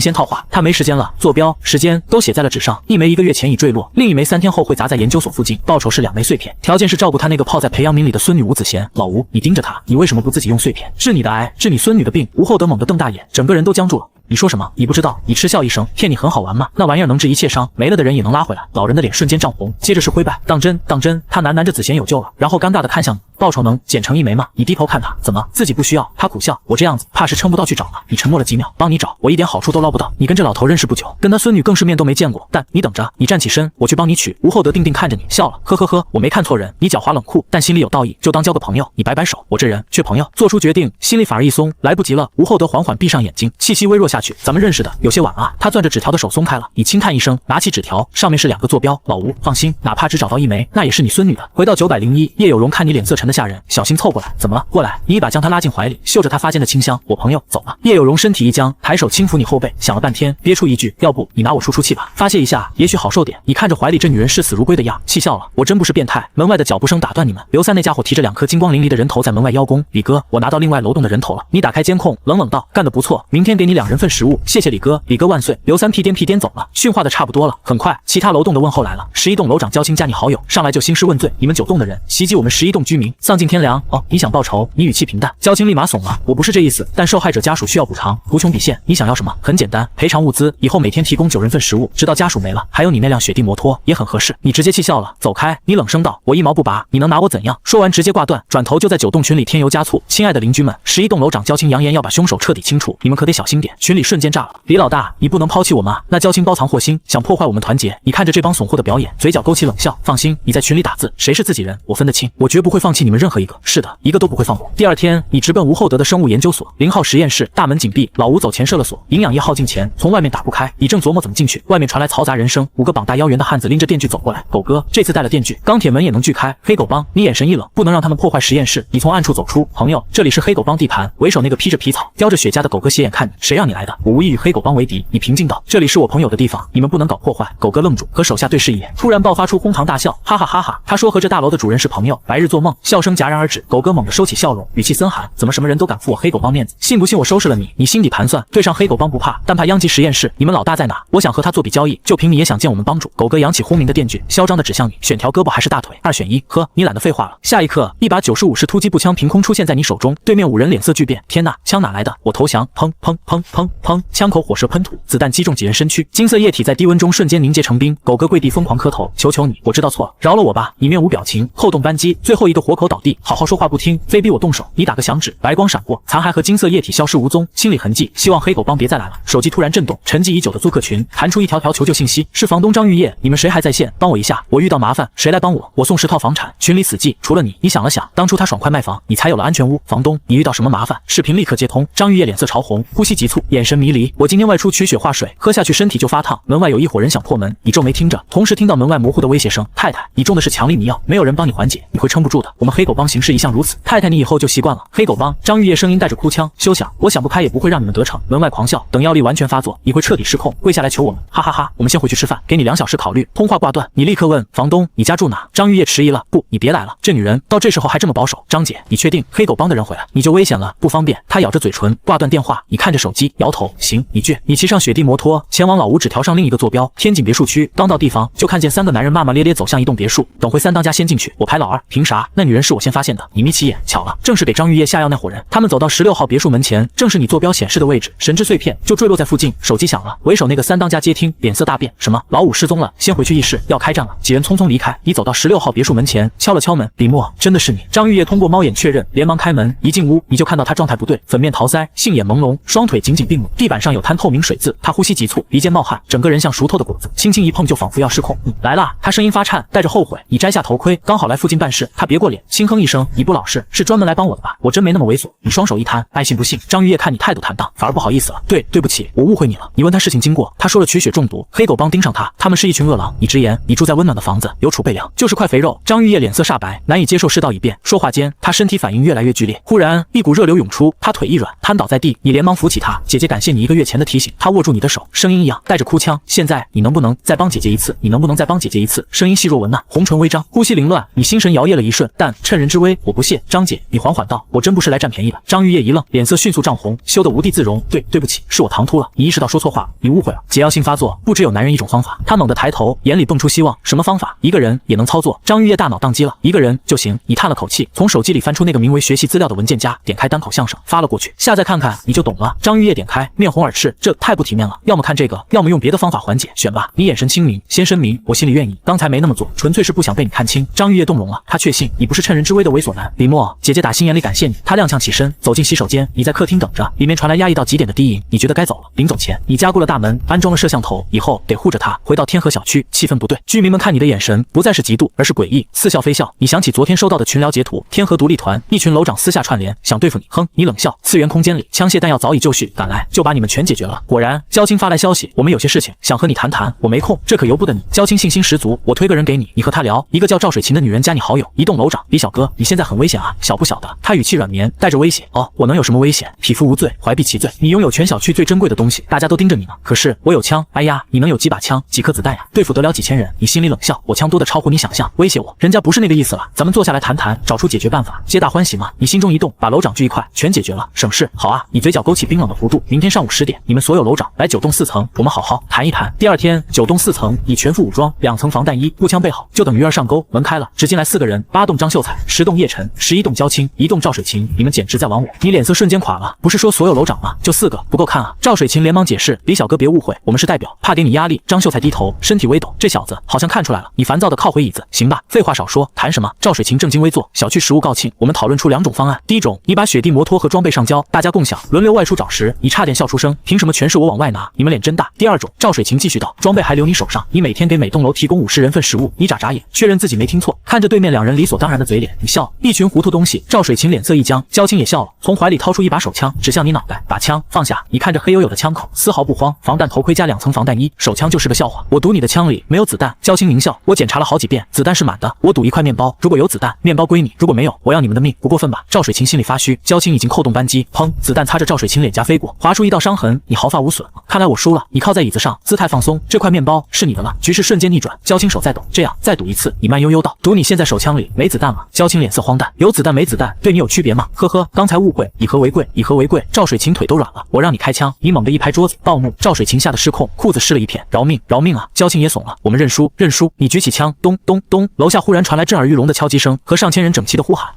先套话。他没时间了，坐标、时间都写在了纸上，一枚1个月前已坠落，另一枚3天后会砸在研究所附近。报酬是2枚碎片，条件是照顾他那个泡在培养皿里的孙女吴子贤。老吴，你盯着他，你为什么不自己用碎片治你的癌，治你孙女的病？吴厚德猛地瞪大眼，整个人都僵住了。你说什么？你不知道？你嗤笑一声，骗你很好玩吗？那玩意儿能治一切伤，没了的人也能拉回来。老人的脸瞬间涨红，接着是灰败。当真，当真。他喃喃着子贤有救了，然后尴尬的看向你。报酬能减成1枚吗？你低头看他，怎么自己不需要？他苦笑，我这样子怕是撑不到去找了。你沉默了几秒，帮你找，我一点好处都捞不到。你跟这老头认识不久，跟他孙女更是面都没见过。但你等着，你站起身，我去帮你取。吴厚德定定看着你，笑了，呵呵呵，我没看错人。你狡猾冷酷，但心里有道义，就当交个朋友。你摆摆手，我这人缺朋友。做出决定，心里反而一松，来不及了。吴厚德缓缓闭上眼睛，气息微弱下去。咱们认识的有些晚啊。他攥着纸条的手松开了。你轻叹一声，拿起纸条，上面是2个坐标。老吴，放心，哪怕只找到1枚，那也是你孙女的。回到901，叶有荣看你脸色沉得吓人，小心凑过来。怎么了？过来。你一把将他拉进怀里，嗅着他发间的清香。我朋友走了。叶有荣身体一僵，抬手轻抚你后背，想了半天，憋出一句，要不你拿我出气吧，发泄一下，也许好受点。你看着怀里这女人视死如归的样，气笑了。我真不是变态。门外的脚步声打断你们。刘三那家伙提着2颗金光淋漓的人头在门外邀功。李哥，我拿到另外楼栋的人头了。你打开监控，冷冷道，干得不错，明天给你2人份食物，谢谢李哥。李哥万岁。刘三屁颠走了，训话的差不多了。很快，其他楼栋的问候来了。11栋楼长交清加你好友，上来就兴师问罪，你们9栋的人袭击我们11栋居民，丧尽天良。哦，你想报仇？你语气平淡。交青立马怂了，我不是这意思，但受害者家属需要补偿，无穷比现。你想要什么？很简单，赔偿物资，以后每天提供9人份食物，直到家属没了。还有你那辆雪地摩托也很合适。你直接气笑了，走开！你冷声道，我一毛不拔，你能拿我怎样？说完直接挂断，转头就在9栋群里添油加醋。亲爱的邻居们，11栋楼长交青扬言要把凶手彻底清除，你们可得小心点。群里瞬间炸了。李老大，你不能抛弃我吗？那交青包藏祸心，想破坏我们团结。你看着这帮怂货的表演，嘴角勾起冷笑。放心，你在群里打字，谁是自己人，我分得清。我绝不会放弃你们任何一个。是的，一个都不会放过。第二天，你直奔吴厚德的生物研究所0号实验室，大门紧闭，老吴走前设了锁，营养液耗尽前，从外面打不开。你正琢磨怎么进去，外面传来嘈杂人声，5个膀大腰圆的汉子拎着电锯走过来。狗哥，这次带了电锯，钢铁门也能锯开。黑狗帮，你眼神一冷，不能让他们破坏实验室。你从暗处走出，朋友，这里是黑狗帮地盘，为首那个披着皮草、叼着雪茄的狗哥斜眼看你，谁让你来的？我无意与黑狗帮为敌。你平静道，这里是我朋友的地方，你们不能搞破坏。狗哥愣住，和手下对视一眼，突然爆发出哄堂大笑，哈哈哈哈！他说和这大楼的主人是朋友，白日做梦。笑声戛然而止，狗哥猛地收起笑容，语气森寒，怎么什么人都敢负我黑狗帮面子？信不信我收拾了你？你心底盘算，对上黑狗帮不怕，但怕殃及实验室。你们老大在哪？我想和他做笔交易，就凭你也想见我们帮主？狗哥扬起轰鸣的电锯，嚣张的指向你，选条胳膊还是大腿？2选1。呵，你懒得废话了。下一刻，一把95式突击步枪凭空出现在你手中，对面5人脸色巨变。天哪，枪哪来的？我投降！砰砰砰砰砰，枪口火舌喷吐，子弹击中几人身躯，金色液体在低温中瞬间凝结成冰。狗哥跪地疯狂磕头，求求你，我知道错了，饶了我吧！你面无表情，后动扳机，最后一个活口倒地，好好说话不听，非逼我动手。你打个响指，白光闪过，残骸和金色液体消失无踪，清理痕迹，希望黑狗帮别再来了。手机突然震动，沉寂已久的租客群弹出一条条求救信息，是房东张玉叶，你们谁还在线？帮我一下，我遇到麻烦，谁来帮我？我送10套房产。群里死寂，除了你。你想了想，当初他爽快卖房，你才有了安全屋。房东，你遇到什么麻烦？视频立刻接通，张玉叶脸色潮红，呼吸急促，眼神迷离。我今天外出取雪化水，喝下去身体就发烫。门外有一伙人想破门，你皱眉听着，同时听到门外模糊的威胁声。太太，你中的是强力迷药，没有人帮你缓解，你会撑不住的。我们黑狗帮行事一向如此，太太你以后就习惯了。黑狗帮，张玉叶声音带着哭腔，休想，我想不开也不会让你们得逞。门外狂笑，等药力完全发作，你会彻底失控，跪下来求我们，哈哈哈！我们先回去吃饭，给你2小时考虑。通话挂断，你立刻问房东，你家住哪？张玉叶迟疑了，不，你别来了，这女人到这时候还这么保守。张姐，你确定黑狗帮的人回来你就危险了，不方便。她咬着嘴唇，挂断电话。你看着手机，摇头，行，你倔。你骑上雪地摩托，前往老吴纸条上另一个坐标天井别墅区。刚到地方，就看见3个男人骂骂咧咧走向一栋别墅。等会3当家先进去，我排老2。凭啥？那女人是我先发现的。你眯起眼，巧了，正是给张玉叶下药那伙人。他们走到16号别墅门前，正是你坐标显示的位置。神之碎片就坠落在附近。手机响了，为首那个3当家接听，脸色大变。什么？老5失踪了？先回去议事，要开战了。几人匆匆离开。你走到16号别墅门前，敲了敲门。李默，真的是你？张玉叶通过猫眼确认，连忙开门。一进屋，你就看到他状态不对，粉面桃腮，杏眼朦胧，双腿紧紧并拢，地板上有滩透明水渍。他呼吸急促，鼻尖冒汗，整个人像熟透的果子，轻轻一碰就仿佛要失控。来啦！他声音发颤，带着后悔。你摘下头盔，刚好来附近办事。他别过脸，轻哼一声，你不老实，是专门来帮我的吧？我真没那么猥琐。你双手一摊，爱信不信。张玉叶看你态度坦荡，反而不好意思了。对不起，我误会你了。你问他事情经过，他说了取血中毒，黑狗帮盯上他，他们是一群恶狼。你直言，你住在温暖的房子，有储备粮，就是块肥肉。张玉叶脸色煞白，难以接受世道已变。说话间，他身体反应越来越剧烈。忽然，一股热流涌出，他腿一软，瘫倒在地。你连忙扶起他，姐姐感谢你1个月前的提醒。他握住你的手，声音一样，带着哭腔。现在你能不能再帮姐姐一次？你能不能再帮姐姐一次？声音细若蚊呐，红唇微张，呼吸凌乱。你心神摇曳了一瞬，但趁人之危，我不屑。张姐，你缓缓道，我真不是来占便宜的。张玉叶一愣，脸色迅速涨红，羞得无地自容。对不起，是我唐突了。你意识到说错话了，你误会了。解药性发作，不只有男人一种方法。他猛地抬头，眼里蹦出希望。什么方法？一个人也能操作？张玉叶大脑宕机了。一个人就行。你叹了口气，从手机里翻出那个名为学习资料的文件夹，点开单口相声发了过去。下再看看你就懂了。张玉叶点开，面红耳赤，这太不体面了。要么看这个，要么用别的方法缓解，选吧。你眼神清明，先声明，我心里愿意，刚才没那么做，纯粹是不想被你看清。张玉叶动容了，他确信你不是趁人之危的猥琐男。李默，姐姐打心眼里感谢你。他踉跄起身，走进洗手间。你在客厅等着，里面传来压抑到极点的低吟。你觉得该走了，临走前，你加固了大门，安装了摄像头，以后得护着他。回到天河小区，气氛不对，居民们看你的眼神不再是嫉妒，而是诡异，似笑非笑。你想起昨天收到的群聊截图，天河独立团一群楼长私下串联，想对付你。哼，你冷笑。次元空间里，枪械弹药早已就绪，赶来就把你们全解决了。果然，交青发来消息，我们有些事情想和你谈谈，我没空，这可由不得你。交青信心十足，我推个人给你，你和他聊。一个叫赵水琴的女人加你好友，一栋楼长。李小哥，你现在很危险啊，晓不晓得？他语气软绵，带着威胁。哦，我能有什么危险？匹夫无罪，怀璧其罪。你拥有全小区最珍贵的东西，大家都盯着你呢。可是我有枪，哎呀，你能有几把枪，几颗子弹呀？对付得了几千人？你心里冷笑，我枪多的超乎你想象，威胁我？人家不是那个意思了，咱们坐下来谈谈，找出解决办法，皆大欢喜嘛。你心中一动，把楼长聚一块，全解决了，省事。好啊，你嘴角勾起冰冷的弧度。明天上午10点，你们所有楼长来9栋4层，我们好好谈一谈。第二天，9栋4层，你全副武装，2层防弹衣，步枪备好，就等鱼儿上钩。门开了，只进来4个人，8栋张秀才。彩，10栋叶晨，11栋焦青，1栋赵水琴，你们简直在玩我！你脸色瞬间垮了，不是说所有楼长吗？就4个，不够看啊！赵水琴连忙解释，李小哥别误会，我们是代表，怕给你压力。张秀才低头，身体微抖，这小子好像看出来了，你烦躁的靠回椅子，行吧？废话少说，谈什么？赵水琴正襟危坐，小区食物告罄，我们讨论出2种方案。第一种，你把雪地摩托和装备上交，大家共享，轮流外出找食。你差点笑出声，凭什么全是我往外拿？你们脸真大。第二种，赵水琴继续道，装备还留你手上，你每天给每栋楼提供50人份食物。你眨眨眼，确认自己没听错，看着对面2人理所当然的嘴脸，你笑，一群糊涂东西。赵水琴脸色一僵，焦青也笑了，从怀里掏出一把手枪，指向你脑袋，把枪放下。你看着黑黝黝的枪口，丝毫不慌，防弹头盔加2层防弹衣，手枪就是个笑话。我赌你的枪里没有子弹。焦青狞笑，我检查了好几遍，子弹是满的。我赌一块面包，如果有子弹，面包归你；如果没有，我要你们的命，不过分吧？赵水琴心里发虚，焦青已经扣动扳机，砰，子弹擦着赵水琴脸颊飞过，划出一道伤痕。你毫发无损，看来我输了。你靠在椅子上，姿态放松，这块面包是你的了。局势瞬间逆转，焦青手在抖，这样再赌一次。你慢悠悠道，赌你现在手枪里没子弹了。焦青脸色荒诞，有子弹没子弹对你有区别吗？呵呵，刚才误会，以和为贵，以和为贵。赵水琴腿都软了，我让你开枪，你猛地一拍桌子，暴怒。赵水琴吓得失控，裤子湿了一片，饶命饶命啊！焦青也怂了，我们认输认输。你举起枪，咚咚咚，楼下忽然传来震耳欲聋的敲击声和上千人整齐的呼喊，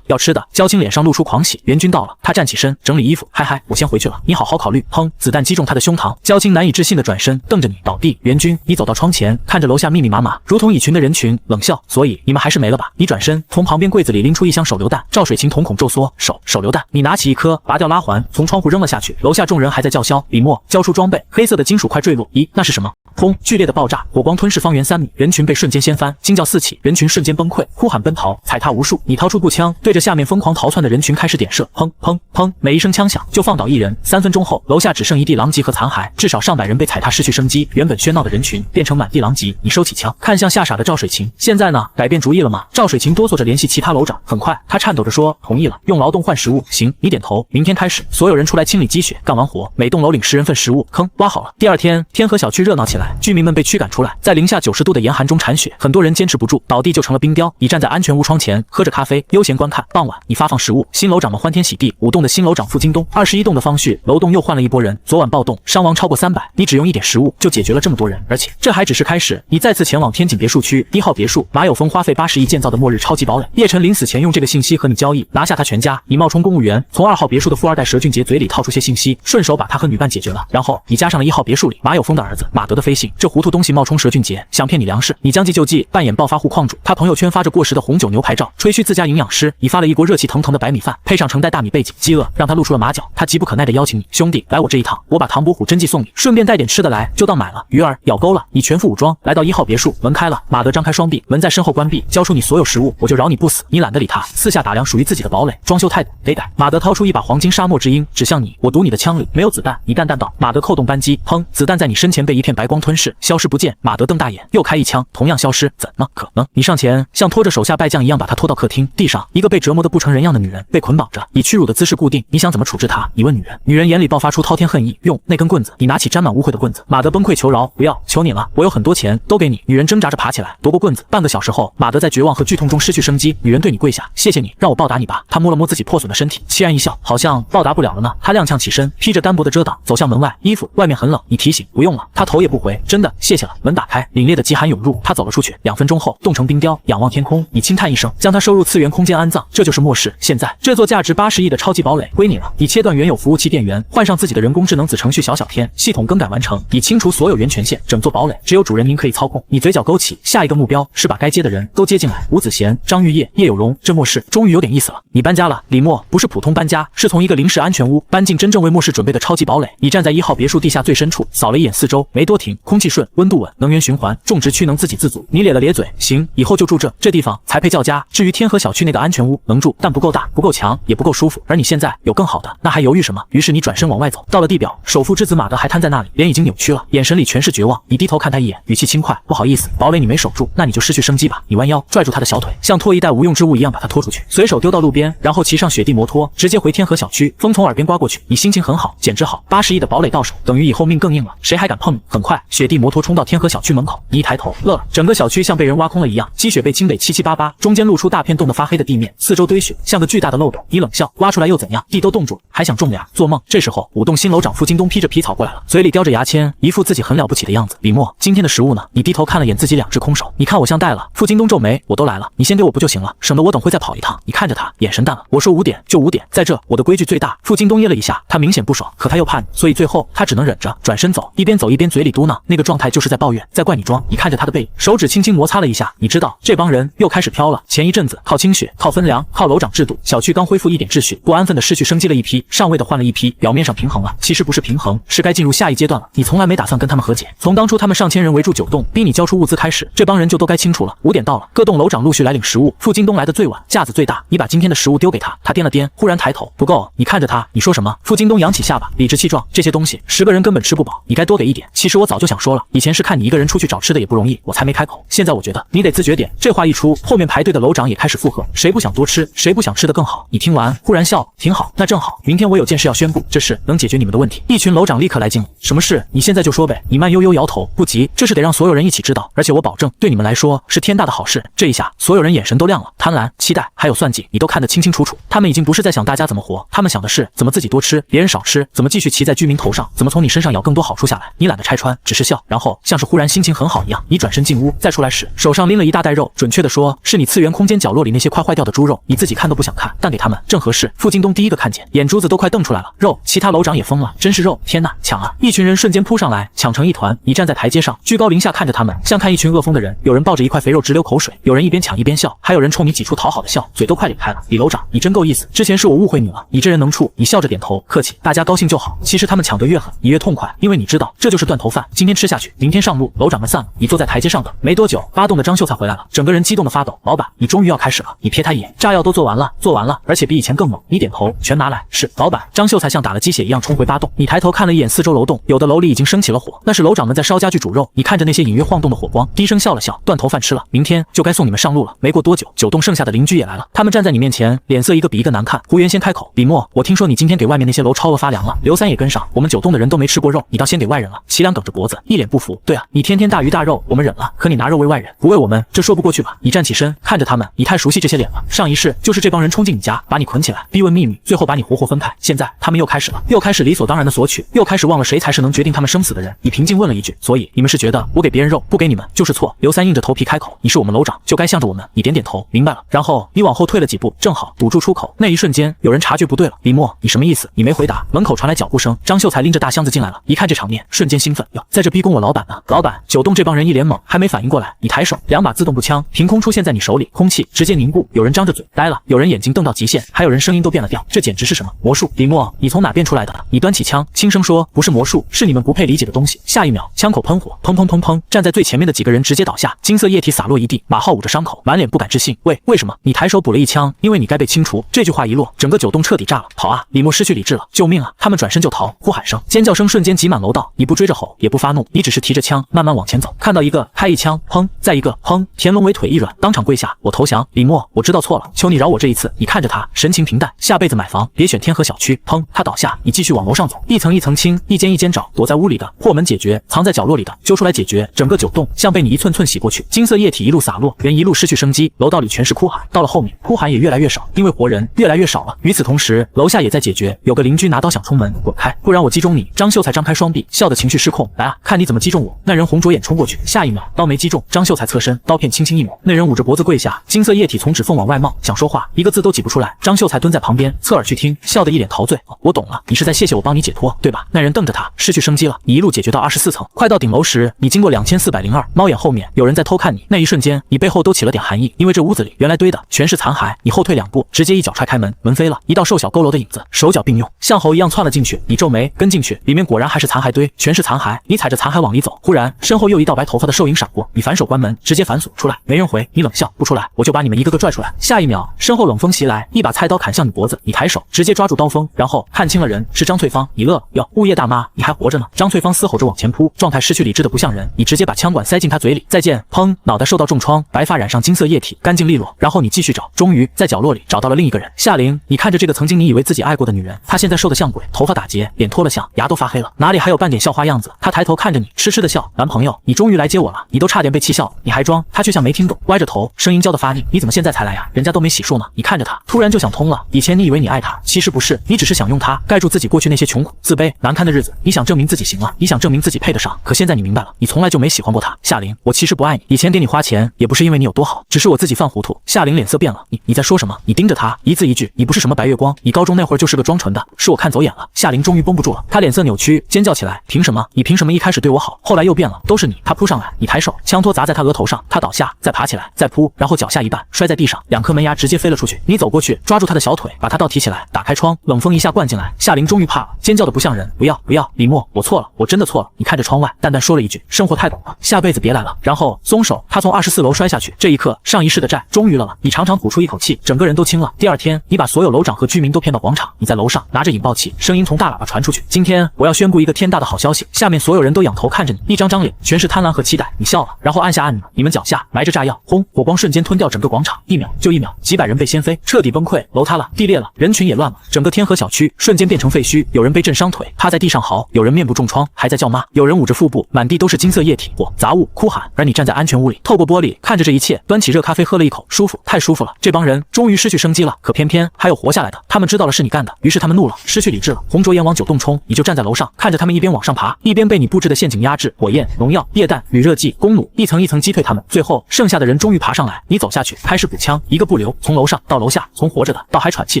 要吃的。焦青脸上露出狂喜，援军到了。他站起身整理衣服，嗨，我先回去了，你好好考虑。砰，子弹击中他的胸膛，焦青难以置信的转身瞪着你倒地。援军，你走到窗前，看着楼下密密麻麻如同蚁群的人群，冷笑，所以你们还是没了吧？你转身从旁边柜子里拎出一箱手榴弹，赵水琴瞳孔骤缩，手榴弹，你拿起一颗，拔掉拉环，从窗户扔了下去。楼下众人还在叫嚣，李默交出装备。黑色的金属块坠落，咦，那是什么？轰！剧烈的爆炸，火光吞噬方圆3米，人群被瞬间掀翻，惊叫四起，人群瞬间崩溃，呼喊奔逃，踩踏无数。你掏出步枪，对着下面疯狂逃窜的人群开始点射，砰砰砰，每一声枪响就放倒1人。3分钟后，楼下只剩一地狼藉和残骸，至少上百人被踩踏失去生机，原本喧闹的人群变成满地狼藉。你收起枪，看向吓傻的赵水琴，现在呢？改变主意了吗？赵水琴哆嗦着联系其他楼长，很快他颤抖着说，同意了，用劳动换食物。行，你点头，明天开始，所有人出来清理积雪，干完活，每栋楼领10人份食物。坑挖好了。第二天，天河小区热闹起来，居民们被驱赶出来，在零下90度的严寒中铲雪，很多人坚持不住，倒地就成了冰雕。你站在安全屋窗前，喝着咖啡，悠闲观看。傍晚，你发放食物，新楼长们欢天喜地。5栋的新楼长付京东，21栋的方旭，楼栋又换了一波人。昨晚暴动，伤亡超过300，你只用1点食物就解决了这么多人，而且这还只是开始。你再次前往天井别墅区1号别墅，马有峰花费80亿建造的末日超级堡垒。叶晨临死前用这个信息和你交易，拿下他全家。你冒充公务员，从2号别墅的富二代佘俊杰嘴里套出些信息，顺手把他和女伴解决了。然后你加上了1号别墅里马有峰的儿子马德的飞信，这糊涂东西冒充佘俊杰，想骗你粮食。你将计就计，扮演暴发户矿主。他朋友圈发着过时的红酒牛排照，吹嘘自家营养师。你发了一锅热气腾腾的白米饭，配上盛带大米背景，饥饿让他露出了马脚。他急不可耐地邀请你，兄弟，来我这一趟，我把唐伯虎真迹送你，顺便带点吃的来，就当买了。鱼儿咬钩了，你全副武装来到1号别墅，门开了，马德张开双臂，门在身后关闭，交出你所有食物，我就饶你不死。你懒得理他，四下打量属于自己的堡垒，装修态度得改。马德掏出一把黄金沙漠之鹰，指向你，我赌你的枪里没有子弹。你淡淡道。马德扣动扳机，砰，子弹在你身前被一片白光吞噬，消失不见。马德瞪大眼，又开一枪，同样消失。怎么可能？你上前像拖着手下败将一样把他拖到客厅，地上一个被折磨得不成人样的女人被捆绑着，以屈辱的姿势固定。你想怎么处置她？你问女人。女人眼里爆发出滔天恨意，用那根棍子。你拿起沾满污秽的棍子。马德崩溃求饶，不要，求你了，我有很多钱，都给你。女人挣扎着爬起来，夺过棍子。半个小时后，马德在绝望和剧痛中失去生机。女人对你跪下，谢谢你，让我报答你吧。他摸了摸自己破损的身体，凄然一笑，好像报答不了了呢。他踉跄起身，披着单薄的遮挡，走向门外。衣服外面很冷，你提醒不用了，他头也不回，真的谢谢了。门打开，凛冽的极寒涌入，他走了出去。2分钟后，冻成冰雕，仰望天空，你轻叹一声，将他收入次元空间安葬。这就是末世。现在这座价值80亿的超级堡垒归你了。你切断原有服务器电源，换上自己的人工智能子程序小天，系统更改完成，已清除所有源权线，整座堡垒只有主人您可以操控。你嘴角勾起，下一个目标是把该接的人都接进来。吴子贤、张玉叶、叶有荣，这末世终于有点意思了。你搬家了，李默，不是普通搬家，是从一个临时安全屋搬进真正为末世准备的超级堡垒。你站在1号别墅地下最深处，扫了一眼四周，没多停，空气顺，温度稳，能源循环，种植区能自给自足。你咧了咧嘴，行，以后就住这地方才配叫家。至于天河小区那个安全屋，能住，但不够大，不够强，也不够舒服。而你现在有更好的，那还犹豫什么？于是你转身往外走，到了地表，首富之子马德还瘫在那里，脸已经扭曲了，眼神里全是绝望。你低头看他一眼，语气轻快，不好意思，堡垒你没守住，那你就失去生机吧。你弯腰拽住他的小腿，像拖一袋无用之物一样把他拖出去，随手丢到路边，然后骑上雪地摩托，直接回天河小区。风从耳边刮过去，你心情很好，简直好，80亿的堡垒到手，等于以后命更硬了，谁还敢碰你？很快，雪地摩托冲到天河小区门口，你一抬头乐了，整个小区像被人挖空了一样，积雪被清得七七八八，中间露出大片冻得发黑的地面，四周堆雪，像个巨大的漏斗。你冷笑，挖出来又怎样？地都冻住了，还想种俩？做梦！这时候，5栋新楼长付京东披着皮草过来了，嘴里叼着牙签，一副自己很了不起的样子。李默，今天的食物呢？你低头看了眼自己2只空手，你看我像带了？付京东皱眉，我都来了，你先给我不就就行了，省得我等会再跑一趟。你看着他，眼神淡了。我说5点就5点，在这我的规矩最大。傅京东噎了一下，他明显不爽，可他又怕你，所以最后他只能忍着，转身走，一边走一边嘴里嘟囔，那个状态就是在抱怨，在怪你装。你看着他的背影，手指轻轻摩擦了一下，你知道这帮人又开始飘了。前一阵子靠清血，靠分粮，靠楼长制度，小区刚恢复一点秩序，不安分的失去生机了一批，上位的换了一批，表面上平衡了，其实不是平衡，是该进入下一阶段了。你从来没打算跟他们和解，从当初他们上千人围住9栋，逼你交出物资开始，这帮人就都该清楚了。5点到了，各栋楼长陆续来领食物，傅京东来的最晚，架子最大，你把今天的食物丢给他，他掂了掂，忽然抬头，不够。你看着他，你说什么？傅京东扬起下巴，理直气壮，这些东西10个人根本吃不饱，你该多给一点。其实我早就想说了，以前是看你一个人出去找吃的也不容易，我才没开口，现在我觉得你得自觉点。这话一出，后面排队的楼长也开始附和，谁不想多吃，谁不想吃得更好。你听完忽然笑，挺好，那正好，明天我有件事要宣布，这事能解决你们的问题。一群楼长立刻来劲了，什么事？你现在就说呗。你慢悠悠摇头，不急，这事得让所有人一起知道，而且我保证对你们来说是天大的好事。这一下所有人眼神都亮了，贪婪、期待还有算计，你都看得清清楚楚。他们已经不是在想大家怎么活，他们想的是怎么自己多吃，别人少吃，怎么继续骑在居民头上，怎么从你身上咬更多好处下来。你懒得拆穿，只是笑，然后像是忽然心情很好一样，你转身进屋，再出来时手上拎了一大袋肉，准确的说是你次元空间角落里那些快坏掉的猪肉，你自己看都不想看，但给他们正合适。傅京东第一个看见，眼珠子都快瞪出来了。肉，其他楼长也疯了，真是肉，天哪，抢啊！一群人瞬间扑上来，抢成一团。你站在台阶上，居高临下看着他们，像看一群饿疯的人。有人抱着一块肥肉直流口水，有人一边抢一边笑，还有人冲你挤出讨好的笑，嘴都快咧开了。李楼长，你真够意思，之前是我误会你了，你这人能处。你笑着点头，客气，大家高兴就好。其实他们抢得越狠，你越痛快，因为你知道这就是断头饭，今天吃下去，明天上路。楼长们散了，你坐在台阶上等。没多久，8栋的张秀才回来了，整个人激动的发抖。老板，你终于要开始了。你瞥他一眼，炸药都做完了，做完了，而且比以前更猛。你点头，全拿来。是，老板。张秀才像打了鸡血一样冲回8栋。你抬头看了一眼四周楼栋，有的楼里已经升起了火，那是楼长们在烧家具煮肉。你看着那些隐约晃动的火光，低声笑了笑。断头饭吃了，明天就该送你们上路了。没过多久，9栋剩下的邻居也来了，他们站在你面前，脸色一个比一个难看。胡元先开口，李默，我听说你今天给外面那些楼超额发粮了。刘三也跟上，我们9栋的人都没吃过肉，你倒先给外人了。齐良梗着脖子，一脸不服。对啊，你天天大鱼大肉，我们忍了，可你拿肉喂外人，不喂我们，这说不过去吧？你站起身，看着他们，你太熟悉这些脸了。上一世就是这帮人冲进你家，把你捆起来，逼问秘密，最后把你活活分派。现在他们又开始了，又开始理所当然的索取，又开始忘了谁才是能决定他们生死的人。你平静问了一句，所以你们是觉得我给别人肉，不给你们就是错？刘三硬着头皮开口，你是我们楼长，就该向着我们。你点点头，明白了。然后你往后退了几步，正好堵住出口。那一瞬间，有人察觉不对了。李默，你什么意思？你没回答。门口传来脚步声，张秀才拎着大箱子进来了。一看这场面，瞬间兴奋，哟，在这逼宫我老板呢。老板，9栋这帮人一脸懵，还没反应过来。你抬手，2把自动步枪凭空出现在你手里，空气直接凝固。有人张着嘴呆了，有人眼睛瞪到极限，还有人声音都变了调。这简直是什么魔术？李默，你从哪变出来的？你端起枪，轻声说，不是魔术，是你们不配理解的东西。下一秒，枪口喷火，砰砰砰砰，站在最前面的几个人直接倒下，金色液体洒落一地。马浩捂着伤口，满脸不敢置信。喂，为什么？你抬手补了一枪，因为你该被清除。这句话一落，整个9栋彻底炸了。跑啊！李默失去理智了，救命啊！他们转身就逃，呼喊声、尖叫声瞬间挤满楼道。你不追着吼，也不发怒，你只是提着枪慢慢往前走。看到一个，开一枪，砰，再一个，砰。田龙伟腿一软，当场跪下，我投降。李默，我知道错了，求你饶我这一次。你看着他，神情平淡，下辈子买房别选天河小区。砰，他倒下，你继续往楼上走，一层一层清，一间一间找，躲在屋里的破门解决，藏在角落里的揪出来解决。整个9栋像被你一寸寸洗过去，金色液体一路洒落，人一路失去生机，楼道里全是哭喊。到了后面，哭喊也越来越少，因为活人越来越少了。与此同时，楼下也在解决，有个邻居拿刀想冲门，滚开，不然我击中你。张秀才张开双臂，笑得情绪失控，来啊，看你怎么击中我。那人红着眼冲过去，下一秒刀没击中，张秀才侧身，刀片轻轻一抹，那人捂着脖子跪下，金色液体从指缝往外冒，想说话一个字都挤不出来。张秀才蹲在旁边侧耳去听，笑得一脸陶醉。我懂了，你是在谢谢我帮你解脱，对吧？那人瞪着他，失去生机了。你一路解决到24层，快到顶楼时，你经过2402，猫眼后面有人在偷看你。那一瞬间，你背后都起了点寒意，因为这屋子里原来堆的全是残骸。你后退2步，直接一脚踹开门，门飞了，一道瘦小佝偻的影子，手脚并用，像猴一样窜了进去。你皱眉跟进去，里面果然还是残骸堆，全是残骸。你踩着残骸往里走，忽然身后又一道白头发的兽影闪过，你反手关门，直接反锁出来，没人回。你冷笑，不出来我就把你们一个个拽出来。下一秒，身后冷风袭来，一把菜刀砍向你脖子，你抬手直接抓住刀锋，然后看清了人，是张翠芳。你乐哟，物业大妈，你还活着呢。张翠芳嘶吼着往前扑，状态失去理智的不像人。你直接把枪管塞进他嘴里，再见。砰，脑袋受到重创，白发染上金色液体，干净利落。然后你继续找，终于在角落里找到了另一个人。夏玲，你看着这个曾经你以为自己爱过的女人，她现在瘦得像鬼，头发打结，脸脱了相，牙都发黑了，哪里还有半点校花样子。她抬头看着你，痴痴的笑。男朋友，你终于来接我了，你都差点被气笑了，你还装？她却像没听懂，歪着头，声音娇得发腻。你怎么现在才来呀？人家都没洗漱呢。你看着她，突然就想通了。以前你以为你爱她，其实不是，你只是想用她盖住自己过去那些穷苦、自卑、难堪的日子。你想证明自己行了，你想证明自己配得上。可现在你明白了，你从来就没喜欢过她。夏玲，我其实不爱你，以前给你花钱也不是因为你有多好，只是我自己自己犯糊涂。夏琳脸色变了，你在说什么？你盯着他，一字一句，你不是什么白月光，你高中那会儿就是个装纯的，是我看走眼了。夏琳终于绷不住了，她脸色扭曲，尖叫起来，凭什么？你凭什么一开始对我好，后来又变了？都是你！他扑上来，你抬手，枪托砸在他额头上，他倒下，再爬起来，再扑，然后脚下一绊，摔在地上，2颗门牙直接飞了出去。你走过去，抓住他的小腿，把他倒提起来，打开窗，冷风一下灌进来。夏琳终于怕了，尖叫的不像人，不要不要，李默，我错了，我真的错了。你看着窗外，淡淡说了一句，生活太苦了，下辈子别来了。然后松手，他从24楼摔下去。这一刻，上一世的债终于了。你长长吐出一口气，整个人都轻了。第二天，你把所有楼长和居民都骗到广场，你在楼上拿着引爆器，声音从大喇叭传出去。今天我要宣布一个天大的好消息，下面所有人都仰头看着你，一张张脸全是贪婪和期待。你笑了，然后按下按钮，你们脚下埋着炸药，轰，火光瞬间吞掉整个广场，1秒就1秒，几百人被掀飞，彻底崩溃，楼塌了，地裂了，人群也乱了，整个天河小区瞬间变成废墟，有人被震伤腿，趴在地上嚎，有人面部重创，还在叫骂，有人捂着腹部，满地都是金色液体、火、杂物，哭喊。而你站在安全屋里，透过玻璃看着这一切，端起热咖啡喝了一口，舒服，太舒服了。这帮人终于失去生机了，可偏偏还有活下来的。他们知道了是你干的，于是他们怒了，失去理智了，红着眼往9栋冲。你就站在楼上，看着他们一边往上爬，一边被你布置的陷阱压制，火焰、农药、液弹、铝热剂、弓弩，一层一层击退他们。最后剩下的人终于爬上来，你走下去，开始补枪，一个不留，从楼上到楼下，从活着的到还喘气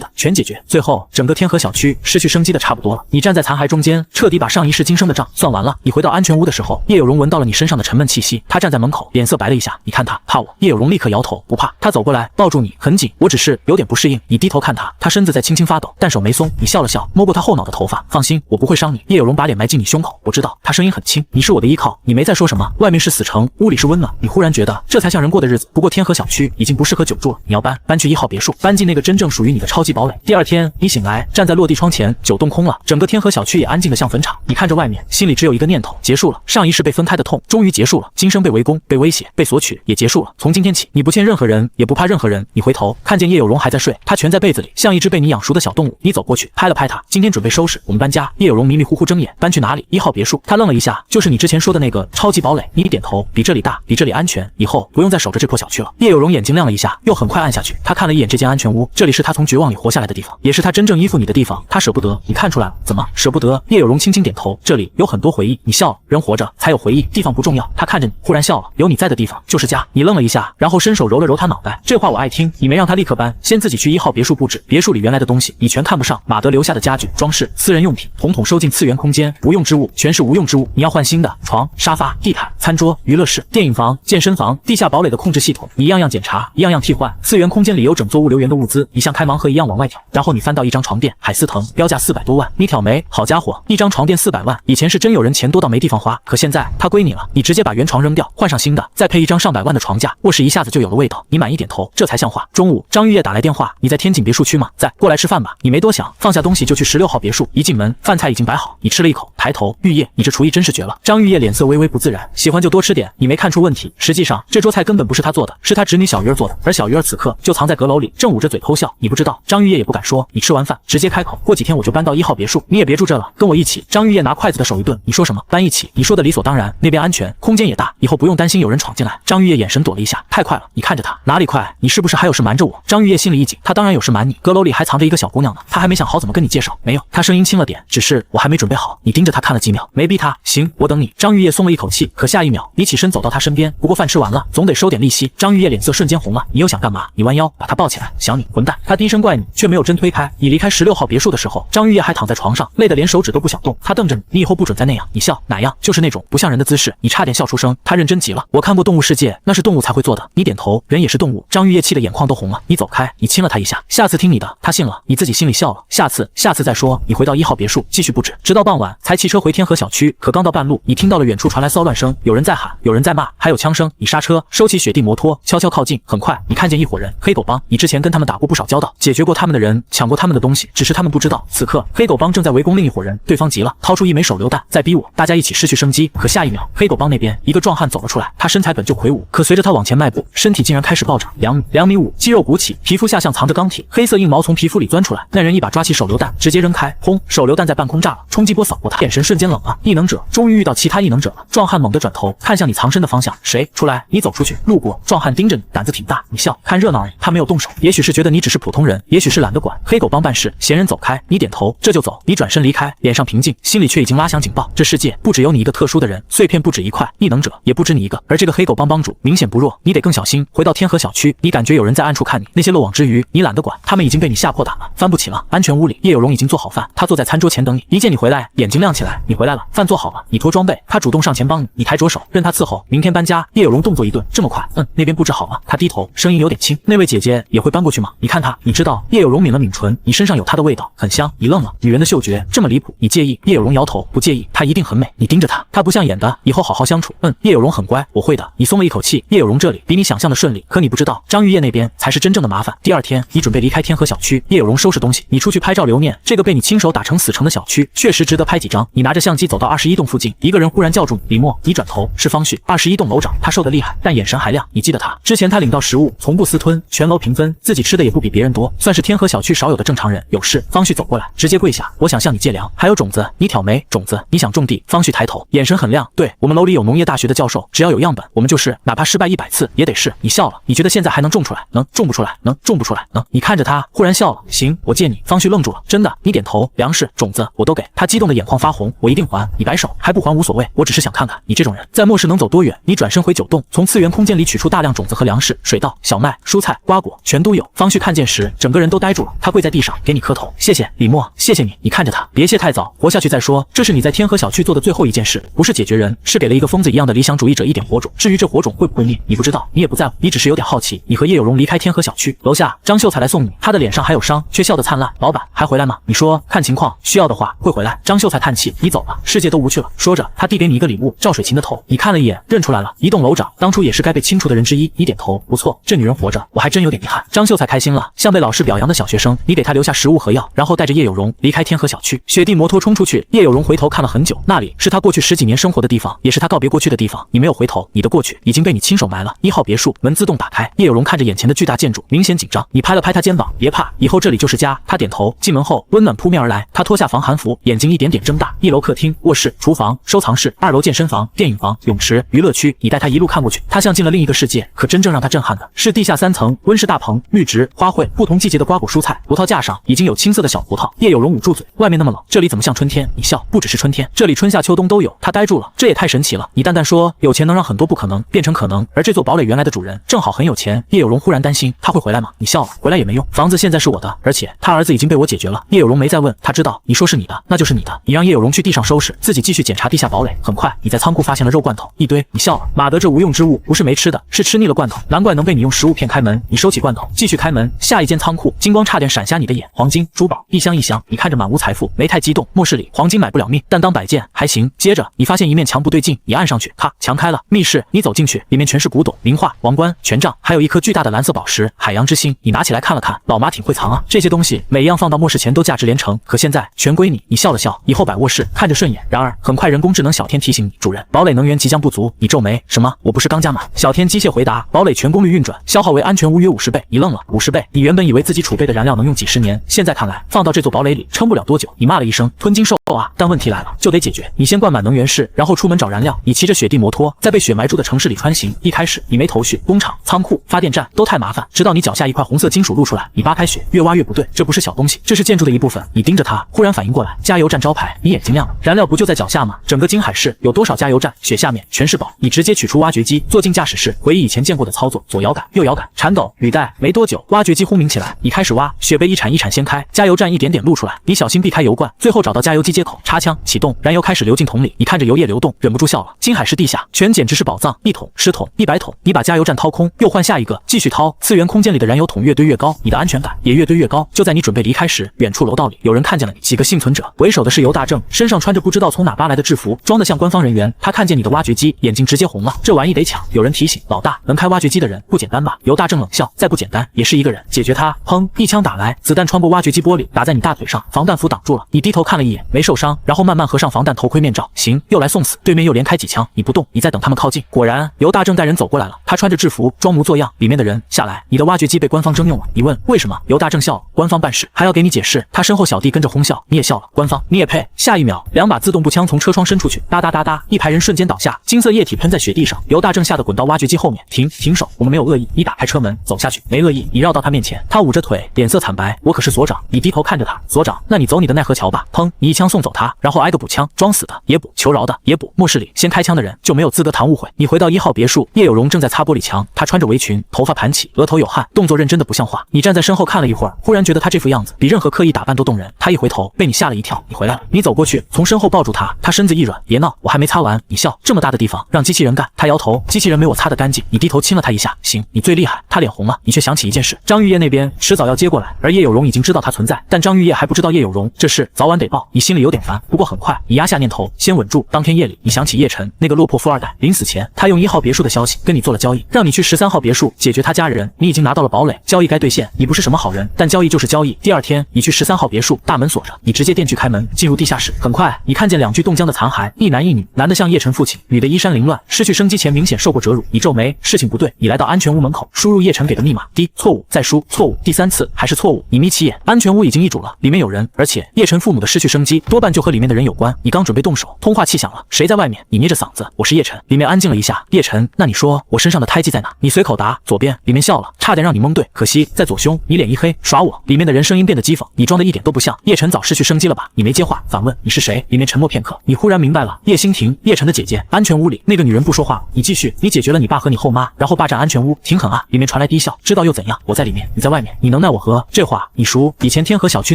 的全解决。最后整个天河小区失去生机的差不多了。你站在残骸中间，彻底把上一世今生的账算完了。你回到安全屋的时候，叶有容闻到了你身上的沉闷气息，他站在门口，脸色白了一下。你看他怕我？叶有容立刻摇头，不怕。他走过来抱住你，很紧，我只是有点不适应。你低头看他，他身子在轻轻发抖，但手没松。你笑了笑，摸过他后脑的头发，放心，我不会伤你。叶有容把脸埋进你胸口，我知道。他声音很轻，你是我的依靠。你没再说什么。外面是死城，屋里是温暖。你忽然觉得这才像人过的日子。不过天河小区已经不适合久住了，你要搬去1号别墅，搬进那个真正属于你的超级堡垒。第二天你醒来，站在落地窗前，9栋空了，整个天河小区也安静的像坟场。你看着外面，心里只有一个念头，结束了。上一世被分开的痛终于结束了，今生被围攻、被威胁、被索取也结束了。从今天起，你不欠任何人，也不怕任何人。你回头看见叶有容还在睡，她蜷在被子里，像一只被你养熟的小动物。你走过去拍了拍她，今天准备收拾，我们搬家。叶有容迷迷糊糊睁眼，搬去哪里？1号别墅。她愣了一下，就是你之前说的那个超级堡垒。你点头，比这里大，比这里安全，以后不用再守着这破小区了。叶有容眼睛亮了一下，又很快按下去。她看了一眼这间安全屋，这里是她从绝望里活下来的地方，也是她真正依附你的地方。她舍不得，你看出来了？怎么舍不得？叶有容轻轻点头，这里有很多回忆。你笑了，人活着才有回忆，地方不重要。她看着你，忽然笑了，有你在的地方就是家。你愣了一下，然后伸手揉了揉她脑袋，这话我爱听。你没让她立刻搬，先自己去1号别墅布置。别墅里原来的东西你全看不上，马德留下的家具、装饰、私人用品，统统收进次元空间。无用之物全是无用之物，你要换新的床、沙发、地毯、餐桌、娱乐室、电影房、健身房、地下堡垒的控制系统，你一样样检查，一样样替换。次元空间里有整座物流源的物资，你像开盲盒一样往外挑。然后你翻到一张床垫，海思腾，标价400多万。你挑眉，好家伙，一张床垫400万，以前是真有人钱多到没地方花，可现在它归你了，你直接把原床扔掉，换上新的，再配一张上百万的床架，卧室一下子就有了味道。你满意点头，这才像话。中午，张玉叶打来电话，你在天井别墅区吗？在，过来吃饭吧。你没多想，放下东西就去16号别墅。一进门，饭菜已经摆好，你吃了一口，抬头，玉叶，你这厨艺真是绝了。张玉叶脸色微微不自然，喜欢就多吃点，你没看出问题。实际上，这桌菜根本不是他做的，是他侄女小鱼儿做的，而小鱼儿此刻就藏在阁楼里，正捂着嘴偷笑。你不知道，张玉叶也不敢说。你吃完饭直接开口，过几天我就搬到1号别墅，你也别住这了，跟我一起。张玉叶拿筷子的手一顿，你说什么？搬一起？你说的理所当然，那边安全，空间也大，以后不用担心有人闯进来。张玉叶眼神躲了一下，太快了。你看着他，哪里快？你是不是还有事瞒着我？张玉叶心里一紧，他当然有事瞒你，阁楼里还藏着一个小姑娘呢，他还没想好怎么跟你介绍。没有，他声音轻了点，只是我还没准备好。你盯着他看了几秒，没逼他。行，我等你。张玉叶松了一口气，可下一秒，你起身走到他身边，不过饭吃完了，总得收点利息。张玉叶脸色瞬间红了，你又想干嘛？你弯腰把他抱起来，想你，混蛋！他低声怪你，却没有真推开。你离开16号别墅的时候，张玉叶还躺在床上，累得连手指都不想动。他瞪着你，你以后不准再那样。你笑，哪样？就是那种不像人的姿势。你差点笑出声。他认真极了，我看过动物世界，那是动物才会做的。你点头，人也是动物。张玉叶气得眼眶都红了。你走开，你亲了他一下，下次听你的。他信了，你自己心里笑了。下次再说。你回到1号别墅继续布置，直到傍晚才骑车回天河小区。可刚到半路，你听到了远处传来骚乱声，有人在喊，有人在骂，还有枪声。你刹车，收起雪地摩托，悄悄靠近。很快，你看见一伙人，黑狗帮。你之前跟他们打过不少交道，解决过他们的人，抢过他们的东西，只是他们不知道，此刻黑狗帮正在围攻另一伙人。对方急了，掏出一枚手榴弹，在逼我，大家一起失去生机。可下一秒，黑狗帮那边一个壮汉走了出来，他身材本就魁梧，可随着他往前迈步，身体竟然开始暴涨，2米5，肌肉鼓起，皮肤下像藏着钢铁，黑色硬毛从皮肤里钻出来。那人一把抓起手榴弹，直接扔开，轰！手榴弹在半空炸了，冲击波扫过他，眼神瞬间冷了。异能者，终于遇到其他异能者了。壮汉猛地转头看向你藏身的方向，谁？出来！你走出去，路过，壮汉盯着你，胆子挺大。你笑，看热闹而已。他没有动手，也许是觉得你只是普通人，也许是懒得管。黑狗帮办事，闲人走开。你点头，这就走。你转身离开，脸上平静，心里却已经拉响警报。这世界不只有你一个特殊的人，碎片不止一块，异能者也不止你一个。而这个黑狗帮帮主明显不弱，你得更小心。回到天河小区，你感觉有人在暗处看你，那些漏网之鱼你懒得管，他们已经被你吓破胆了，翻不起了。安全屋里，叶有容已经做好饭，他坐在餐桌前等你，一见你回来，眼睛亮起来，你回来了，饭做好了，你脱装备，他主动上前帮你，你抬着手，任他伺候。明天搬家，叶有容动作一顿，这么快？那边布置好吗？他低头，声音有点轻。那位姐姐也会搬过去吗？你看她，你知道？叶有容抿了抿唇，你身上有她的味道，很香。你愣了，女人的嗅觉这么离谱，你介意？叶有容摇头，不介意，她一定很美。你盯着她，她不像演的，以后好好相处。叶有容很乖，我会的。你松了一口气。叶有容这里比你想象的顺利，可你不知道，张玉叶那边才是真正的麻烦。第二天，你准备离开天河小区，叶有容收拾东西，你出去拍照留念。这个被你亲手打成死城的小区，确实值得拍几张。你拿着相机走到21栋附近，一个人忽然叫住你，李默。你转头，是方旭，21栋楼长，他瘦得厉害，但眼神还亮。你记得他？之前他领到食物从不私吞，全楼平分，自己吃的也不比别人多，算是天河小区少有的正常人。有事，方旭走过来，直接跪下，我想向你借粮，还有种子。你挑眉，种子，你想种地？方旭抬头，眼神很亮。对，我们楼里有农业大学的教授，只要有样本，我们就试，哪怕失败100次也得试。你笑了，你觉得现在还能种出来？能，种不出来，能，种不出来，能。你看着他，忽然笑了。行，我借你。方旭愣住了，真的？你点头。粮食、种子我都给。他激动的眼眶发红，我一定还。你摆手，还不还无所谓，我只是想看看你这种人在末世能走多远。你转身回9栋，从次元空间里取出大量种子和粮食、水稻、小麦、蔬菜、瓜果，全都有。方旭看见时，整个人都呆住了，他跪在地上给你磕头，谢谢李默，谢谢你。你看着他，别谢太早，活下去再说。这是你在天河小区做的最后一件事，不是解决人，是给了一个疯子一样的理想主义者一点火种。至于这火种会不会灭，你不知道，你也不在乎，你只是有点好奇。你和叶有容离开天河小区，楼下张秀才来送你，他的脸上还有伤，却笑得灿烂。老板还回来吗？你说看情况，需要的话会回来。张秀才叹气，你走了，世界都无趣了。说着，他递给你一个礼物，赵水琴的头，你看了一眼，认出来了，1栋楼长，当初也是该被清除的人之一。你点头，不错，这女人活着，我还真有点遗憾。张秀才开心了，像被老师表扬的小学生。你给他留下食物和药，然后带着叶有容离开天河小区。雪地摩托冲出去，叶有容回头看了很久，那里是他过去10几年生活的地方，也是他告别过去的地方。你没有回头，你的过去已经被你亲手埋了。1号别墅门自动打开，叶有容看着眼前的巨大建筑，明显紧张。你拍了拍他肩膀，别怕，以后这里就是家。他点头。进门后，温暖扑面而来，他脱下防寒服，眼睛一点点睁大。1楼客厅、卧室、厨房、收藏室，2楼健身房、电影房、泳池、娱乐区。你带他一路看过去，他像进了另一个世界。可真正让他震撼的是地下3层温室大棚、绿植、花卉，不同季节的瓜果蔬菜。葡萄架上已经有青色的小葡萄。叶有容捂住嘴，外面那么冷，这里怎么像春天？你笑，不只是春天，这里春夏秋冬都有。他呆住了，这也太神奇了。你淡淡说，有钱能让很多不可能变成可能，而这座堡垒原来的主人正好很有钱。叶有容忽然担心，他会回来吗？你笑了，回来也没用，房子现在是我的，而且他儿子已经被我解决了。叶有容没再问，他知道你说是你的，那就是你的。你让叶有容去地上收拾，自己继续检查地下堡垒。很快，你在仓库发现了肉罐头一堆。你笑了，马德这无用之物不是没吃的，是吃腻了罐头，难怪能被你用食物片开门。你收起罐头，继续开门。下一间仓库，金光差点闪瞎你的眼，黄金、珠宝，一箱一箱。你看着满屋财富，没太激动。末世里黄金买不了命，但当摆件还行。接着你发现一面墙不对劲，你按上去，咔，墙开了。密室，你走进去，里面全是古董、名画、王冠、权杖，还有一颗巨大的蓝色宝石——海洋之心。你拿起来看了看，老妈挺会藏啊，这些东西每一样放到末世前都价值连城，可现在全归你。你笑了笑，以后摆卧室看着顺眼。然而很快人工智能小天提醒你，主人，堡垒能源即将不足。你皱眉，什么？我不是刚加满？小天机械回答，堡垒全功率运转，消耗为安全屋约50倍。你愣了，50倍？你原本以为自己储备的燃料能用几十年，现在看来放到这座堡垒里撑不了多久。你骂了一声，吞金兽啊！但问题来了，就得解决。你先灌满能源室，然后出门找燃料。你骑着雪地摩托，在被雪埋住的城市里穿行。一开始你没头绪，工厂、仓库、发电站都太麻烦，直到你脚下一块红色金属露出来，你扒开雪，越挖越不对，这不是小东西，这是建筑的一部分。你盯着它，忽然反应过来，加油站招牌，你眼睛亮了，燃料不就在脚下吗？整个金海市有多少加油站？雪下面全是宝。你直接取出挖掘机，坐进驾驶室，回忆以前见过的操作，左摇杆，右摇杆，铲斗、履带。没多久，挖掘机轰鸣起来，你开始挖，雪被一铲一铲掀开，加油站一点点露出来，你小心避开油罐，最后找到加油机接口，插枪启动，燃油开始流进桶里。你看着油液流动，忍不住笑了。金海市地下全简直是宝藏，1桶、10桶、100桶。你把加油站掏空，又换下一个，继续掏。次元空间里的燃油桶越堆越高，你的安全感也越堆越高。就在你准备离开时，远处楼道里有人看见了你，几个幸存者，为首的是尤大正，身上穿着不知道从哪扒来的制服，装得像官方人员。他看见你的挖掘机，眼睛直接红了，这玩意得抢。有人提醒，老大，能开挖掘机的人不简单吧？尤大正冷笑，再不简单也是一个人，解决他。砰，一枪打来，子弹穿过挖掘机玻璃，打在你大腿上，防弹服挡住了。你低头看了一眼，没受伤，然后慢慢合上防弹头盔面罩。行，又来送死。对面又连开几枪，你不动，你在等他们靠近。果然，尤大正带人走过来了，他穿着制服，装模作样。里面的人下来，你的挖掘机被官方征用了。你问为什么？尤大正笑了，官方办事还要给你解释。他身后小弟跟着哄笑，你也笑了，官方你也配？下一秒，2把自动步枪从车窗伸出去，哒哒哒哒，一排人瞬间倒下，金色液体喷在雪地上。尤大正吓得滚到挖掘机后面，停手，我们没有恶意。你打开车门走下去，没恶意。你绕到他面前，他捂着腿，脸色惨白，我可是所长。你低头看着他，所长，那你走你的奈何桥吧。砰，你一枪送走他，然后挨个补枪，装死的也补，求饶的也补。末世里先开枪的人就没有资格谈误会。你回到1号别墅，叶有容正在擦玻璃墙，床，她穿着围裙，头发盘起，额头有汗，动作认真的不像话。你站在身后看了一会儿，忽然觉得她这副样子比任何刻意打扮都动人。她一回头，被你吓了一跳，你回来了。你走过去，从身后抱住她，她身子一软，别闹，我还没擦完。你笑，这么大的地方让机器人干。她摇头，机器人没我擦得干净。你低头亲了她一下，行，你最厉害。她脸红了，你却想起一件事，张玉叶那边迟早要接过来，而叶有容已经知道她存在，但张玉叶还不知道叶有容，这事早晚得报。你心里有点烦，不过很快你压下念头，先稳住。当天夜里，你想起叶晨那个落魄富二代，临死前他用1号别墅的消息跟你做了交易，让你去13号别墅解决他家人。你已经拿到了堡垒，交易该兑现。你不是什么好人，但交易就是交易。第二天，你去13号别墅，大门锁着，你直接电锯开门进入地下室。很快，你看见2具冻僵的残骸，一男一女，男的像叶晨父亲，女的衣衫凌乱，失去生机前明显受过折辱。你皱眉，事情不对。你来到安全屋门口，输入叶晨给的密码，滴，错误，再输，错误，第3次还是错误。你眯起眼，安全屋已经易主了，里面有人，而且叶晨父母的失去生机多半就和里面的人有关。你刚准备动手，通话器响了，谁在外面？你捏着嗓子，我是叶晨。里面安静了一下，叶晨，那你说我身上的胎记在哪？你随口答，左边。里面笑了，差点让你蒙对，可惜在左胸。你脸一黑，耍我。里面的人声音变得讥讽，你装的一点都不像。叶晨早失去生机了吧？你没接话，反问你是谁？里面沉默片刻，你忽然明白了，叶欣婷，叶晨的姐姐。安全屋里那个女人不说话了，你继续，你解决了你爸和你后妈，然后霸占安全屋，挺狠啊。里面传来低笑，知道又怎样？我在里面，你在外面，你能奈我何？这话你熟，以前天河小区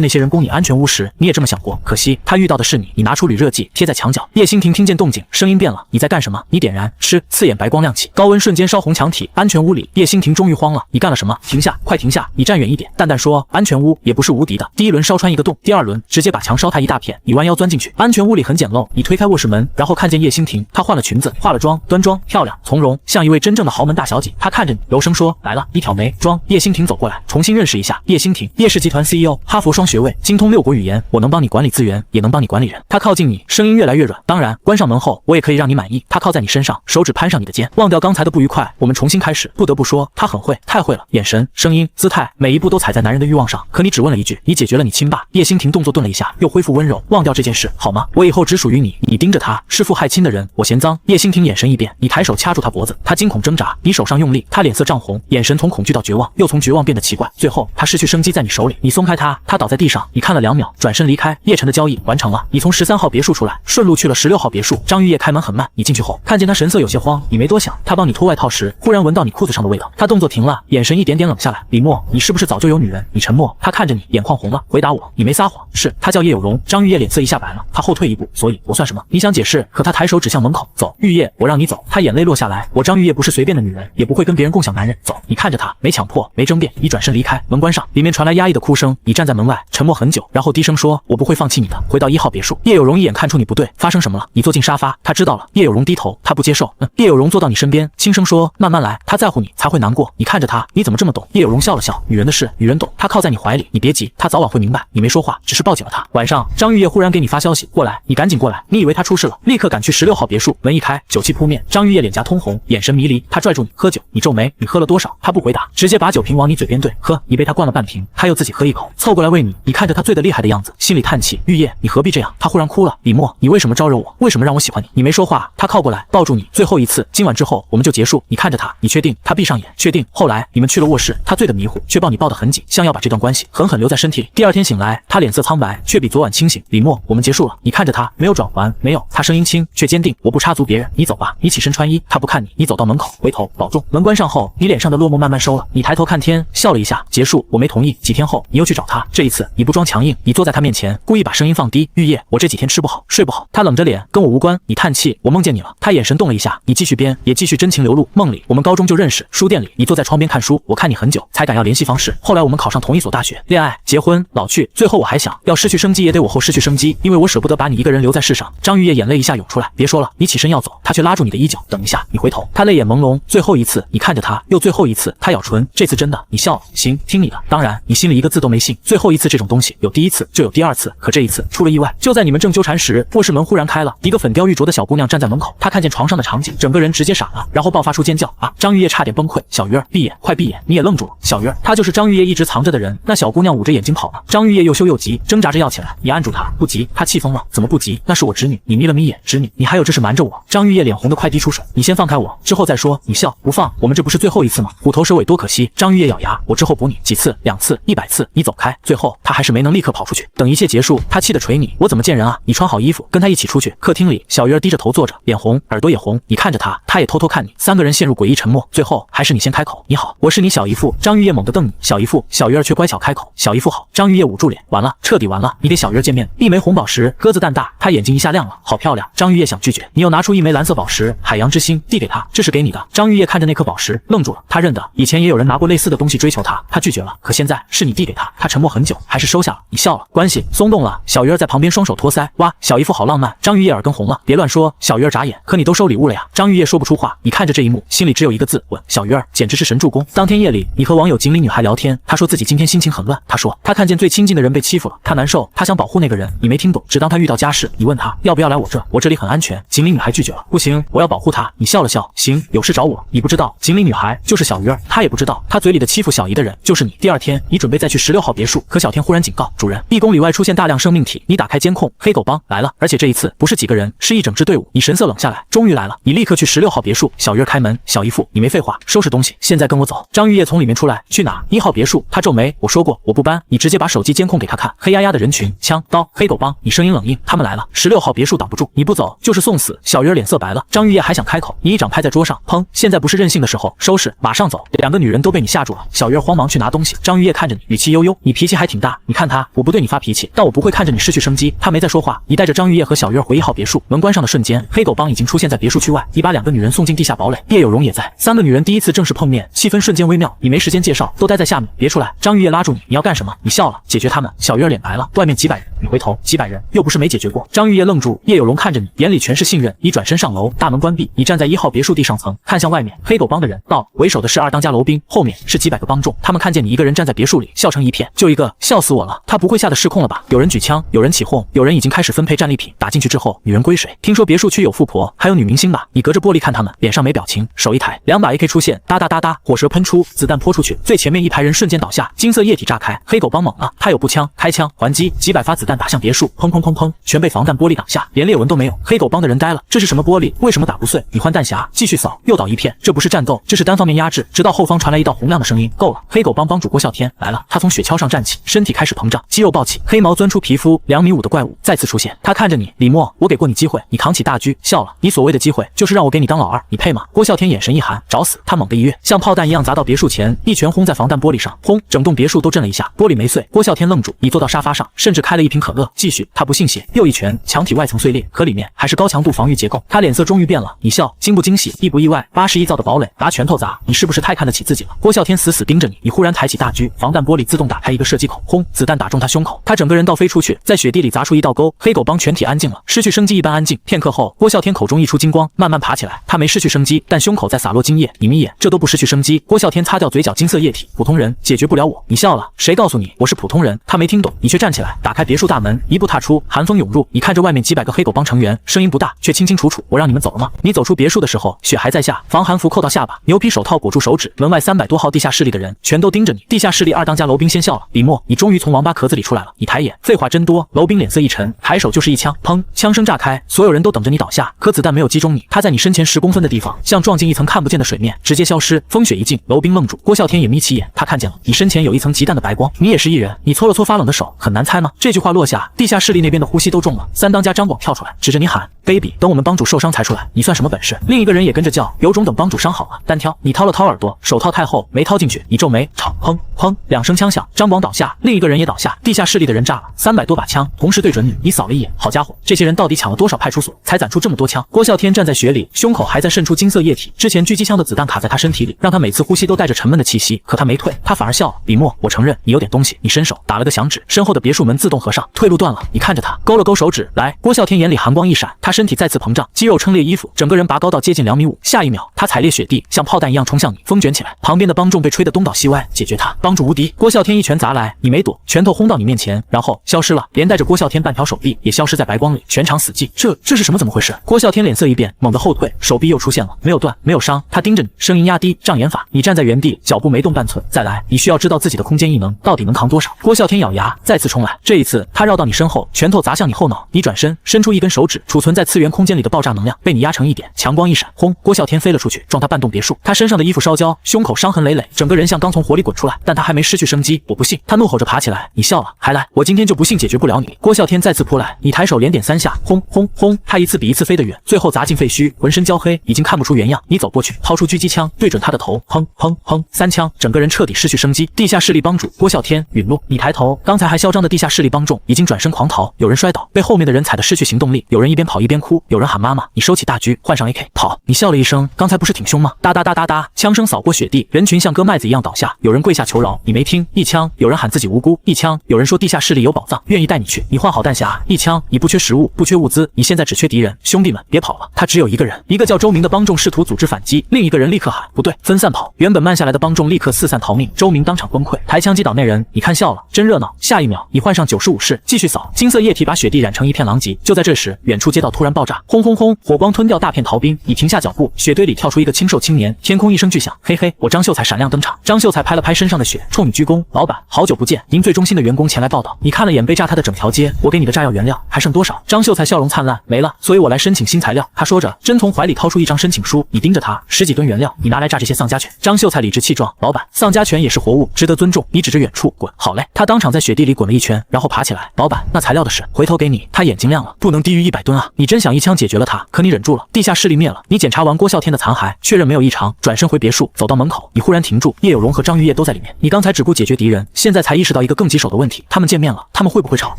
那些人攻你安全屋时，你也这么想过，可惜他遇到的是你。你拿出铝热剂贴在墙角。叶欣婷听见动静，声音变了，你在干什么？你点燃，吃，刺眼白光亮起，高温瞬间烧红墙体。安全屋里，叶欣婷终于慌了，你干了什么？停下，快停下！你站远一点。淡淡说，安全屋也不是无敌的，第一轮烧穿一个洞，第2轮直接把墙烧塌一大片。你弯腰钻进去，安全屋里很简陋，你推开卧室门，然后看见叶欣婷，她换了裙子，化了妆，端庄漂亮从容，像一位真正的豪门大小姐。她看着你，柔声说，来了。你挑眉装。叶欣婷走过来，重新认识一下。叶欣婷，叶氏集团 CEO， 哈佛双学位，精通6国语言，我能帮你管理资源，也能帮你管理人。她靠近你，声音越来越软。当然，关上门后，我也可以让你满意。她靠在你身上，手指攀上你的肩，忘掉刚才的不愉快，我们重新开始。不得不说，她很会，太会了，眼神、声音、姿态，每一步都踩在男人的欲望上。可你只问了一句，你解决了你亲爸。叶欣婷动作顿了一下，又恢复温柔，忘掉这件事好吗？我以后只属于你。你盯着他，弑父害亲的人，我嫌脏。叶欣婷眼神一变，你抬手掐住他脖子，他惊恐挣扎，你手上用力，他脸色涨红，眼神从恐惧到绝望，又从绝望变得奇怪，最后他失去生机在你手里。你松开他，他倒在地上，你看了2秒，转身离开。叶晨的交易完成了，你从13号别墅出来，顺路去了16号别墅。张玉叶开门很慢，你进去后看见他神色有些慌，你没多想，他帮你脱外套时，忽然闻到你裤子上的味道，他动作停了，眼神一点点冷下来。李默，你是不是早就有女人？你沉默，他看着你，眼眶红了，回答我，你没撒谎。是，他叫叶有容。张玉叶脸色一下白了，他后退一步，所以我算什么？你想解释，可他抬手指向门口，走，玉叶，我让你走。他眼泪落下来，我张玉叶不是随便的女人，也不会跟别人共享男人。走，你看着他，没强迫，没争辩，你转身离开，门关上，里面传来压抑的哭声。你站在门外，沉默很久，然后低声说，我不会放弃你的。回到1号别墅，叶有容一眼看出你不对，发生什么了？你坐进沙发，他知道了。叶有容低头，他不接受。叶有容坐到你身边，轻声说，慢慢来，他在乎你才会难过。你看着他，你怎么这么懂？叶有容笑了笑，女人的事，女人懂。他靠在你怀里，你别急，他早晚会明白。你没说话，只是抱紧了他。晚上，张玉叶忽然给你发消息，过来，你赶紧过来。你以为他出事了，立刻赶去16号别墅。门一开，酒气扑面，张玉叶脸颊通红，眼神迷离。他拽住你，喝酒。你皱眉，你喝了多少？他不回答，直接把酒瓶往你嘴边兑，喝。你被他灌了半瓶，他又自己喝一口，凑过来喂你。你看着他醉得厉害的样子，心里叹气。玉叶，你何必这样？他忽然哭了。李默，你为什么招惹我？为什么让我喜欢你？你没说话。他靠过来，抱住你，最后一次，今晚之后我们就结束。你看着他，你确定？他闭上眼，确定。后来你们去了卧室，他醉得迷糊，却抱你抱得很紧，像要把这段关系狠狠留在身体里。第2天醒来，他脸色苍白，却比昨晚清醒。李默，我们结束了。你看着他，没有转圜，没有。他声音轻却坚定，我不插足别人，你走吧。你起身穿衣，他不看你，你走到门口，回头保重。门关上后，你脸上的落寞慢慢收了。你抬头看天，笑了一下，结束。我没同意。几天后，你又去找他，这一次你不装强硬，你坐在他面前，故意把声音放低。玉叶，我这几天吃不好，睡不好。他冷着脸，跟我无关。你叹气，我梦见你了。他眼神动了一下，你继续编，也继续真情流露。梦里我们高中就认识，书店里你坐在窗边看书，我看你很久，才敢要联系方式。后来我们考上同一所大学，恋爱、结婚、老去，最后我还想要失去生机也得我后失去生机，因为我舍不得把你一个人留在世上。张玉叶眼泪一下涌出来，别说了。你起身要走，他却拉住你的衣角，等一下。你回头，他泪眼朦胧。最后一次，你看着他，又最后一次。他咬唇，这次真的。你笑了，行，听你的。当然，你心里一个字都没信。最后一次这种东西，有第一次就有第2次，可这一次出了意外。就在你们正纠缠时，卧室门忽然开了，一个粉雕玉琢的小姑娘站在门口，她看见床上的场景，整个人直接傻了，然后爆发出尖叫啊！张玉叶差点崩溃。小鱼儿，闭眼，快闭眼！你也愣住了。小鱼儿，她就是张玉叶一直藏着的人。那小姑娘捂着眼睛跑了。张玉叶又羞又急，挣扎着要起来。你按住她，不急，她气疯了。怎么不急？那是我侄女。你眯了眯眼，侄女，你还有这事瞒着我？张玉叶脸红得快滴出水。你先放开我，之后再说。你笑，不放，我们这不是最后一次吗？虎头蛇尾多可惜。张玉叶咬牙，我之后补你几次，2次，100次，你走开。最后他还是没能立刻跑出去。等一切结束，他气得捶你，我怎么见人啊？你穿好衣服，跟他一起出去。客厅里，小鱼儿低着头坐着，脸红，耳朵也红。你看着他，他也偷偷看你。3个人陷入诡异。沉默，最后还是你先开口。你好，我是你小姨夫。张玉叶猛地瞪你，小姨夫。小鱼儿却乖巧开口，小姨夫好。张玉叶捂住脸，完了，彻底完了，你给小鱼儿见面。一枚红宝石，鸽子蛋大，他眼睛一下亮了，好漂亮。张玉叶想拒绝，你又拿出一枚蓝色宝石，海洋之星，递给他，这是给你的。张玉叶看着那颗宝石，愣住了，他认得，以前也有人拿过类似的东西追求他，他拒绝了，可现在是你递给他，他沉默很久，还是收下了。你笑了，关系松动了。小鱼儿在旁边双手托腮，哇，小姨夫好浪漫。张玉叶耳根红了，别乱说。小鱼儿眨眼，可你都收礼物了呀。张玉叶说不出话，你看着这一幕，心里只有一个字，稳。小鱼儿简直是神助攻。当天夜里，你和网友锦鲤女孩聊天，她说自己今天心情很乱，她说她看见最亲近的人被欺负了，她难受，她想保护那个人，你没听懂，只当她遇到家事。你问她要不要来我这里很安全。锦鲤女孩拒绝了，不行，我要保护她。你笑了笑，行，有事找我。你不知道，锦鲤女孩就是小鱼儿，她也不知道，她嘴里的欺负小姨的人就是你。第二天，你准备再去16号别墅，可小天忽然警告主人，1公里外出现大量生命体。你打开监控，黑狗帮来了，而且这一次不是几个人，是一整支队伍。你神色冷下来，终于来了，你立刻去16号别墅。小鱼儿开门，小姨夫，你没废话，收拾东西，现在跟我走。张玉叶从里面出来，去哪？1号别墅。他皱眉，我说过我不搬。你直接把手机监控给他看，黑压压的人群，枪刀，黑狗帮。你声音冷硬，他们来了，16号别墅挡不住，你不走就是送死。小鱼儿脸色白了，张玉叶还想开口，你一掌拍在桌上，砰！现在不是任性的时候，收拾，马上走。2个女人都被你吓住了。小鱼儿慌忙去拿东西，张玉叶看着你，语气悠悠，你脾气还挺大。你看他，我不对你发脾气，但我不会看着你失去生机。他没再说话，你带着张玉叶和小鱼儿回1号别墅。门关上的瞬间，黑狗帮已经出现在别墅区外，你把2个女人送进地下堡垒，叶有容也在。3个女人第一次正式碰面，气氛瞬间微妙。你没时间介绍，都待在下面，别出来。张玉叶拉住你，你要干什么？你笑了，解决他们。小鱼儿脸白了，外面几百人，你回头，几百人，又不是没解决过。张玉叶愣住，叶有容看着你，眼里全是信任。你转身上楼，大门关闭，你站在1号别墅地上层，看向外面，黑狗帮的人到，为首的是2当家楼兵，后面是几百个帮众，他们看见你一个人站在别墅里，笑成一片。就一个，笑死我了，他不会吓得失控了吧？有人举枪，有人起哄，有人已经开始分配战利品。打进去之后，女人归谁？听说别墅区有富婆，还有女明星吧？你隔着玻璃看他们，脸上没表情，手一抬，2把 AK 出现，哒哒哒哒，火舌喷出，子弹泼出去，最前面一排人瞬间倒下，金色液体炸开。黑狗帮猛了，他有步枪，开枪还击，几百发子弹打向别墅，砰砰砰砰，全被防弹玻璃挡下，连裂纹都没有。黑狗帮的人呆了，这是什么玻璃？为什么打不碎？你换弹匣，继续扫，又倒一片。这不是战斗，这是单方面压制。直到后方传来一道洪亮的声音，够了！黑狗帮帮主郭啸天来了。他从雪橇上站起，身体开始膨胀，肌肉暴起，黑毛钻出皮肤，2.5米的怪物再次出现。他看着你，李默，我给过你机会，你扛起大狙，笑了。你所谓的机会，就是让我给你当老二，你配吗？郭啸天眼神一寒，找死！他猛地一跃，像炮弹一样砸到别墅前，一拳轰在防弹玻璃上，轰！整栋别墅都震了一下，玻璃没碎。郭啸天愣住，你坐到沙发上，甚至开了一瓶可乐，继续。他不信邪，又一拳，墙体外层碎裂，可里面还是高强度防御结构。他脸色终于变了，你笑，惊不惊喜，意不意外？81造的堡垒，拿拳头砸，你是不是太看得起自己了？郭啸天死死盯着你，你忽然抬起大狙，防弹玻璃自动打开一个射击口，轰！子弹打中他胸口，他整个人倒飞出去，在雪地里砸出一道沟。黑狗帮全体安静了，失去生机一般安静。片刻后，郭啸天口中溢出金光，慢慢爬起来。他没失去生机，但胸口在洒落精液。你眯眼，这都不失去生机。郭啸天擦掉嘴角金色液体，普通人解决不了我。你笑了，谁告诉你我是普通人？他没听懂，你却站起来，打开别墅大门，一步踏出，寒风涌入。你看着外面几百个黑狗帮成员，声音不大，却清清楚楚。我让你们走了吗？你走出别墅的时候，雪还在下，防寒服扣到下巴，牛皮手套裹住手指。门外300多号地下势力的人全都盯着你。地下势力2当家楼兵先笑了，李默，你终于从王八壳子里出来了。你抬眼，废话真多。楼兵脸色一沉，抬手就是一枪，砰！枪声炸开，所有人都等着你倒下，可子弹没有击中你。他在你身前10公分的地方，像撞进一层看不见的水面，直接消失。风雪一尽，楼兵愣住。郭啸天也眯起眼，他看见了，你身前有一层极淡的白光。你也是一人。你搓了搓发冷的手，很难猜吗？这句话落下，地下势力那边的呼吸都重了。3当家张广跳出来，指着你喊 ：“baby， 等我们帮主受伤才出来，你算什么本事？”另一个人也跟着叫：“有种等帮主伤好了。”单挑，你掏了掏耳朵，手套太厚，没掏进去。你皱眉，吵，砰砰，2声枪响，张广倒下，另一个人也倒下。地下势力的人炸了，300多把枪同时对准你。你扫了一眼，好家伙，这些人到底抢了多少派出所，才攒出这么多枪？郭啸天站在雪里，胸口还在渗出金色液体，之前狙击枪的子弹卡在他身体里，让他每次呼吸都带着沉闷的气息。可他没退，他反而笑了。李默，我承认你有点东西。你伸手打了个响指，身后的别墅门自动合上，退路断了。你看着他，勾了勾手指，来。郭啸天眼里寒光一闪，他身体再次膨胀，肌肉撑裂衣服，整个人拔高到接近2.5米。下一秒，他踩裂雪地，像炮弹一样冲向你，风卷起来，旁边的帮众被吹得东倒西歪。解决他，帮主无敌。郭啸天一拳砸来，你没躲，拳头轰到你面前，然后消失了，连带着郭啸天半条手臂也消失在白光里，全场死寂。这是什么？怎么回事？郭啸天脸色一变，猛地后退，手臂又出现了，没有断，没有伤。他盯着你，声音压低，障眼法。你站在原地，脚步没动半寸。再来，你需要知道自己的空间异能到底能扛多少。郭啸天咬牙，再次冲来，这一次他绕到你身后，拳头砸向你后脑，你转身，伸出一根手指，储存在次元空间里的爆炸能量被你压成一点，强光一闪，轰！郭啸天飞了出去，撞他半栋别墅。他身上的衣服烧焦，胸口伤痕累累，整个人像刚从火里滚出来，但他还没失去生机。我不信！他怒吼着爬起来，你笑了，还来？我今天就不信解决不了你！郭啸天再次扑来，你抬手连点3下，轰轰轰！他一次比一次飞得远，最后砸进废墟，浑身焦黑，已经看不出原样。你走过去，掏出狙击枪，对准他的头，砰砰砰，3枪，整个人彻底失去生机。地下势力帮主郭啸天陨落。你抬头，刚才还嚣张的地下势力帮众已经转身狂逃，有人摔倒，被后面的人踩得失去行动力，有人一边跑一边哭，有人喊妈妈。你收起大狙，换上 AK 跑。你笑了一声，刚才不是挺凶吗？哒哒哒哒哒，枪声扫过雪地，人群像割麦子一样倒下，有人跪下求饶，你没听，一枪；有人喊自己无辜，一枪；有人说地下势力有宝藏，愿意带你去。你换好弹匣，一枪。你不缺食物，不缺物资，你现在只缺敌人。兄弟们，别跑了，他只有一个人。一个叫周明的帮众试图组织反击，另一个人立刻喊不对，分散跑。原本慢下来的帮众立刻四散逃命，周明当场崩溃，抬枪击倒那人。你看笑了，真热闹。下一秒，你换上95式，继续扫，金色液体把雪地染成一片狼藉。就在这时，远处街道突然爆炸，轰轰轰，火光吞掉大片逃兵。你停下脚步，雪堆里跳出一个清瘦青年，天空一声巨响，嘿嘿，我张秀才闪亮登场。张秀才拍了拍身上的雪，冲你鞠躬，老板，好久不见，您最忠心的员工前来报道。你看了眼被炸塌的整条街，我给你的炸药原料还剩多少？张秀才笑容灿烂，没了，所以我来申请新材料。他说着，真从怀里掏出一张申请书，你盯着他，10几吨原料，你拿来炸这些丧家犬。张秀才理直气壮，老板，丧家犬也是活物，值得尊重。你指着远处，滚，好嘞。他当场在雪地里滚了一圈，然后爬起来，老板，那材料的事，回头给你。他眼睛亮了，不能低于100吨啊！你真想一枪解决了他，可你忍住了。地下势力灭了，你检查完郭啸天的残骸，确认没有异常，转身回别墅，走到门口，你忽然停住，叶有容和张玉叶都在里面。你刚才只顾解决敌人，现在才意识到一个更棘手的问题，他们见面了，他们会不会吵，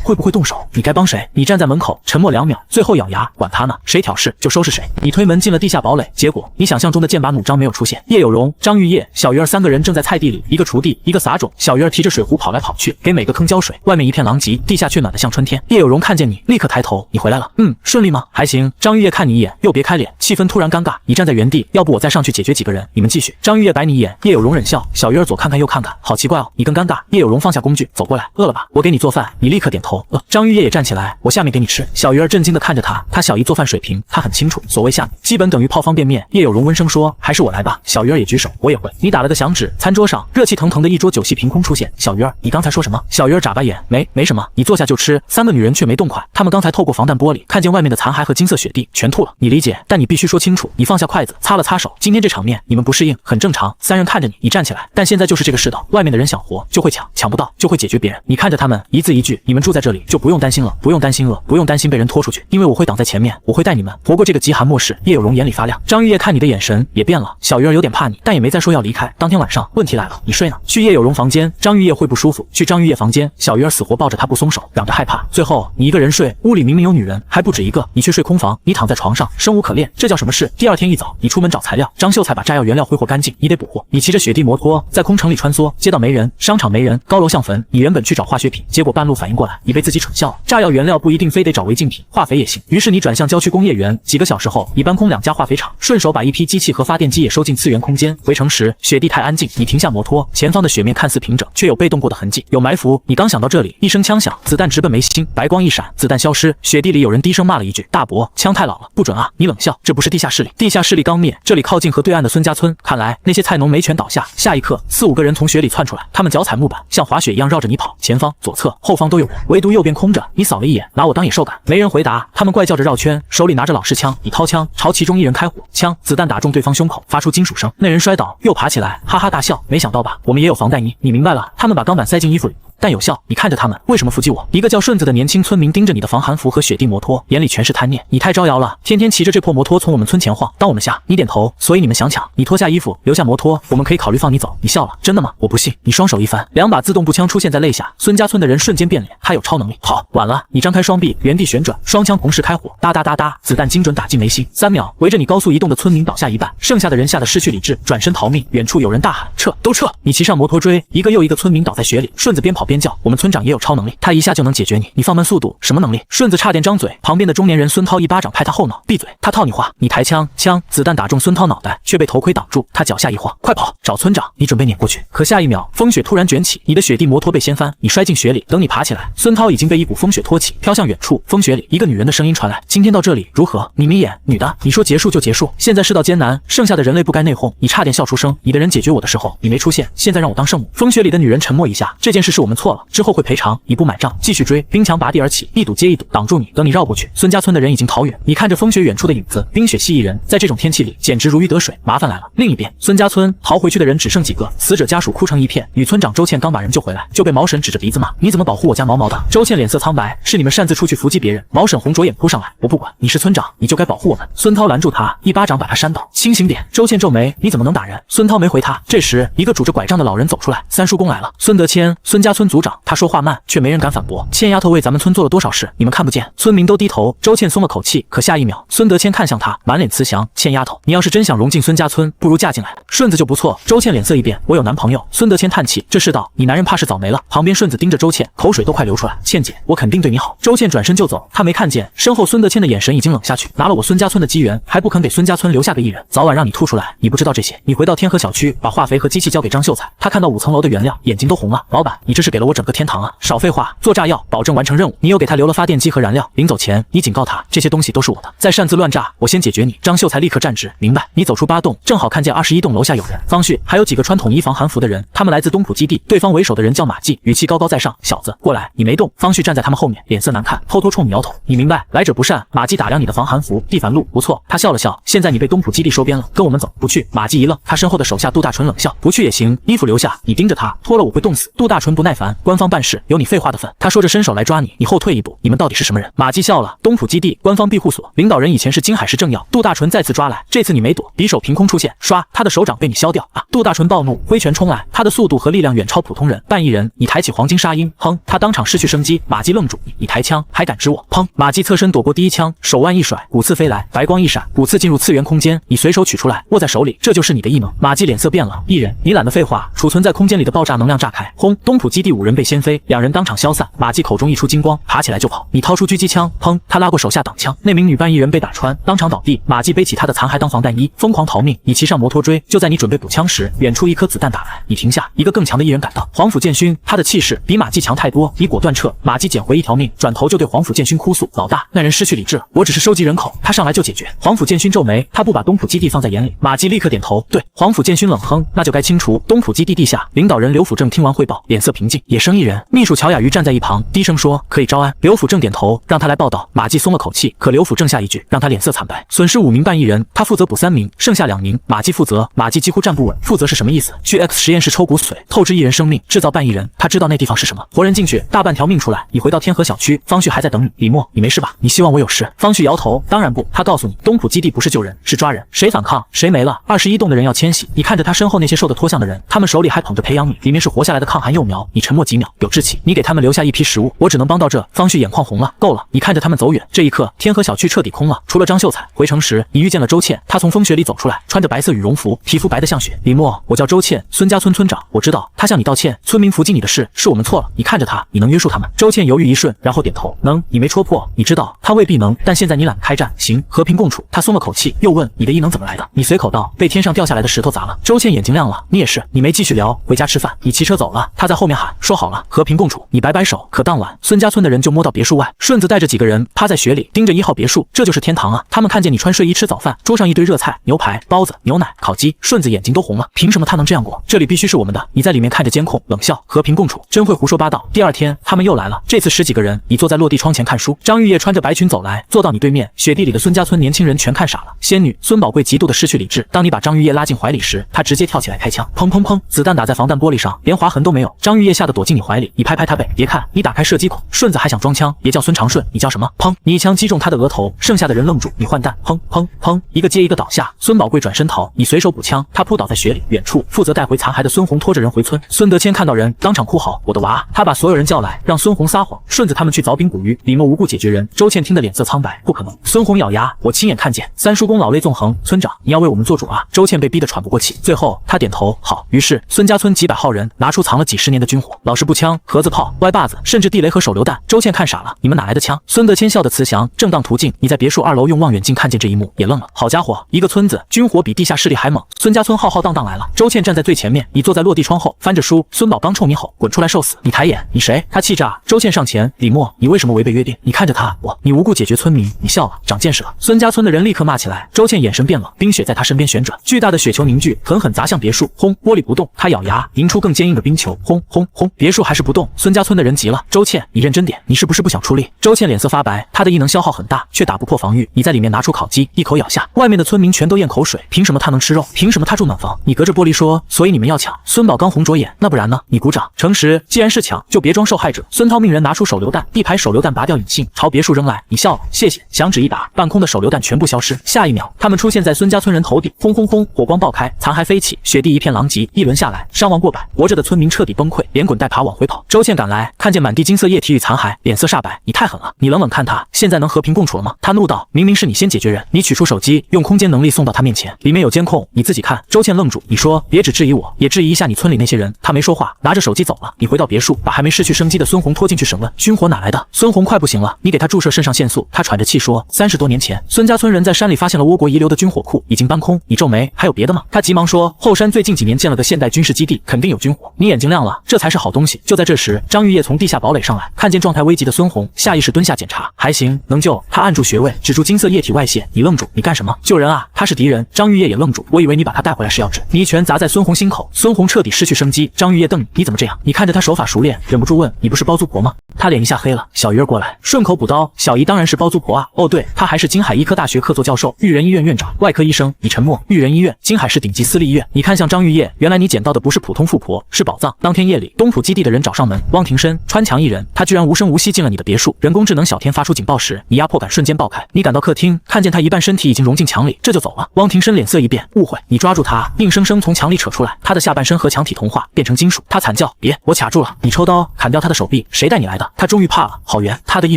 会不会动手？你该帮谁？你站在门口，沉默2秒，最后咬牙，管他呢，谁挑事就收拾谁。你推门进了地下堡垒，结果你想象中的剑拔弩张没有出现。叶有容、张玉叶、小鱼儿3个人正在菜地里，一个锄地，一个撒种。小鱼儿提着水壶跑来跑去，给每个坑浇水。外面一片狼藉，地下却暖得像春天。叶有容看见你，立刻抬头，你回来了。顺利吗？还行。张玉叶看你一眼，又别开脸，气氛突然尴尬。你站在原地，要不我再上去解决几个人，你们继续。张玉叶白你一眼，叶有容忍笑。小鱼儿左看看右看看，好奇怪哦，你更尴尬。叶有容放下工具，走过来，饿了吧？我给你做饭。你立刻点头，张玉叶也站起来，我下面给你吃。小鱼儿震惊地看着他，他小姨做饭水平，他很清楚，所谓下面基本等于泡方便面。叶有容温声说，还是我来吧。小鱼儿也举手，我也会。你打了个响指，餐桌上热气腾腾的一桌酒席凭空出现。小鱼儿，你刚才说什么？小鱼儿眨巴眼，没什么。你坐下就吃。3个女人却没动筷，她们刚才透过防弹玻璃看见外面的残骸和金色雪地，全吐了。你理解，但你必须说清楚。你放下筷子，擦了擦手。今天这场面你们不适应，很正常。3人看着你，你站起来。但现在就是这个世道，外面的人想活就会抢，抢不到就会解决别人。你看着他们，一字一句，你们住在这里就不用担心了，不用担心饿，不用担心被人拖出去，因为我会挡在前面，我会带你们活过这个极寒末世。叶有容眼里发亮，张玉叶看你的眼神也变了。小鱼儿有点怕你，但也没再说要离开。当天晚上，问题来了，你睡呢？去叶有容房间，张玉叶会不舒服。去张玉叶房间，小鱼儿死活抱着他不松手，嚷着害怕。最后你一个人睡，屋里明明有女人，还不止一个，你却睡空房。你躺在床上，生无可恋，这叫什么事？第2天一早，你出门找材料，张秀才把炸药原料挥霍干净，你得补货。你骑着雪地摩托在空城里穿梭，街道没人，商场没人，高楼像坟。你原本去找化学品，结果半路反应过来，你被自己蠢笑了。炸药原料不一定非得找违禁品，化肥也行。于是你转向郊区工业园，几个小时后，你搬空2家化肥厂，顺手把一批机器和发电机也收进次元空间。回城时，雪地太安静，你停下摩托，前方的雪面看似平整，却有被动过的痕迹，有埋伏。你刚想到这里，一声枪响，子弹直奔眉心，白光一闪，子弹消失。雪地里有人低声骂了一句：“大伯，枪太老了，不准啊！”你冷笑，这不是地下势力，地下势力刚灭，这里靠近河对岸的孙家村，看来那些菜农没全倒下。下一刻，4、5个人从雪里窜出来，他们脚踩木板，像滑雪一样绕着你跑，前方、左侧、后方都有人，唯独右边空着。你扫了一眼，拿我当野兽赶？没人回答，他们怪叫着绕圈，手里拿着老式枪。你掏枪朝其中一人开火，枪子弹打中对方胸口，发出金属声，那人摔倒，又爬起来，哈哈大笑。没想到吧，我们也有防弹衣。你明白了，他们把钢板塞进衣服里，但有效。你看着他们，为什么伏击我？一个叫顺子的年轻村民盯着你的防寒服和雪地摩托，眼里全是贪念。你太招摇了，天天骑着这破摩托从我们村前晃，当我们瞎。你点头，所以你们想抢。你脱下衣服，留下摩托，我们可以考虑放你走。你笑了，真的吗？我不信。你双手一翻，2把自动步枪出现在肋下。孙家村的人瞬间变脸，他有超能力。好，晚了。你张开双臂，原地旋转，双枪同时开火，哒哒哒哒，子弹精准打进眉心。3秒，围着你高速移动的村民倒下一半，剩下的人吓得失去理智，转身逃命。远处有人大喊：“撤，都撤！”你骑上摩托追，一个又一个村民倒在雪里。顺子边跑边叫：“我们村长也有超能力，他一下就能解决你。你放慢速度，什么能力？”顺子差点张嘴，旁边的中年人孙涛一巴掌拍他后脑：“闭嘴！他套你话。”你抬枪，子弹打中孙涛脑袋，却被头盔挡住。他脚下一晃，快跑！找村长！你准备撵过去，可下一秒，风雪突然卷起，你的雪地摩托被掀翻，你摔进雪里。等你爬起来，孙涛已经被一股风雪拖起，飘向远处。风雪里，一个女人的声音传来：“今天到这里如何？”你眯眼，女的，你说结束就结束。现在世道艰难，剩下的人类不该内讧。你差点笑出声。你的人解决我的时候，你没出现，现在让我当圣母。风雪里的女人沉默一下，这件事是我们错了，之后会赔偿，你不买账继续追。冰墙拔地而起，一堵接一堵挡住你，等你绕过去，孙家村的人已经逃远。你看着风雪远处的影子，冰雪蜥蜴人在这种天气里简直如鱼得水。麻烦来了。另一边，孙家村逃回去的人只剩几个，死者家属哭成一片。女村长周倩刚把人救回来，就被毛婶指着鼻子骂：“你怎么保护我家毛毛的？”周倩脸色苍白：“是你们擅自出去伏击别人。”毛婶红着眼扑上来：“我不管，你是村长，你就该保护我们。”孙涛拦住他，一巴掌把他扇倒：“清醒点！”周倩皱眉：“你怎么能打人？”孙涛没回他。这时，一个拄着拐杖的老人走出来：“三叔公来了。”孙德谦，孙家村族长。他说话慢，却没人敢反驳。倩丫头为咱们村做了多少事，你们看不见？村民都低头。周倩松了口气，可下一秒，孙德谦看向他，满脸慈祥：“倩丫头，你要是真想融进孙家村，不如嫁进来，顺子就不错。”周倩脸色一变：“我有男朋友。”孙德谦叹气：“这世道，你男人怕是早没了。”旁边顺子盯着周倩，口水都快流出来：“倩姐，我肯定对你好。”周倩转身就走，他没看见身后孙德谦的眼神已经冷下去。拿了我孙家村的机缘，还不肯给孙家村留下个艺人，早晚让你吐出来。你不知道这些，你回到天河小区，把化肥和机器交给张秀才。他看到5层楼的原料，眼睛都红了。老板，你这是给了我整个天堂啊！少废话，做炸药，保证完成任务。你又给他留了发电机和燃料，临走前你警告他，这些东西都是我的，再擅自乱炸，我先解决你。张秀才立刻站直，明白。你走出8栋，正好看见21栋楼下有人，方旭还有几个穿统一防寒服的人，他们来自东浦基地，对方为首的人叫马季，语气高高在上：“小子，过来！”你没动。方旭站在他们后面，脸色难看，偷偷冲你摇头。你明白，来者不善。马季打量你的防寒服，地凡路不错。他笑了笑，现在你被东浦基地收编了，跟我们走。不去。马季一愣，他身后的手下杜大纯冷笑：“不去也行，衣服留下。”你盯着他，脱了我会冻死。杜大纯不耐烦：“官方办事有你废话的份。”他说着伸手来抓你，你后退一步。你们到底是什么人？马季笑了：“东浦基地官方庇护所，领导人以前是京海市政要。”杜大纯再次抓来，这次你没躲，匕首凭空出现，唰，他的手掌被你削掉啊！杜大纯暴怒，挥拳冲来，他的速度和力量远超普通人。半亿人，你抬起黄金沙鹰，砰！他当场失去生机。马季愣住，你抬枪还敢指我？砰！马季侧身躲过第一枪，手腕一甩，骨刺飞来，白光一闪，骨刺进入次元空间，你随手取出来，握在手里，这就是你的异能。马季脸色变了，艺人，你懒得废话，储存在空间里的爆炸能量炸开，轰！东浦基地5人被掀飞，2人当场消散。马季口中溢出金光，爬起来就跑。你掏出狙击枪，砰！他拉过手下挡枪，那名女扮艺人被打穿，当场倒地。马季背起他的残骸当防弹衣，疯狂逃命。你骑上摩托追，就在你准备补枪时，远处一颗子弹打来，你停下，一个更强的艺人赶到，黄甫建勋，他的气势比马季强太多，你果断撤。马季捡回一条命，转头就对黄甫建勋哭诉：“老大，那人失去理智了，我只是收集人口，他上来就解决。”黄甫建勋皱眉，他不把东浦基地放在眼里。马季立刻点头，对。黄甫建勋冷哼，那就该清除。东浦基地地下，领导人刘辅正听完汇报，脸色平静。野生艺人秘书乔雅瑜站在一旁，低声说：“可以招安。”刘辅正点头，让他来报道。马季松了口气，可刘辅正下一句让他脸色惨白，损失5名半艺人，他负责补3名，剩下2名，马季负责。马季几乎站不稳，负责是什么意思？去 X 实验室抽骨髓，透支艺人生命，制造半艺人。他知道那地方是什么，活人进去，大半条命出来。你回到天河小区，方旭还在等你。李默，你没事吧？你希望我有事？方旭摇头，当然不。他告诉你，东浦基地不是救人，是抓人，谁反抗谁没了。21栋的人要迁徙，你看着他身后那些瘦得脱相的人，他们手里还捧着培养皿，里面是活下来的抗寒幼苗。你沉默几秒，有志气，你给他们留下一批食物，我只能帮到这。方旭眼眶红了，够了。你看着他们走远，这一刻，天河小区彻底空了，除了张秀才。回城时，你遇见了周倩，她从风雪里走出来，穿着白色羽绒服，皮肤白得像雪。李默，我叫周倩，孙家村村长，我知道他向你道歉，村民伏击你的事是我们错了。你看着他，你能约束他们？周倩犹豫一瞬，然后点头，能。你没戳破，你知道他未必能，但现在你懒得开战，行，和平共处。他松了口气，又问你的异能怎么来的？你随口道，被天上掉下来的石头砸了。周倩眼睛亮了，你也是。你没继续聊，回家吃饭。你骑车走了，他在后面喊，说好了，和平共处。你摆摆手，可当晚孙家村的人就摸到别墅外，顺子带着几个人趴在雪里，盯着1号别墅，这就是天堂啊！他们看见你穿睡衣吃早饭，桌上一堆热菜、牛排、包子、牛奶、烤鸡，顺子眼睛都红了。凭什么他能这样过？这里必须是我们的。你在里面看着监控，冷笑，和平共处，真会胡说八道。第2天，他们又来了，这次10几个人，你坐在落地窗前看书。张玉叶穿着白裙走来，坐到你对面。雪地里的孙家村年轻人全看傻了。仙女孙宝贵极度的失去理智，当你把张玉叶拉进怀里时，他直接跳起来开枪，砰砰砰，子弹打在防弹玻璃上，连划痕都没有。张玉叶吓得躲进你怀里，你拍拍他背，别看，你打开射击孔。顺子还想装枪，别叫孙长顺，你叫什么？砰！你一枪击中他的额头，剩下的人愣住，你换弹，砰砰砰，一个接一个倒下。孙宝贵转身逃，你随手补枪，他扑倒在雪里。远处负责带回残骸的孙红拖着人回村。孙德谦看到人，当场哭嚎，我的娃！他把所有人叫来，让孙红撒谎，顺子他们去凿冰捕鱼。李默无故解决人。周倩听得脸色苍白，不可能。孙红咬牙，我亲眼看见。三叔公老泪纵横，村长，你要为我们做主啊！周倩被逼得喘不过气，最后他点头，好。于是孙家村几百号人拿出藏了几10年的军火，老式步枪、盒子炮、歪把子，甚至地雷和手榴弹。周倩看傻了，你们哪来的枪？孙德谦笑得慈祥，正当途径。你在别墅2楼用望远镜看见这一幕，也愣了。好家伙，一个村子军火比地下势力还猛。孙家村浩浩荡荡来了。周倩站在最前面，你坐在落地窗后翻着书。孙宝刚冲你吼，滚出来受死！你抬眼，你谁？他气炸。周倩上前，李默，你为什么违背约定？你看着他，你无故解决村民，你笑了，长见识了。孙家村的人立刻骂起来。周倩眼神变冷，冰雪在他身边旋转，巨大的雪球凝聚，狠狠砸向别墅，轰，玻璃不动。他咬牙，迎出更坚硬的冰球，轰轰轰。别墅还是不动。孙家村的人急了，周倩，你认真点，你是不是不想出力？周倩脸色发白，她的异能消耗很大，却打不破防御。你在里面拿出烤鸡，一口咬下，外面的村民全都咽口水。凭什么他能吃肉？凭什么他住暖房？你隔着玻璃说，所以你们要抢。孙宝刚红着眼，那不然呢？你鼓掌。诚实，既然是抢，就别装受害者。孙涛命人拿出手榴弹，一排手榴弹拔掉引信，朝别墅扔来。你笑了，谢谢。响指一打，半空的手榴弹全部消失。下一秒，他们出现在孙家村人头顶，轰轰轰，火光爆开，残骸飞起，雪地一片狼藉。一轮下来，伤亡过百，活着的村民彻底崩溃，连滚带爬往回跑。周倩赶来，看见满地金色液体与残骸，脸色煞白。你太狠了！你冷冷看他，现在能和平共处了吗？他怒道：明明是你先解决人，你取出手机，用空间能力送到他面前，里面有监控，你自己看。周倩愣住，你说别只质疑我，也质疑一下你村里那些人。他没说话，拿着手机走了。你回到别墅，把还没失去生机的孙红拖进去审问。军火哪来的？孙红快不行了，你给他注射肾上腺素。他喘着气说：30多年前，孙家村人在山里发现了倭国遗留的军火库，已经搬空。你皱眉，还有别的吗？他急忙说：后山最近几年建了个现代军事基地，肯定有军火。你眼睛亮了，这才是好东西。就在这时，张玉叶从地下堡垒上来，看见状态危急的孙红，下意识蹲下检查，还行，能救。他按住穴位，指住金色液体外泄。你愣住，你干什么？救人啊！他是敌人。张玉叶也愣住，我以为你把他带回来是要治。你一拳砸在孙红心口，孙红彻底失去生机。张玉叶瞪你，你怎么这样？你看着他手法熟练，忍不住问：你不是包租婆吗？他脸一下黑了。小鱼儿过来，顺口补刀：小姨当然是包租婆啊。哦对，她还是京海医科大学客座教授，育人医院院长，外科医生。你沉默。育人医院，京海市顶级私立医院。你看向张玉叶，原来你捡到的不是普通富婆，是宝藏。当天夜里，东浦基地的人找上门，汪庭深、川强一人，他居然无声无息进了你的别墅。人工智能小天发出警报时，你压迫感瞬间爆开。你赶到客厅，看见他一半身体已经融进墙里，这就走了。汪庭深脸色一变，误会。你抓住他，硬生生从墙里扯出来，他的下半身和墙体同化，变成金属。他惨叫：别！我卡住了。你抽刀砍掉他的手臂。谁带你来的？他终于怕了。郝元，他的异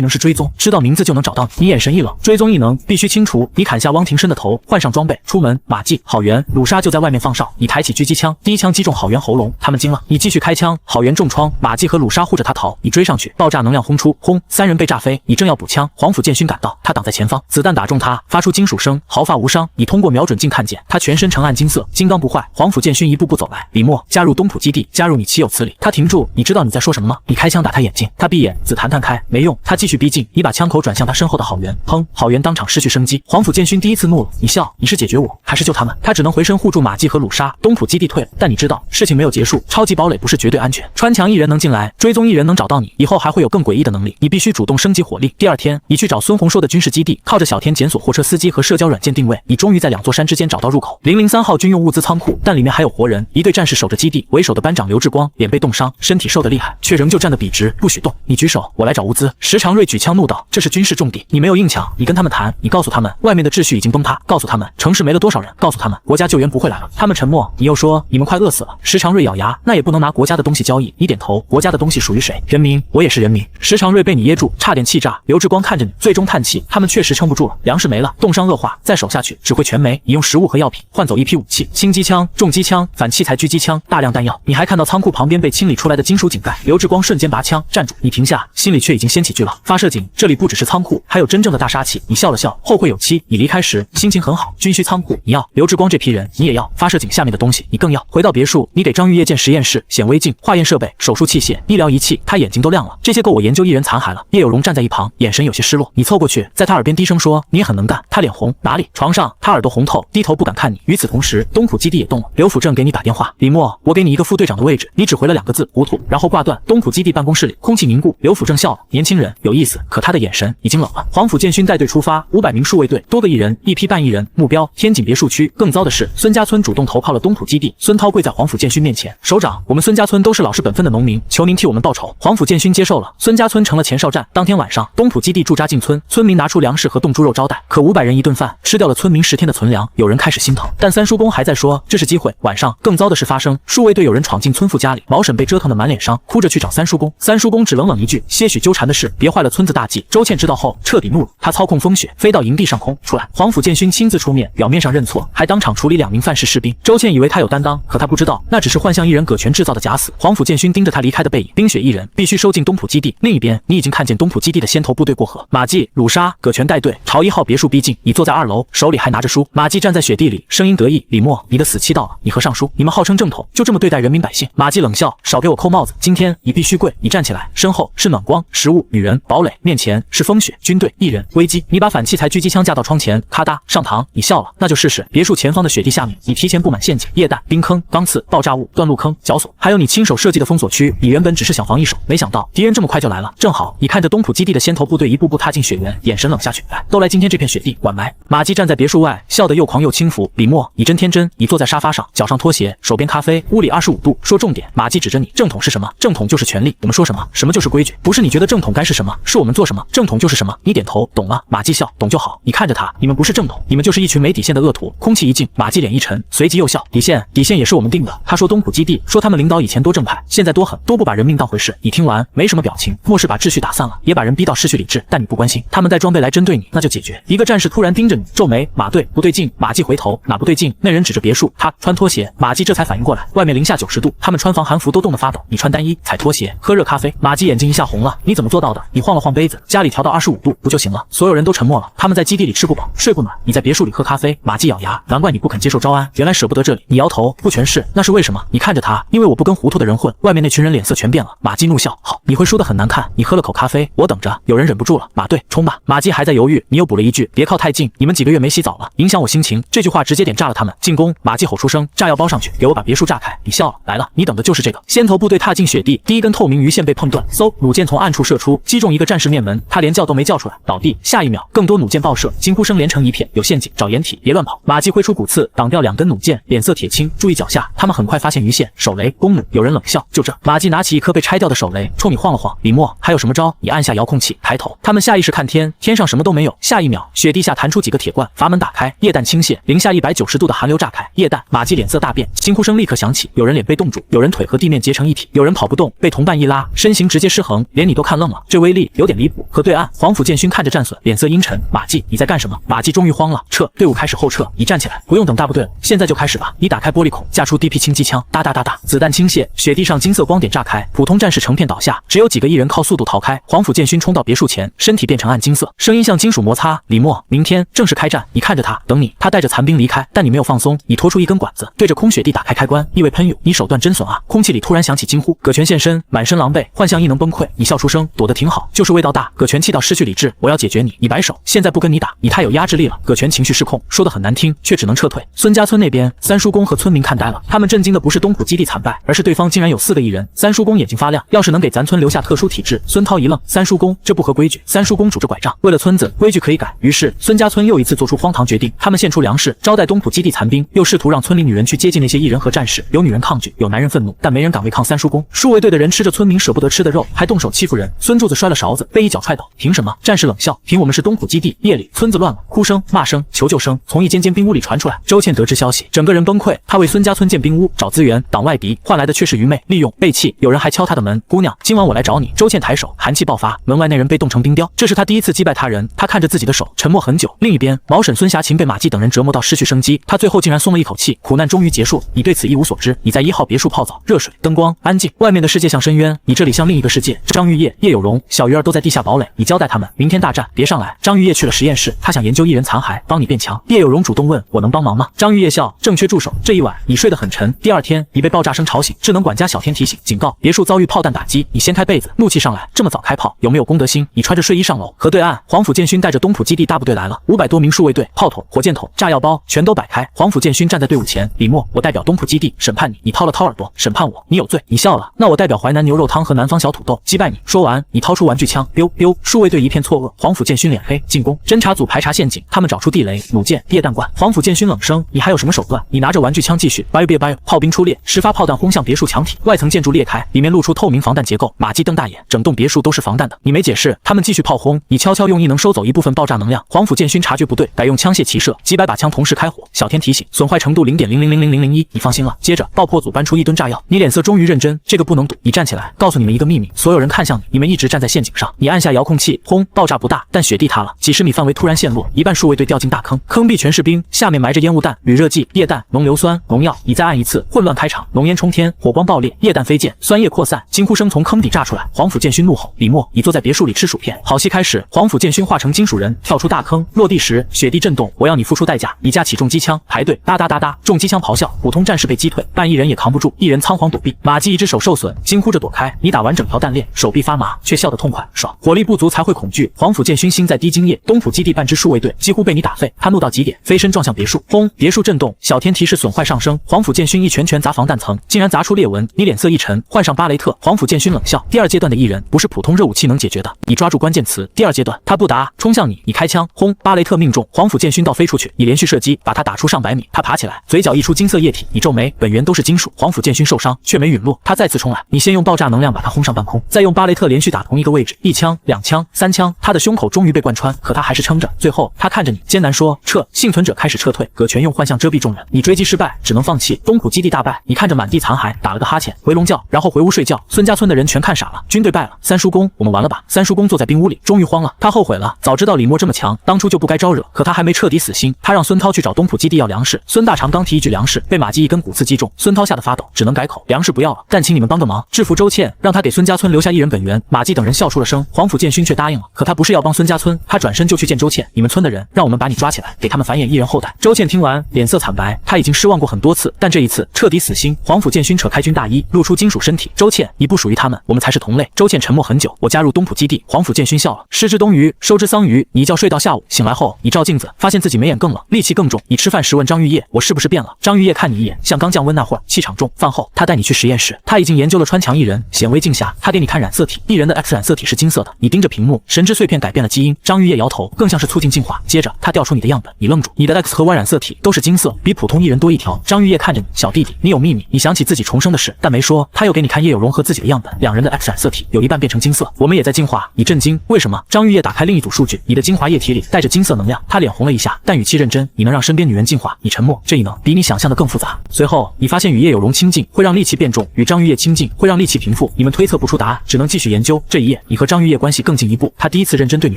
能是追踪，知道名字就能找到你。你眼神一冷，追踪异能必须清除。你砍下汪庭深的头，换上装备，出门。马季、郝元、鲁莎就在外面放哨。你抬起狙击枪，第一枪击中郝元喉咙，他们惊了。你继续开枪，郝元中疮，马季和鲁莎护着他逃。你追上去，爆炸能量轰出，轰，3人被炸飞。你正要补枪，黄甫建勋赶到，他挡在前方，子弹打中他，发出金属声，毫发无伤。你通过瞄准镜看见他全身呈暗金色，金刚不坏。黄甫建勋一步步走来，李默加入东浦基地，加入你岂有此理。他停住，你知道你在说什么吗？你开枪打他眼睛，他闭眼，紫弹弹开，没用。他继续逼近，你把枪口转向他身后的郝元，砰！郝元当场失去生机。黄甫建勋第一次怒了，你笑，你是解决我还是救他们？他只能回身护住马季和鲁莎。东浦基地退了，但你知道事情没有结束，超级堡垒不是绝对安全。川强一人能进来，追踪一人能找到你，以后还会有更诡异的能力，你必须主动升级火力。第二天，你去找孙红说的军事基地，靠着小天检索货车司机和社交软件定位，你终于在2座山之间找到入口。003号军用物资仓库，但里面还有活人，一队战士守着基地，为首的班长刘志光脸被冻伤，身体瘦得厉害，却仍旧站得笔直，不许动。你举手，我来找物资。石长瑞举枪怒道：这是军事重地，你没有硬抢，你跟他们谈，你告诉他们外面的秩序已经崩塌，告诉他们城市没了多少人，告诉他们国家救援不会来了。他们沉默，你又说你们快饿死了。石长瑞咬牙，那也不能拿国家的东西交易。你点头，国家的东西属于谁？人民，我也是人民。石长瑞被你噎住，差点气炸。刘志光看着你，最终叹气，他们确实撑不住了，粮食没了，冻伤恶化，再守下去只会全没。你用食物和药品换走一批武器，轻机枪、重机枪、反器材狙击枪，大量弹药。你还看到仓库旁边被清理出来的金属井盖。刘志光瞬间拔枪，站住！你停下，心里却已经掀起巨浪。发射井，这里不只是仓库，还有真正的大杀器。你笑了笑，后会有期。你离开时心情很好，军需仓库你要，刘志光这批人你也要，发射井下面的东西你更要。回到别墅，你给张玉叶建实验室、显微镜、化验设备、手术器械、医疗仪器，他眼睛都亮了，这些够我研究一人残骸了。叶有荣站在一旁，眼神有些失落。你凑过去，在他耳边低声说：你也很能干。他脸红，哪里？床上，他耳朵红透，低头不敢看你。与此同时，东浦基地也动了。刘辅正给你打电话，李默，我给你一个副队长的位置，你只回了2个字：糊涂，然后挂断。东浦基地办公室里空气凝固，刘辅正笑了，年轻人有意思，可他的眼神已经冷了。黄甫建勋带队出发，500名数卫队，多个艺人，一批半艺人，目标天井别墅区。更糟的是，孙家村主动投靠了东浦基地。孙涛跪在黄甫建勋面前，首长，我们孙家村都是老实本分的农民，求您替我们报仇。黄甫建勋接受了，孙家村成了前哨站。当天晚上，东浦基地驻扎进村，村民拿出粮食和冻猪肉招待，可500人一顿饭吃掉了村民10天的存粮。有人开始心疼，但三叔公还在说这是机会。晚上，更糟的事发生，数卫队有人闯进村妇家里，毛婶被折腾得满脸伤，哭着去找三叔公。三叔公只冷冷一句：些许纠缠的事，别坏了村子大计。周倩知道后彻底怒了，他操控风雪飞到营地上空出来。黄甫建勋亲自出面，表面上认错，还当场处理2名犯事士兵。周倩以为他有担当，可他不知道那只是幻象艺人葛全制造的假死。黄甫建勋盯着他离开的背影，冰雪艺人必须收进东浦基地。另一边，你已经看见东浦基地的先头部队过河，马季、鲁莎、葛全带队朝1号别墅逼近。你坐在2楼，手里还拿着书。马季站在雪地里，声音得意：李默，你的死期到了，你和尚书，你们号称正统，就这么对待人民百姓？马季冷笑：少给我扣帽子，今天你必须跪。你站起来，身后是暖光、食物、女人、堡垒，面前是风雪、军队、艺人、危机。你把反器材狙击枪架到窗前，咔嗒上膛。你笑了，那就试试。别墅前方的雪地下面，你提前布满陷阱、液弹、冰坑、钢刺、爆炸物、断路坑、绞索，还有你亲手设计计的封锁区，你原本只是想防一手，没想到敌人这么快就来了。正好你看着东浦基地的先头部队一步步踏进雪原，眼神冷下去。来，都来今天这片雪地，管埋！马季站在别墅外，笑得又狂又轻浮。李默，你真天真！你坐在沙发上，脚上拖鞋，手边咖啡，屋里25度。说重点。马季指着你，正统是什么？正统就是权力。我们说什么，什么就是规矩。不是你觉得正统该是什么，是我们做什么，正统就是什么。你点头，懂了。马季笑，懂就好。你看着他，你们不是正统，你们就是一群没底线的恶徒。空气一静，马季脸一沉，随即又笑。底线也是我们定的。他说东浦基地，说他们领导以前多正派，现在多狠，多不把人命当回事。你听完没什么表情，漠视把秩序打散了，也把人逼到失去理智。但你不关心，他们带装备来针对你，那就解决。一个战士突然盯着你，皱眉。马队不对劲。马季回头，哪不对劲？那人指着别墅，他穿拖鞋。马季这才反应过来，外面零下90度，他们穿防寒服都冻得发抖，你穿单衣，踩拖鞋，喝热咖啡。马季眼睛一下红了，你怎么做到的？你晃了晃杯子，家里调到25度不就行了？所有人都沉默了。他们在基地里吃不饱，睡不暖，你在别墅里喝咖啡。马季咬牙，难怪你不肯接受招安，原来舍不得这里。你摇头，不全是，那是为什么？你看着他，因为我不跟糊涂的人混。外面那群人脸色全变了。马季怒笑，好，你会输得很难看。你喝了口咖啡，我等着。有人忍不住了，马队冲吧！马季还在犹豫，你又补了一句，别靠太近，你们几个月没洗澡了，影响我心情。这句话直接点炸了他们。进攻！马季吼出声，炸药包上去，给我把别墅炸开！你笑了，来了，你等的就是这个。先头部队踏进雪地，第一根透明鱼线被碰断，嗖，弩箭从暗处射出，击中一个战士面门，他连叫都没叫出来，倒地。下一秒，更多弩箭爆射，惊呼声连成一片，有陷阱，找掩体，别乱跑！马季挥出骨刺，挡掉2根弩箭，脸色铁青，注意脚下。他们很快发现鱼线、手雷、弓弩，有人冷笑，就这。马季拿起一颗被拆掉的手雷，冲你晃了晃。李默，还有什么招？你按下遥控器，抬头。他们下意识看天，天上什么都没有。下一秒，雪地下弹出几个铁罐，阀门打开，液弹倾泻，零下190度的寒流炸开，液弹。马季脸色大变，惊呼声立刻响起，有人脸被冻住，有人腿和地面结成一体，有人跑不动，被同伴一拉，身形直接失衡，连你都看愣了。这威力有点离谱。和对岸，黄甫剑勋看着战损，脸色阴沉。马季，你在干什么？马季终于慌了，撤！队伍开始后撤。你站起来，不用等大部队了，现在就开始吧。你打开玻璃孔，架出 DP 轻机枪，哒哒哒哒，子弹倾泻，雪地上金色光点炸开，普通战士成片倒下，只有几个艺人靠速度逃开。黄甫剑勋冲到别墅前，身体变成暗金色，声音像金属摩擦。李默，明天正式开战。你看着他，等你。他带着残兵离开，但你没有放松，你拖出一根管子，对着空雪地打开开关，异味喷涌。你手段真损啊！空气里突然响起惊呼，葛全现身，满身狼狈，幻象亦能崩溃。你笑出声，躲得挺好，就是味道大。葛全气到失去理智，我要解决你。你摆手，现在不跟你打，你太有压制力了。葛全情绪失控，说得很难听，却只能撤退。孙家村那边，三叔公和村民看呆了，他们震惊的不是东浦基地惨败，而是对方竟然有4个艺人。三叔公眼睛发亮，要是能给咱村留下特殊体质。孙涛一愣，三叔公，这不合规矩。三叔公拄着拐杖，为了村子，规矩可以改。于是孙家村又一次做出荒唐决定，他们献出粮食招待东浦基地残兵，又试图让村里女人去接近那些艺人和战士。有女人抗拒，有男人愤怒，但没人敢违抗三叔公。数卫队的人吃着村民舍不得吃的肉，还动手欺负人。孙柱子摔了勺子，被一脚踹倒。凭什么？战士冷笑，凭我们是东浦基地。夜里，村子乱了，哭声、骂声、求救声从一间间兵屋里传出来。周倩得知消息，整个人崩溃。他为孙家村建兵屋，找资源，挡外敌，换来的却是愚昧、利用、背弃。有人还敲他的门，姑娘，今晚我来找你。周倩抬手，寒气爆发，门外那人被冻成冰雕。这是他第一次击败他人，他看着自己的手，沉默很久。另一边，毛婶孙霞琴被马季等人折磨到失去生机，他最后竟然松了一口气，苦难终于结束。你对此一无所知。你在1号别墅泡澡，热水、灯光、安静，外面的世界像深渊，你这里像另一个世界。张玉叶、叶有容、小鱼儿都在地下堡垒，你交代他们，明天大战，别上来。张玉叶去了实验室，他想研究艺人残骸，帮你变强。叶有容主动问，我能帮忙吗？张玉叶笑，正缺助手。这一晚你睡得很沉，第2天你被爆炸声吵醒，智能管家小天提醒，警告，别墅遭遇炮弹打击。你掀开被子，怒气上来，这么早开炮，有没有公德心？你穿着睡衣上楼。河对岸，黄甫剑勋带着东浦基地大部队来了，500多名数卫队，炮筒、火箭筒、炸药包全都摆开。黄甫剑勋站在队伍前，李默，我代表东浦基地审判你。你掏了掏耳朵，审判我，你有罪。你笑了，那我代表淮南牛肉汤和南方小土豆击败你。说完，你掏出玩具枪，biu biu，数卫队一片错愕。黄甫剑勋脸黑，进攻。侦察组排查陷阱，他们找出地雷、弩箭、液弹罐。黄甫剑勋冷声，你还有什么手段？你拿着玩具枪继续 biu biu biu，炮兵出列，10发炮弹轰向别墅墙体，外层建筑裂开，里面露出透明防弹结构。马季瞪大眼，整栋别墅都是防弹的。你没解释，他们继续炮轰，你悄悄用异能收走一部分爆炸能量。黄甫剑勋察觉不对，改用枪械齐射，几百把枪同时开火。小天提醒，损坏程度0.00000001，你放心了。接着爆破组搬出1吨炸药，你脸色终于认真，这个不能赌。你站起来，告诉你们一个秘密，所有人看向你，你们一直站在陷阱上。你按下遥控器，轰，爆炸不大，但雪地塌了，几十米范围突然陷落，一半数卫队掉进大坑，坑壁全是冰，下面埋着烟雾弹、铝热剂、液弹、浓硫酸、农药。你再按一次，混乱开场，浓烟冲天，火光爆裂，液弹飞溅，酸液扩散，惊呼声从坑底炸出来。黄甫剑勋怒吼，李默，你坐在别墅里吃薯片。好戏开始，黄甫剑勋化成金属人，跳出大坑，落地时雪地震动，我要你付出代价。你架起重机枪，排队，哒哒哒哒，重机枪咆哮，普通战士被击退，半艺人也扛不住，一人仓皇躲避。马季一只手受损，惊呼着躲开。你打完整条弹链，手臂发麻，却笑得痛快，爽。火力不足才会恐惧。黄甫剑勋心在低精液，东浦基地半支数卫队几乎被你打废，他怒到极点，飞身撞向别墅，轰！别墅震动，小天提示损坏上升。黄甫剑勋一拳拳砸防弹层，竟然砸出裂纹。你你脸色一沉，换上巴雷特。黄甫剑勋冷笑，第二阶段的异人不是普通热武器能解决的，你抓住关键词，第二阶段。他不答，冲向你，你开枪，轰！巴雷特命中，黄甫剑勋倒飞出去，你连续射击，把他打出上百米。他爬起来，嘴角溢出金色液体，你皱眉，本源都是金属。黄甫剑勋受伤却没陨落，他再次冲来，你先用爆炸能量把他轰上半空，再用巴雷特连续打同一个位置，一枪、两枪、三枪，他的胸口终于被贯穿，可他还是撑着。最后他看着你，艰难说：“撤！”幸存者开始撤退，葛全用幻象遮蔽众人，你追击失败，只能放弃。东浦基地大败，你看着满地残骸，打了个哈欠，回笼觉，然后回屋睡觉。孙家村的人全看傻了，军队败了，三叔公，我们完了吧？三叔公坐在冰屋里，终于慌了，他后悔了，早知道李默这么强，当初就不该招惹。可他还没彻底死心，他让孙涛去找东浦基地要粮食。孙大长刚提一句粮食，被马季一根骨刺击中，孙涛吓得发抖，只能改口，粮食不要了，但请你们帮个忙，制服周倩，让他给孙家村留下一人本源。马季等人笑出了声，黄甫剑勋却答应了，可他不是要帮孙家村，他转身就去见周倩，你们村的人让我们把你抓起来，给他们繁衍一人后代。周倩听完脸色惨白，他已经失望过很多次，但这一次彻底死心。黄甫剑勋扯开军大衣，露出金属身体，周倩，你不属于他们，我们才是同类。周倩沉默很久，我加入东浦基地。黄甫剑勋笑了，失之东隅，收之桑榆。你一觉睡到下午，醒来后你照镜子，发现自己眉眼更冷，戾气更重。你吃饭时问张玉叶，我是不是变了？张玉叶看你一眼，像刚降温那会儿，气场重。饭后他带你去实验室，他已经研究了穿墙一人、显微镜下，他给你看染色体，一人的 X 染色体是金色的。你盯着屏幕，神之碎片改变了基因。张玉叶摇头，更像是促进进化。接着他调出你的样本，你愣住，你的 X 和 Y 染色体都是金色，比普通艺人多一条。张玉叶看着你，小弟弟，你有秘密。你想起自己重生的事，但没说。他又给你看叶有容和自己的样本，两人的 X 染色体有一半变成金色，我们也在进化。你震惊，为什么？张玉叶打开另一组数据，你的精华液体里带着金色能量。他脸红了一下，但语气认真。你能让身边女人进化？你沉默，这一能比你想象的更复杂。随后你发现与叶有容亲近会让戾气变重，与张玉叶亲近会让戾气平复。你们推测不出答案，只能继续研究。这一夜，你和张玉叶关系更进一步。他第一次认真对你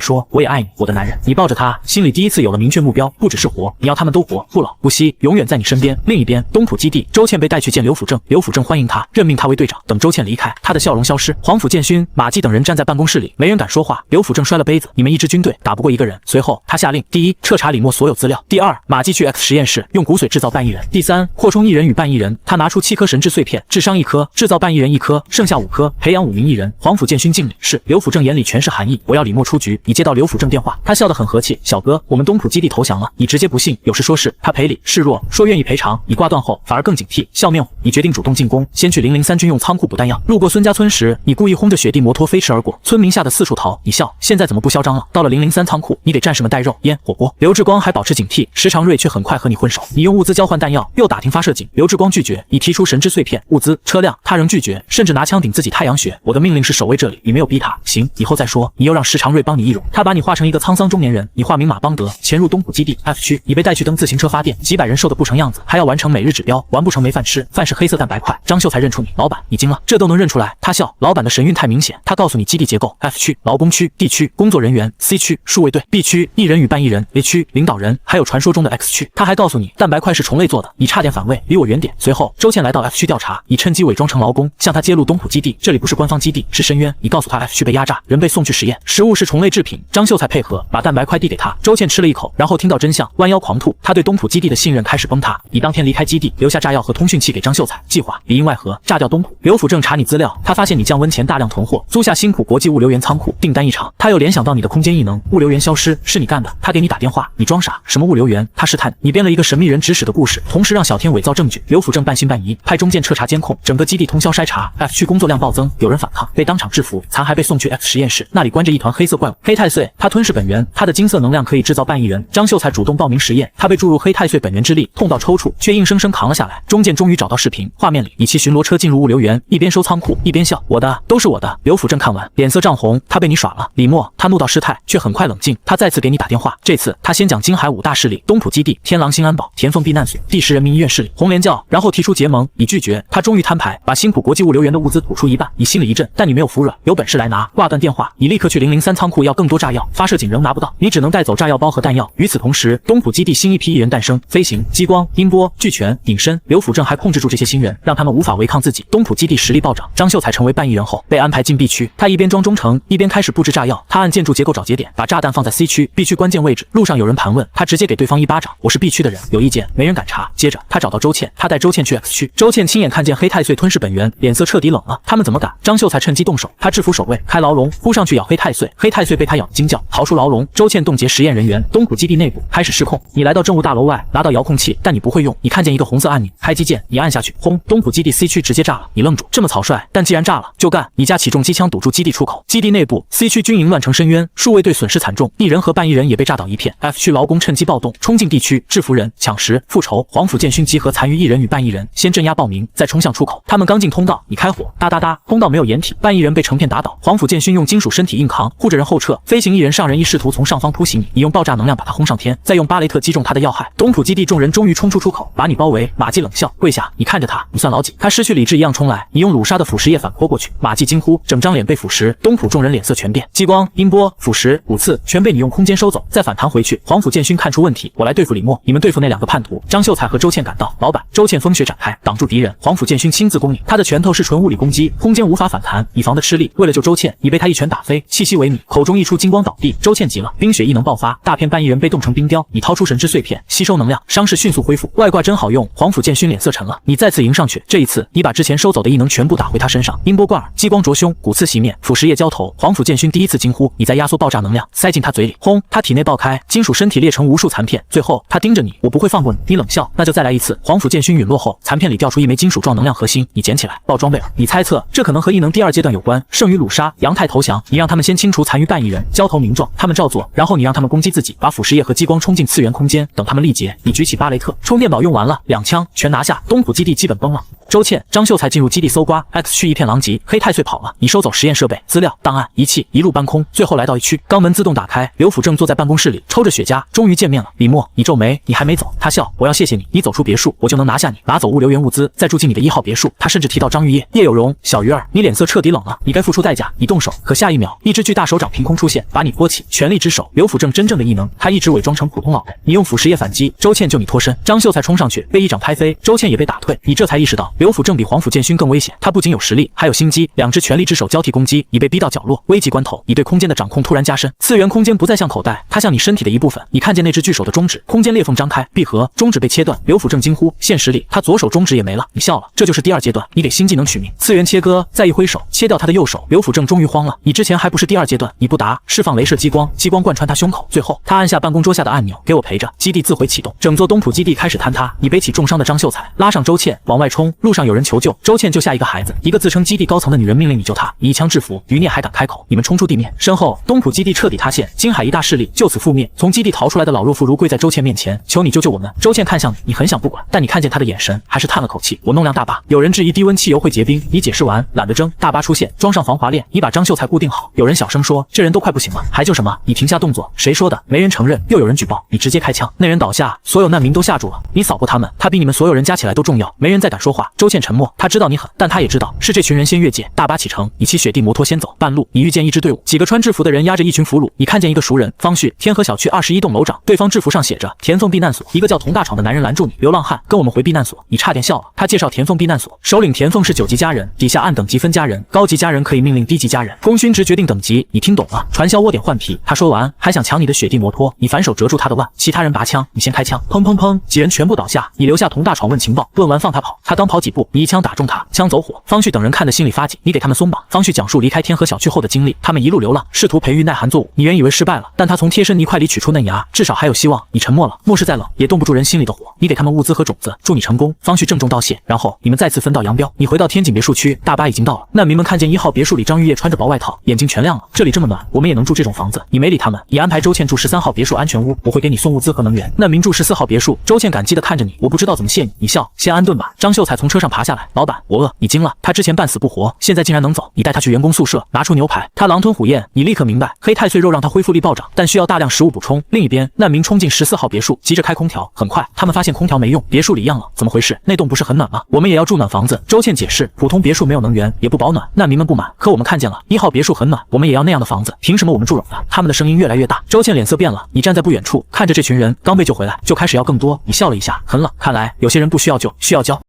说：“我也爱你，我的男人。”你抱着他，心里第一次有了明确目标，不只是活，你要他们都活，不老不息，永远在你身边。另一边，东浦基地，周倩被带去见刘辅正，刘辅正欢迎他，任命他为队长。等周倩离开，他的笑容消失。黄甫剑勋、马季等人站在办公室里，没人敢说话。刘辅正摔了杯子，你们一支军队打不过一个人。随后他下令：第一，彻查李默所有资料；第二，马季去 X 实验室用骨髓制造半异人；第三，扩充异人与半异人。他拿出7颗神智碎片，智商1颗，制造半异人1颗，剩下5颗，培养5名异人。黄甫剑勋敬礼，是。刘辅正眼里全是寒意，我要李默出局。你接到刘辅正电话，他笑得很和气，小哥，我们东浦基地投降了。你直接不信，有事说事，他赔礼示弱，说愿意赔偿。你挂断后反而更警惕，笑面虎。你决定主动进攻，先去003军用仓库补弹药。路过孙家村时，你故意轰着雪地摩托飞驰而过，村民吓得四处逃。你笑，现在怎么不嚣张了？到了003仓库，你给战士们带肉、烟、火锅。刘志光还保持警惕，石长瑞却很快和你混熟。你用物资交换弹药，又打听发射井，刘志光拒绝。你提出神之碎片、物资、车辆，他仍拒绝，甚至拿枪顶自己太阳穴。我的命令是守卫这里，你没有逼他。行，以后再说。你又让石长瑞帮你易容，他把你画成一个沧桑中年人。你化名马邦德，潜入东浦基地 F 区，你被带去蹬自行车发电，几百人瘦得不成样子，还要完成每日指标，完不成没饭吃，饭是黑色蛋白块。张秀才认出你，老板，你惊了，这都能认出来？他笑，老板的神韵太明显。他告诉你基地结构 ：F 区劳工区、D 区工作人员、C 区数位队、B 区艺人与半艺人、A 区领导人，还有传说中的 X 区。他还告诉你蛋白块是虫类做的，你差点反胃，离我远点。随后周倩来到 F 区调查，你趁机伪装成劳工，向他揭露东浦基地，这里不是官方基地，是深渊。你告诉他 F 区被压榨，人被送去实验，食物是虫类制品。张秀才配合，把蛋白块递给他。周倩吃了一口，然后听到真相，弯腰狂吐。他对东浦基地的信任开始崩塌。你当天离开基地，留下炸药和通讯器给张秀才，计划里应外合，炸掉东浦。刘辅正查你资料，他发现你降温前大量囤货，租下辛苦国际物流园仓库，订单一场。他又联想到你的空间异能，物流园消失是你干的。他给你打电话，你装傻，什么物流园？他试探你编了一个神秘人指使的故事，同时让小天伪造证据。刘辅正半信半疑，派中舰彻查监控，整个基地通宵筛查。F 区工作量暴增，有人反抗，被当场制服，残骸被送去 X 实验室，那里关着一团黑色怪物黑太岁，他吞噬本源，他的金色能量可以制造半异人。张秀才主动报名实验，他被注入黑太岁本源之力，痛到抽搐，却硬生生扛了下来。中舰终于找到视频，画面里你骑巡逻车进入物流园，一边收仓库一边笑，我的都是我的。刘辅正看完脸色涨红，他被你耍了。李默他怒到失态，却很快冷静，他再次给你打电话，这次他先讲金海5大势力，东浦基地、天狼星安保、田丰避难所、第10人民医院势力、红莲教，然后提出结盟，你拒绝。他终于摊牌，把辛苦国际物流园的物资吐出一半。你心里一震，但你没有服软，有本事来拿。挂断电话，你立刻去003仓库要更多炸药，发射井仍拿不到，你只能带走炸药包和弹药。与此同时，东浦基地新一批艺人诞生，飞行、激光、音波、巨拳、隐身。刘辅正还控制住这些新人，让他们无法违抗自己。东浦基地实力暴涨，张秀才成为半艺人后被安排进 B 区，他一边装忠诚，一边开始布置炸药。他按建筑结构找节点，把炸弹放在 C 区、B 区关键位置。路上有人盘问，他直接给对方一巴掌，我是 B 区的人，有意见没人敢查。接着他找到周倩，他带周倩去 X 区，周倩亲眼看见黑太岁吞噬本源，脸色彻底冷了。他们怎么敢？张秀才趁机动手，他制服守卫，开牢笼，扑上去咬黑太岁，黑太岁被他咬惊叫，逃出牢笼。周倩冻结实验人员，东浦基地内部开始失控。你来到政务大楼外，拿到遥控器，但你不会用。你看见一个红色按钮，开机键，你按下去，轰！东浦基地 C 区区直接炸了，你愣住，这么草率，但既然炸了，就干！你架起重机枪堵住基地出口。基地内部 C 区军营乱成深渊，数卫队损失惨重，1人和半1人也被炸倒一片。F 区劳工趁机暴动，冲进地区，制服人，抢食，复仇。黄埔建勋集合残余1人与半1人，先镇压暴民，再冲向出口。他们刚进通道，你开火，哒哒哒，通道没有掩体，半1人被成片打倒。黄埔建勋用金属身体硬扛，护着人后撤。飞行1人上人一试图从上方突袭你，你用爆炸能量把他轰上天，再用巴雷特击中他的要害。东浦基地众人终于冲出出口，把你包围。马季冷笑，跪下，你看着他，你算老几？他失去理智一样冲来，你用鲁沙的腐蚀液反泼过去。马季惊呼，整张脸被腐蚀。东浦众人脸色全变，激光、音波、腐蚀5次全被你用空间收走，再反弹回去。黄埔建勋看出问题，我来对付李默，你们对付那2个叛徒。张秀才和周倩赶到，老板，周倩风雪展开，挡住敌人。黄埔建勋亲自攻你，他的拳头是纯物理攻击，空间无法反弹，以防的吃力。为了救周倩，你被他一拳打飞，气息萎靡，口中溢出金光倒地。周倩急了，冰雪异能爆发，大片半1人被冻成冰雕。你掏出神之碎片，吸收能量，伤势迅速恢复。外挂真好用。黄埔建勋脸色沉了，你再次迎上去，这一次你把之前收走的异能全部打回他身上。音波贯耳，激光灼胸，骨刺袭面，腐蚀液浇头。黄埔建勋第一次惊呼，你在压缩爆炸能量，塞进他嘴里，轰！他体内爆开，金属身体裂成无数残片。最后他盯着你，我不会放过你。你冷笑，那就再来一次。黄埔建勋陨落后，残片里掉出一枚金属状能量核心，你捡起来，爆装备尔。你猜测这可能和异能第2阶段有关。剩余鲁沙、杨太投降，你让他们先清除残余半1人，交头名状，他们照做，然后你让他们攻击自己，把腐蚀液和激光冲进次元空间。等他们力竭，你举起巴雷特，充电宝用完了，2枪全拿下。东浦基地基本崩了。周倩、张秀才进入基地搜刮 ，X 区一片狼藉，黑太岁跑了，你收走实验设备、资料、档案、仪器，一路搬空，最后来到1区，肛门自动打开，刘辅正坐在办公室里抽着雪茄，终于见面了。李默，你皱眉，你还没走。他笑，我要谢谢你，你走出别墅，我就能拿下你，拿走物流源物资，再住进你的1号别墅。他甚至提到张玉叶、叶有荣、小鱼儿，你脸色彻底冷了，你该付出代价。你动手，可下一秒，一只巨大手掌凭空出现，把你托起，全力之手。刘辅正真正的异能，他一直伪装成普通老人，你用腐蚀液反击，周倩救你脱身。张秀才冲上去，被一掌拍飞，周倩也被打退，你这才意识到刘辅正比黄埔建勋更危险，他不仅有实力，还有心机，2只全力之手交替攻击，你被逼到角落，危急关头，你对空间的掌控突然加深，次元空间不再像口袋，它像你身体的一部分。你看见那只巨手的中指，空间裂缝张开，闭合，中指被切断。刘辅正惊呼，现实里他左手中指也没了。你笑了，这就是第2阶段，你给新技能取名，次元切割，再一挥手切掉他的右手。刘辅正终于慌了，你之前还不是第2阶段，你不答，释放镭射激光，激光贯穿他胸口，最后他按下办公桌下的按钮，给我陪着，基地自毁启动，整座东浦基地开始坍塌。你背起重伤的张秀才，拉上周倩往外冲，路上有人求救，周倩救下一个孩子，一个自称基地高层的女人命令你救她，你一枪制服，余孽还敢开口，你们冲出地面，身后东浦基地彻底塌陷，金海一大势力就此覆灭。从基地逃出来的老弱妇孺跪在周倩面前，求你救救我们。周倩看向你，你很想不管，但你看见她的眼神，还是叹了口气，我弄辆大巴。有人质疑低温汽油会结冰，你解释完，懒得争，大巴出现，装上防滑链，你把张秀才固定好。有人小声说，这人都快不行了，还救什么？你停下动作，谁说的？没人承认，又有人举报，你直接开枪，那人倒下，所有难民都吓住了，你扫过他们，他比你们所有人加起来都重要，没人再敢说话。周倩沉默，他知道你狠，但他也知道是这群人先越界，大巴启程，你骑雪地摩托先走，半路你遇见一支队伍，几个穿制服的人押着一群俘虏，你看见一个熟人，方旭，天河小区21栋楼长，对方制服上写着田凤避难所，一个叫佟大闯的男人拦住你，流浪汉，跟我们回避难所，你差点笑了。他介绍田凤避难所，首领田凤是9级家人，底下按等级分家人，高级家人可以命令低级家人，功勋职决定等级，你听懂了？传销窝点换皮。他说完还想抢你的雪地摩托，你反手折住他的腕，其他人拔枪，你先开枪，砰砰砰，几人全部倒下，你留下佟大闯问情报，问完放他跑，他刚跑几步，你一枪打中他，枪走火。方旭等人看得心里发紧，你给他们松绑。方旭讲述离开天河小区后的经历，他们一路流浪，试图培育耐寒作物，你原以为失败了，但他从贴身泥块里取出嫩芽，至少还有希望。你沉默了，末世再冷也冻不住人心里的火，你给他们物资和种子，祝你成功。方旭郑重道谢，然后你们再次分道扬镳。你回到天井别墅区，大巴已经到了，难民们看见1号别墅里张玉叶穿着薄外套，眼睛全亮了，这里这么暖，我们也能住这种房子。你没理他们，你安排周倩住13号别墅安全屋，我会给你送物资和能源。难民住14号别墅，周倩感激地看着你，我不知道怎么谢你。你笑，先安顿吧。张秀才从车上爬下来，老板，我饿。你惊了，他之前半死不活，现在竟然能走。你带他去员工宿舍，拿出牛排，他狼吞虎咽，你立刻明白，黑太岁肉让他恢复力暴涨，但需要大量食物补充。另一边，难民冲进14号别墅，急着开空调，很快他们发现空调没用，别墅里样了，怎么回事？那栋不是很暖吗？我们也要住暖房子。周倩解释，普通别墅没有能源，也不保暖。难民们不满，可我们看见了1号别墅很暖，我们也要那样的房子，凭什么我们住冷的？他们的声音越来越大。周倩脸色变了，你站在不远处，看着这群人刚被救回来，就开始要更多。你笑了一下，很冷，看来有些人不需要救，需要教。